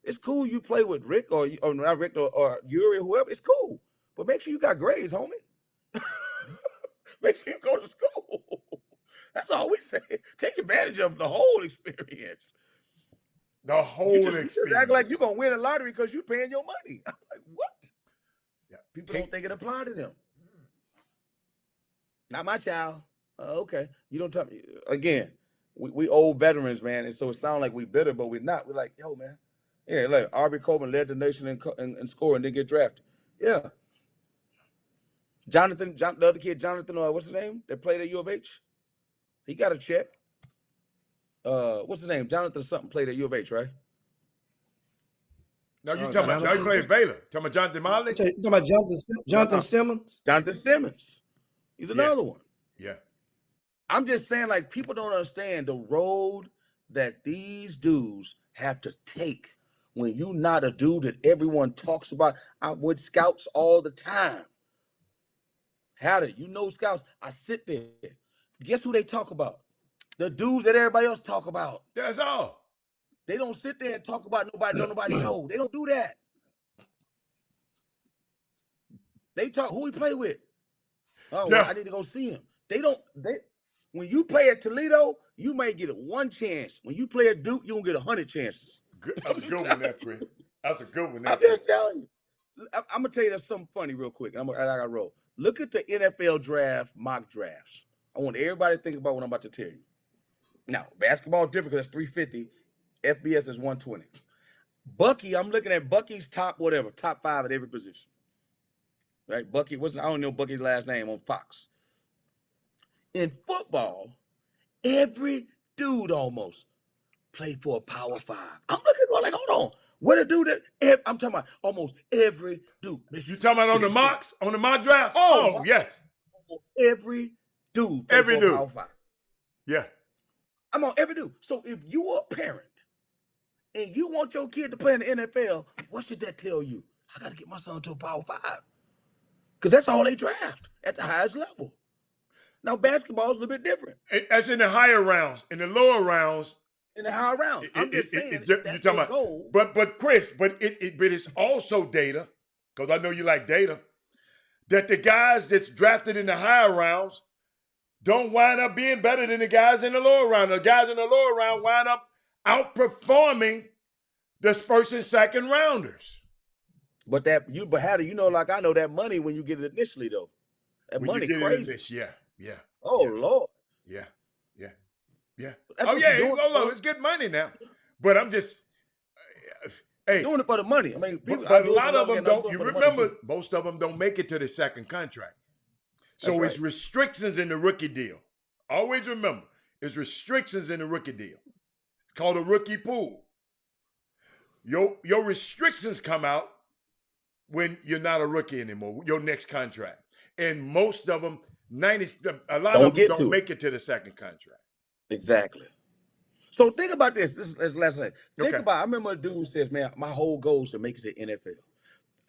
It's cool you play with Rick or not Rick or Yuri or whoever. It's cool. But make sure you got grades, homie. Make sure you go to school. That's all we say. Take advantage of the whole experience. The whole You experience. just act like you're going to win a lottery because you're paying your money. I'm like, what? Yeah. People don't think it applied to them. Not my child. Okay. You don't tell me. Again, we old veterans, man. And so it sounds like we bitter, but we're not. We're like, yo, man. Yeah, like R.B. Coleman led the nation in scoring and didn't get drafted. Yeah. The other kid, Jonathan, what's his name? That played at U of H? He got a check. What's his name? Jonathan something played at U of H, right? No, you talking about, now you playing Baylor. Talking about Jonathan Motley? You talking about Jonathan Simmons? Jonathan Simmons. He's another one. Yeah. I'm just saying, like, people don't understand the road that these dudes have to take when you're not a dude that everyone talks about. I'm with scouts all the time. Howdy, you know scouts. I sit there. Guess who they talk about? The dudes that everybody else talk about. That's all. They don't sit there and talk about nobody know. They don't do that. They talk who he play with. Oh, well, I need to go see him. When you play at Toledo, you may get one chance. When you play at Duke, you're going to get 100 chances. That's a good one, that, Chris. That's a good one. I'm just telling you. I'm going to tell you that's something funny real quick. I got to roll. Look at the NFL draft mock drafts. I want everybody to think about what I'm about to tell you. Now, basketball is different because that's 350. FBS is 120. Bucky, I'm looking at Bucky's top 5 at every position. Right? Bucky, I don't know Bucky's last name on Fox. In football, every dude almost played for a Power 5. I'm looking going like, hold on. What a dude that I'm talking about almost every dude. You talking about on the mocks? On the mock draft? Oh yes. Almost every dude. Every dude. Power 5. Yeah. I'm on every dude. So if you are a parent and you want your kid to play in the NFL, what should that tell you? I got to get my son to a Power 5. Because that's all they draft at the highest level. Now, basketball is a little bit different. That's in the higher rounds. In the lower rounds, In the higher rounds. I'm just saying you're that's talking their about, goal. but Chris, but it's also data, because I know you like data, that the guys that's drafted in the higher rounds don't wind up being better than the guys in the lower round. The guys in the lower round wind up outperforming the first and second rounders. But how do you know, like I know that money when you get it initially, though? That When money you get crazy. in this, yeah. Oh, Lord. Yeah. That's Oh, what yeah, you're doing it's good money now. But I'm just, hey. doing it for the money. I mean, people, But a lot of them don't. You remember, most of them don't make it to the second contract. So That's it's right. restrictions in the rookie deal. Always remember, it's restrictions in the rookie deal. It's called a rookie pool. Your restrictions come out when you're not a rookie anymore, your next contract. And most of them, a lot of them don't make it to the second contract. Exactly. So think about this. This is last thing. Think Okay. about, I remember a dude who says, man, my whole goal is to make it to the NFL.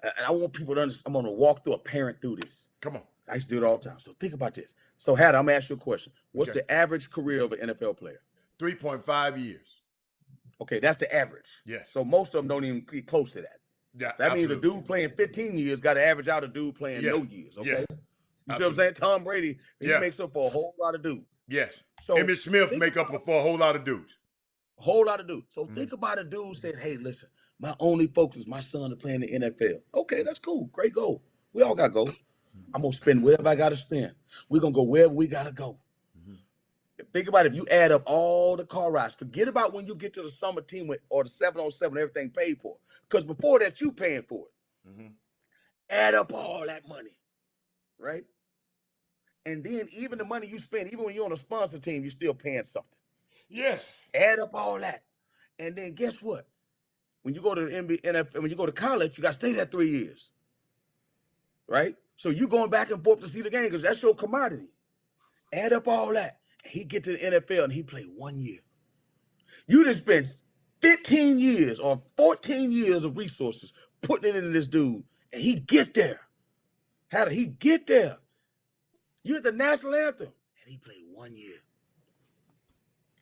And I want people to understand, I'm going to walk through a parent through this. Come on. I used to do it all the time. So think about this. So, Hatter, I'm going to ask you a question. What's Okay. the average career of an NFL player? 3.5 years. Okay, that's the average. Yes. So most of them don't even get close to that. Yeah, that absolutely. means a dude playing 15 years got to average out a dude playing no years, okay? Yeah. You see what I'm saying? Tom Brady, he makes up for a whole lot of dudes. Yes. So Emmitt Smith make up for a whole lot of dudes. A whole lot of dudes. So think about a dude saying, hey, listen, my only focus is my son to play in the NFL. Okay, that's cool. Great goal. We all got goals. I'm going to spend whatever I got to spend. We're going to go wherever we got to go. Think about it. If you add up all the car rides, forget about when you get to the summer team or the 7-on-7, everything paid for. Because before that, you paying for it. Add up all that money, right? And then even the money you spend, even when you're on a sponsor team, you're still paying something. Yes. Add up all that. And then guess what? When you go to the NFL, when you go to college, you got to stay there 3 years. Right? So you going back and forth to see the game because that's your commodity. Add up all that. And he get to the NFL and he play 1 year. You just spent 15 years or 14 years of resources putting it into this dude. And he get there. How did he get there? You at the national anthem. And he played 1 year.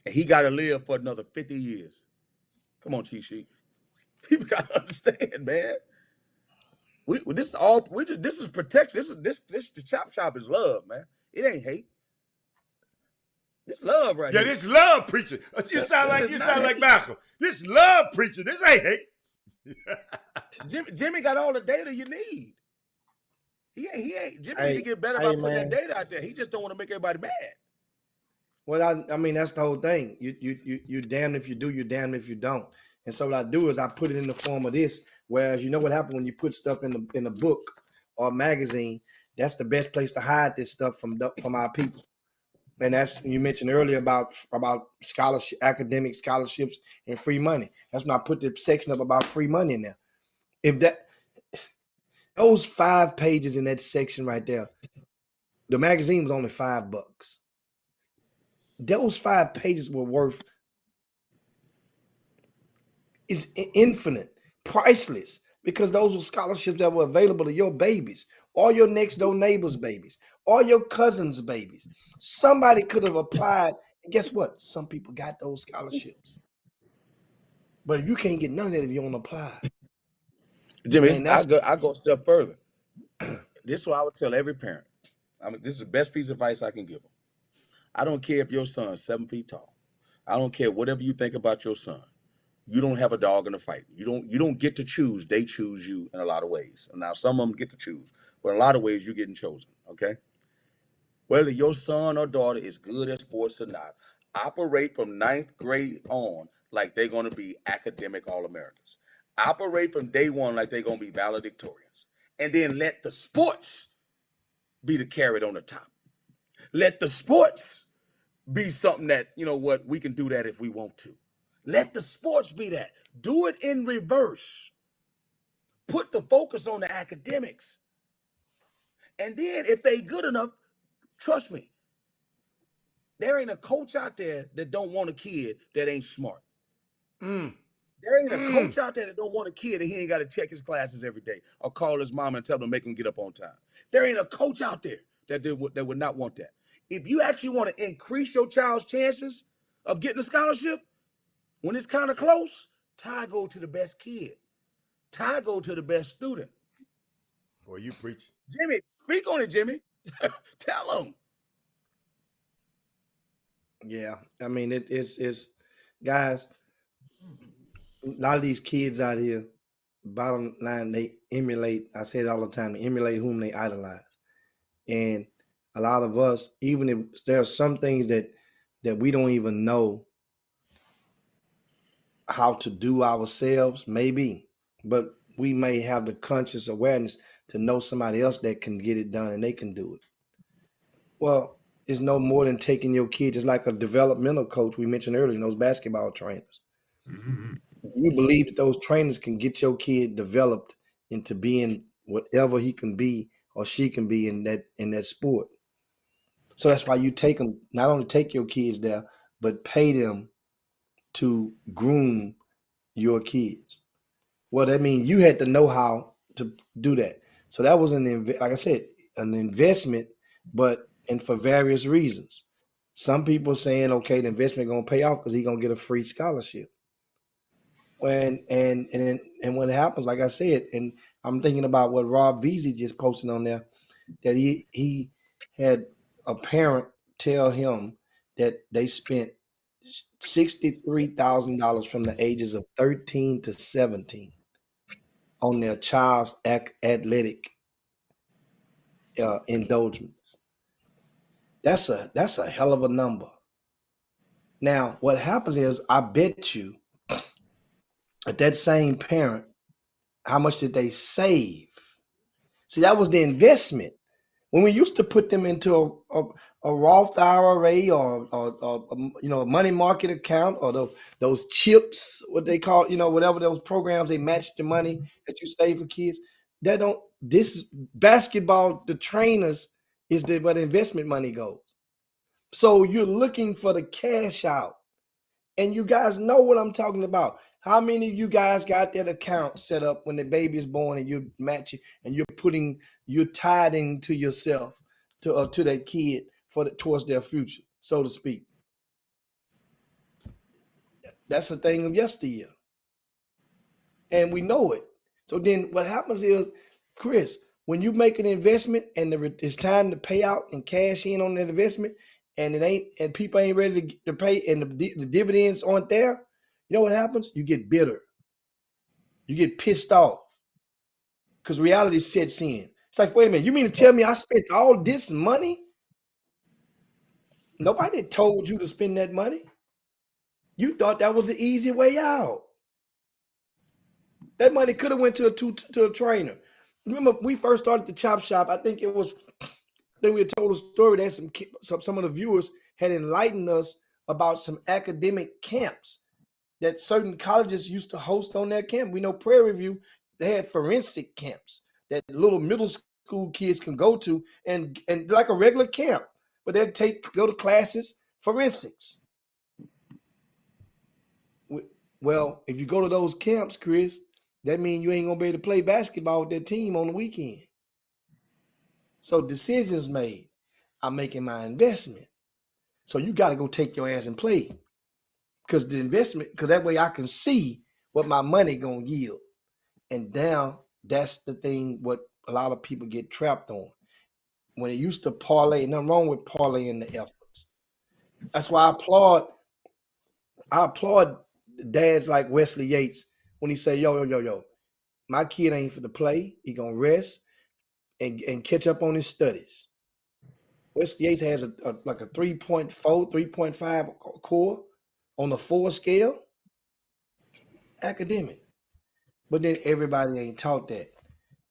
And he got to live for another 50 years. Come on, T-Sheet. People got to understand, man. This is protection. This the chop shop is love, man. It ain't hate. It's love right here. Yeah, this love preaching. You sound like Malcolm. This love preaching. This ain't hate. Jimmy got all the data you need. He ain't. Jimmy need to get better about putting that data out there. He just don't want to make everybody mad. Well, I mean, that's the whole thing. You're damned if you do, you're damned if you don't. And so what I do is I put it in the form of this. Whereas you know what happened when you put stuff in a book or a magazine, that's the best place to hide this stuff from our people. And that's you mentioned earlier about scholarship, academic scholarships and free money. That's when I put the section up about free money in there. If those 5 pages in that section right there, the magazine was only $5. Those 5 pages were worth is infinite, priceless, because those were scholarships that were available to your babies, or your next door neighbor's babies, or your cousin's babies. Somebody could have applied, and guess what? Some people got those scholarships. But if you can't get none of that if you don't apply. Jimmy, I go a step further. This is what I would tell every parent. This is the best piece of advice I can give them. I don't care if your son's 7 feet tall. I don't care whatever you think about your son. You don't have a dog in the fight. You don't get to choose. They choose you in a lot of ways. Now, some of them get to choose, but in a lot of ways, you're getting chosen, okay? Whether your son or daughter is good at sports or not, operate from 9th grade on like they're going to be academic All-Americans. Operate from day one like they're going to be valedictorians. And then let the sports be the carrot on the top. Let the sports be something that, you know what, we can do that if we want to. Let the sports be that. Do it in reverse. Put the focus on the academics. And then if they good enough, trust me, There ain't a coach out there that don't want a kid that ain't smart. Mm. There ain't a coach out there that don't want a kid that he ain't got to check his classes every day or call his mom and tell him to make him get up on time. There ain't a coach out there that would not want that. If you actually want to increase your child's chances of getting a scholarship, when it's kind of close, Ty go to the best kid. Ty go to the best student. Boy, you preach. Jimmy, speak on it, Jimmy. Tell him. Yeah, I mean it's guys. A lot of these kids out here, bottom line, they emulate. I say it all the time. They emulate whom they idolize, and a lot of us, even if there are some things that we don't even know how to do ourselves, maybe, but we may have the conscious awareness to know somebody else that can get it done and they can do it. Well, it's no more than taking your kid, just like a developmental coach we mentioned earlier, those basketball trainers. Mm-hmm. You believe that those trainers can get your kid developed into being whatever he can be or she can be in that sport. So that's why you take them, not only take your kids there, but pay them to groom your kids. Well, that means you had to know how to do that. So that was like I said, an investment, and for various reasons. Some people saying, okay, the investment gonna pay off because he's gonna get a free scholarship. And when it happens, like I said, and I'm thinking about what Rob Veazey just posted on there, that he had a parent tell him that they spent $63,000 from the ages of 13 to 17 on their child's athletic indulgence. That's a hell of a number. Now, what happens is, I bet you that same parent, how much did they save? See, that was the investment. When we used to put them into a Roth IRA or a money market account or those chips, what they call, whatever those programs, they match the money that you save for kids. This basketball, the trainers is where the investment money goes. So you're looking for the cash out. And you guys know what I'm talking about. How many of you guys got that account set up when the baby is born and you're matching and you're tithing to yourself, to that kid towards their future, so to speak? That's a thing of yesteryear. And we know it. So then what happens is, Chris, when you make an investment and it's time to pay out and cash in on that investment, and people ain't ready to pay, and the dividends aren't there, you know what happens? You get bitter. You get pissed off because reality sets in. It's like, wait a minute, you mean to tell me I spent all this money? Nobody told you to spend that money. You thought that was the easy way out. That money could have went to a trainer. Remember, we first started the chop shop. I think we had told a story that some of the viewers had enlightened us about some academic camps that certain colleges used to host on their camp. We know Prairie View, they had forensic camps that little middle school kids can go to and like a regular camp, but they'll go to classes, forensics. Well, if you go to those camps, Chris, that means you ain't gonna be able to play basketball with that team on the weekend. So decisions made. I'm making my investment. So you got to go take your ass and play. Because that way I can see what my money gonna yield. And now that's the thing what a lot of people get trapped on. When it used to parlay, nothing wrong with parlaying the efforts. That's why I applaud dads like Wesley Yates when he say, yo, my kid ain't for the play. He gonna rest and catch up on his studies. Wesley Yates has like a 3.4, 3.5 core on the 4 scale. Academic. But then everybody ain't taught that.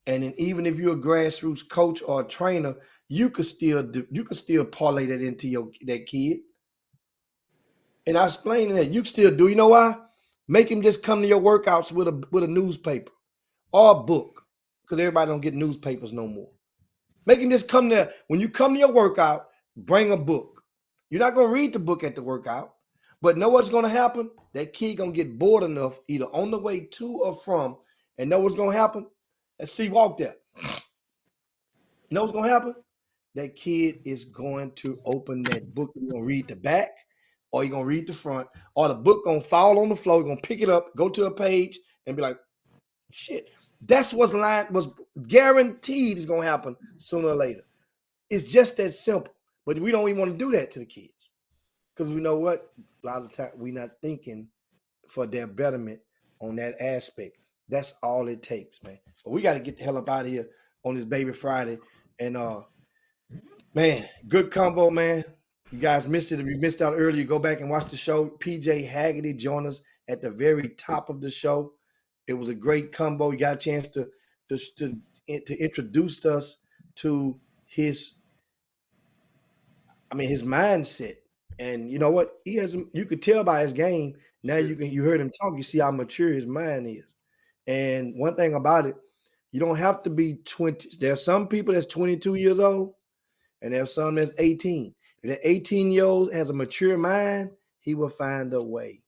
And then even if you're a grassroots coach or a trainer, you could still parlay that into that kid. And I explained that you can still do. You know why? Make him just come to your workouts with a newspaper or a book, because everybody don't get newspapers no more. Make him just come there. When you come to your workout, bring a book. You're not gonna read the book at the workout, but know what's gonna happen? That kid gonna get bored enough, either on the way to or from, and know what's gonna happen? Let's see, walk there. You know what's gonna happen? That kid is going to open that book. You're gonna read the back, or you're gonna read the front, or the book gonna fall on the floor. You're gonna pick it up, go to a page, and be like, shit. That's was guaranteed is gonna happen sooner or later. It's just that simple. But we don't even want to do that to the kids. Because we know what? A lot of the time we're not thinking for their betterment on that aspect. That's all it takes, man. But we got to get the hell up out of here on this Baby Friday. And man, good combo, man. You guys missed it. If you missed out earlier, go back and watch the show. PJ Haggerty joined us at the very top of the show. It was a great combo. You got a chance to introduce us to his mindset. And you know what? You could tell by his game. Now you heard him talk, you see how mature his mind is. And one thing about it, you don't have to be 20. There are some people that's 22 years old, and there's some that's 18. If that 18-year-old has a mature mind, he will find a way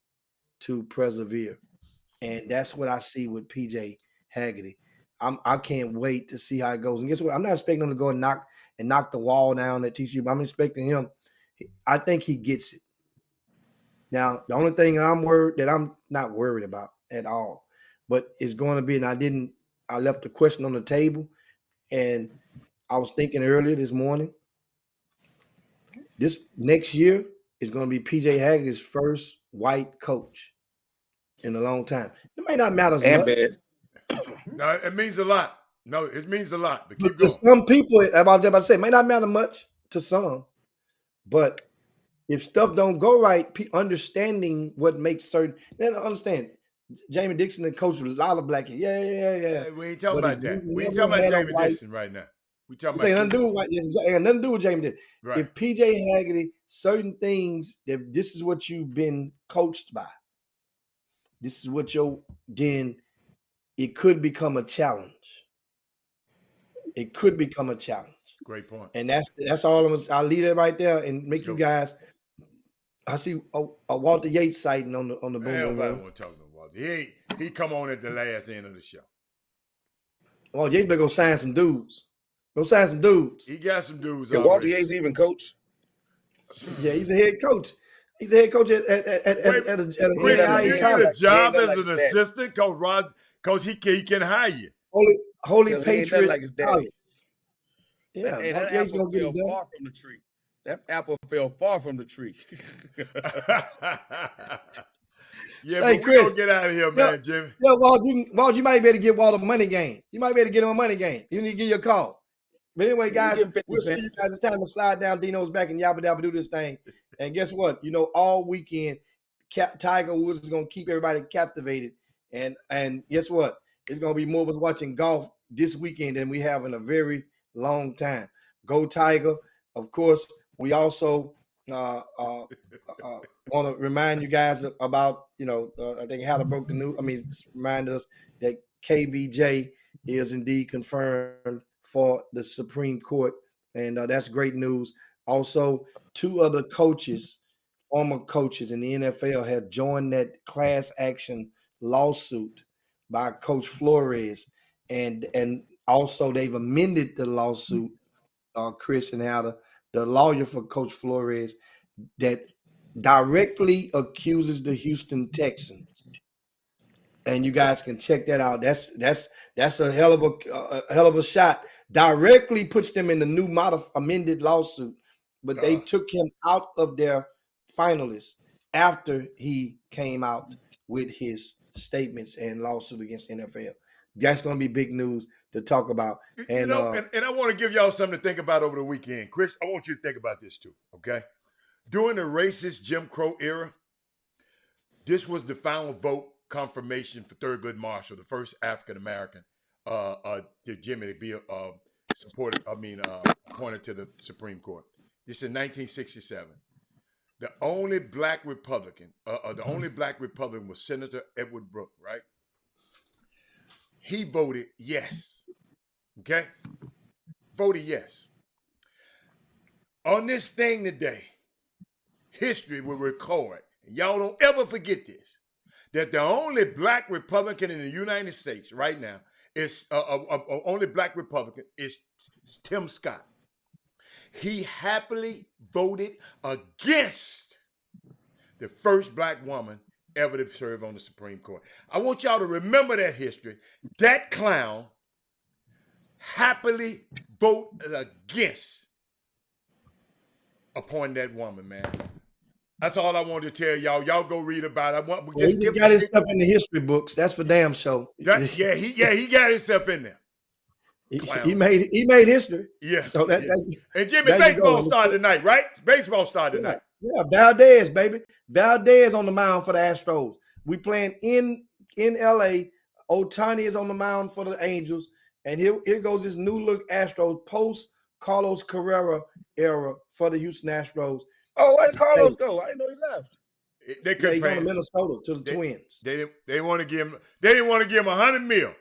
to persevere. And that's what I see with PJ Haggerty. I can't wait to see how it goes. And guess what? I'm not expecting him to go and knock the wall down at TCU, but I'm expecting him. I think he gets it. Now, the only thing I'm not worried about at all, but it's going to be, and I left the question on the table, and I was thinking earlier this morning, this next year is going to be PJ Haggerty's first white coach in a long time. It may not matter as much. Bad. No, it means a lot. No, it means a lot. But keep to going. some people, about to say, it may not matter much to some, but if stuff don't go right, understanding what makes certain, then understand. Jamie Dixon and coach with a lot of black kids. Yeah. We ain't talking But about that. We ain't never talking about had a Jamie white- Dixon right now. We talking This ain't about nothing to do with white. It ain't nothing to do with Jamie Dixon. right. If PJ Haggerty, certain things, that this is what you've been coached by. This is what then it could become a challenge. It could become a challenge. Great point. And that's all I'll leave it right there and make you guys. I see a Walter Yates sighting on the boom. Nobody want to talk to Walter. He come on at the last end of the show. Well, Yates better go sign some dudes. Go sign some dudes. He got some dudes. Can Walter Yates even coach? Yeah, he's a head coach. He's a head coach at a Chris, you get a job as like an that. assistant, Coach he can hire you. Holy He ain't Patriot. like his dad. College. Yeah, Hey, Walter that Yates apple gonna get fell it done. far from the tree. That apple fell far from the tree. Yeah, Say, but Chris, we gonna get out of here, man, Jimmy. Yeah, Walt, you might be able to get Walt a money game. You might be able to get him a money game. You need to give you a call. But anyway, guys, give 50 we'll see cents. you guys. It's time to slide down Dino's back and yabba dabba do this thing. And guess what? All weekend, Tiger Woods is gonna keep everybody captivated. And guess what? It's gonna be more of us watching golf this weekend than we have in a very long time. Go Tiger! Of course, we also want to remind you guys about, I think Haller broke the news. Remind us that KBJ is indeed confirmed for the Supreme Court, and that's great news. Also, two other coaches, former coaches in the NFL, have joined that class action lawsuit by Coach Flores, and also they've amended the lawsuit. Chris and Haller, the lawyer for Coach Flores, that directly accuses the Houston Texans, and you guys can check that out. That's a hell of a shot. Directly puts them in the new amended lawsuit, but they took him out of their finalists after he came out with his statements and lawsuit against the NFL. That's going to be big news to talk about. And I want to give y'all something to think about over the weekend. Chris, I want you to think about this too, okay? During the racist Jim Crow era, this was the final vote confirmation for Thurgood Marshall, the first African-American to Jimmy to be appointed to the Supreme Court. This is 1967. The only black Republican was Senator Edward Brooke, right? He voted yes. Okay? Voted yes. On this thing today, history will record, y'all don't ever forget this, that the only black Republican in the United States right now is only black Republican is Tim Scott. He happily voted against the first black woman ever to serve on the Supreme Court. I want y'all to remember that history. That clown happily voted against appointing that woman, man. That's all I wanted to tell y'all. Y'all go read about it. He just got his stuff in the history books. That's for damn sure. He got himself in there. He made history. Yeah. So and Jimmy, baseball started tonight, right? Baseball started tonight. Yeah, Valdez, baby. Valdez on the mound for the Astros. We playing in LA. Ohtani is on the mound for the Angels. And here goes this new look Astros post Carlos Carrera era for the Houston Astros. Oh, where did Carlos go? I didn't know he left. They couldn't go pay to him. Minnesota to the Twins. They didn't want to give him. They didn't want to give him $100 million.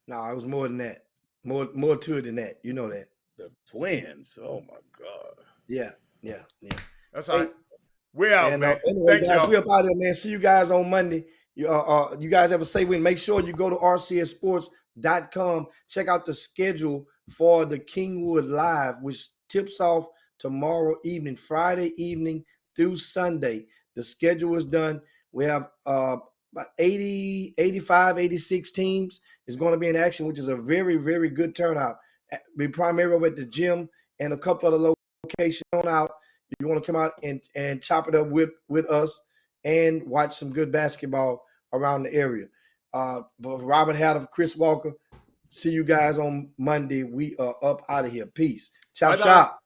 No, it was more than that. More to it than that. You know that. The Twins. Oh my God. Yeah. That's all right. We're out, man. Anyway, Thank guys, y'all. we're up out there, man. See you guys on Monday. You guys have a safe week. Make sure you go to rcssports.com. Check out the schedule for the Kingwood Live, which tips off tomorrow evening, Friday evening through Sunday. The schedule is done. We have about 80, 85, 86 teams is going to be in action, which is a very, very good turnout. Be primarily over at the gym and a couple of the locations on out. If you want to come out and chop it up with us and watch some good basketball around the area. But Robert Haddon, Chris Walker, see you guys on Monday. We are up out of here. Peace. Chop shop.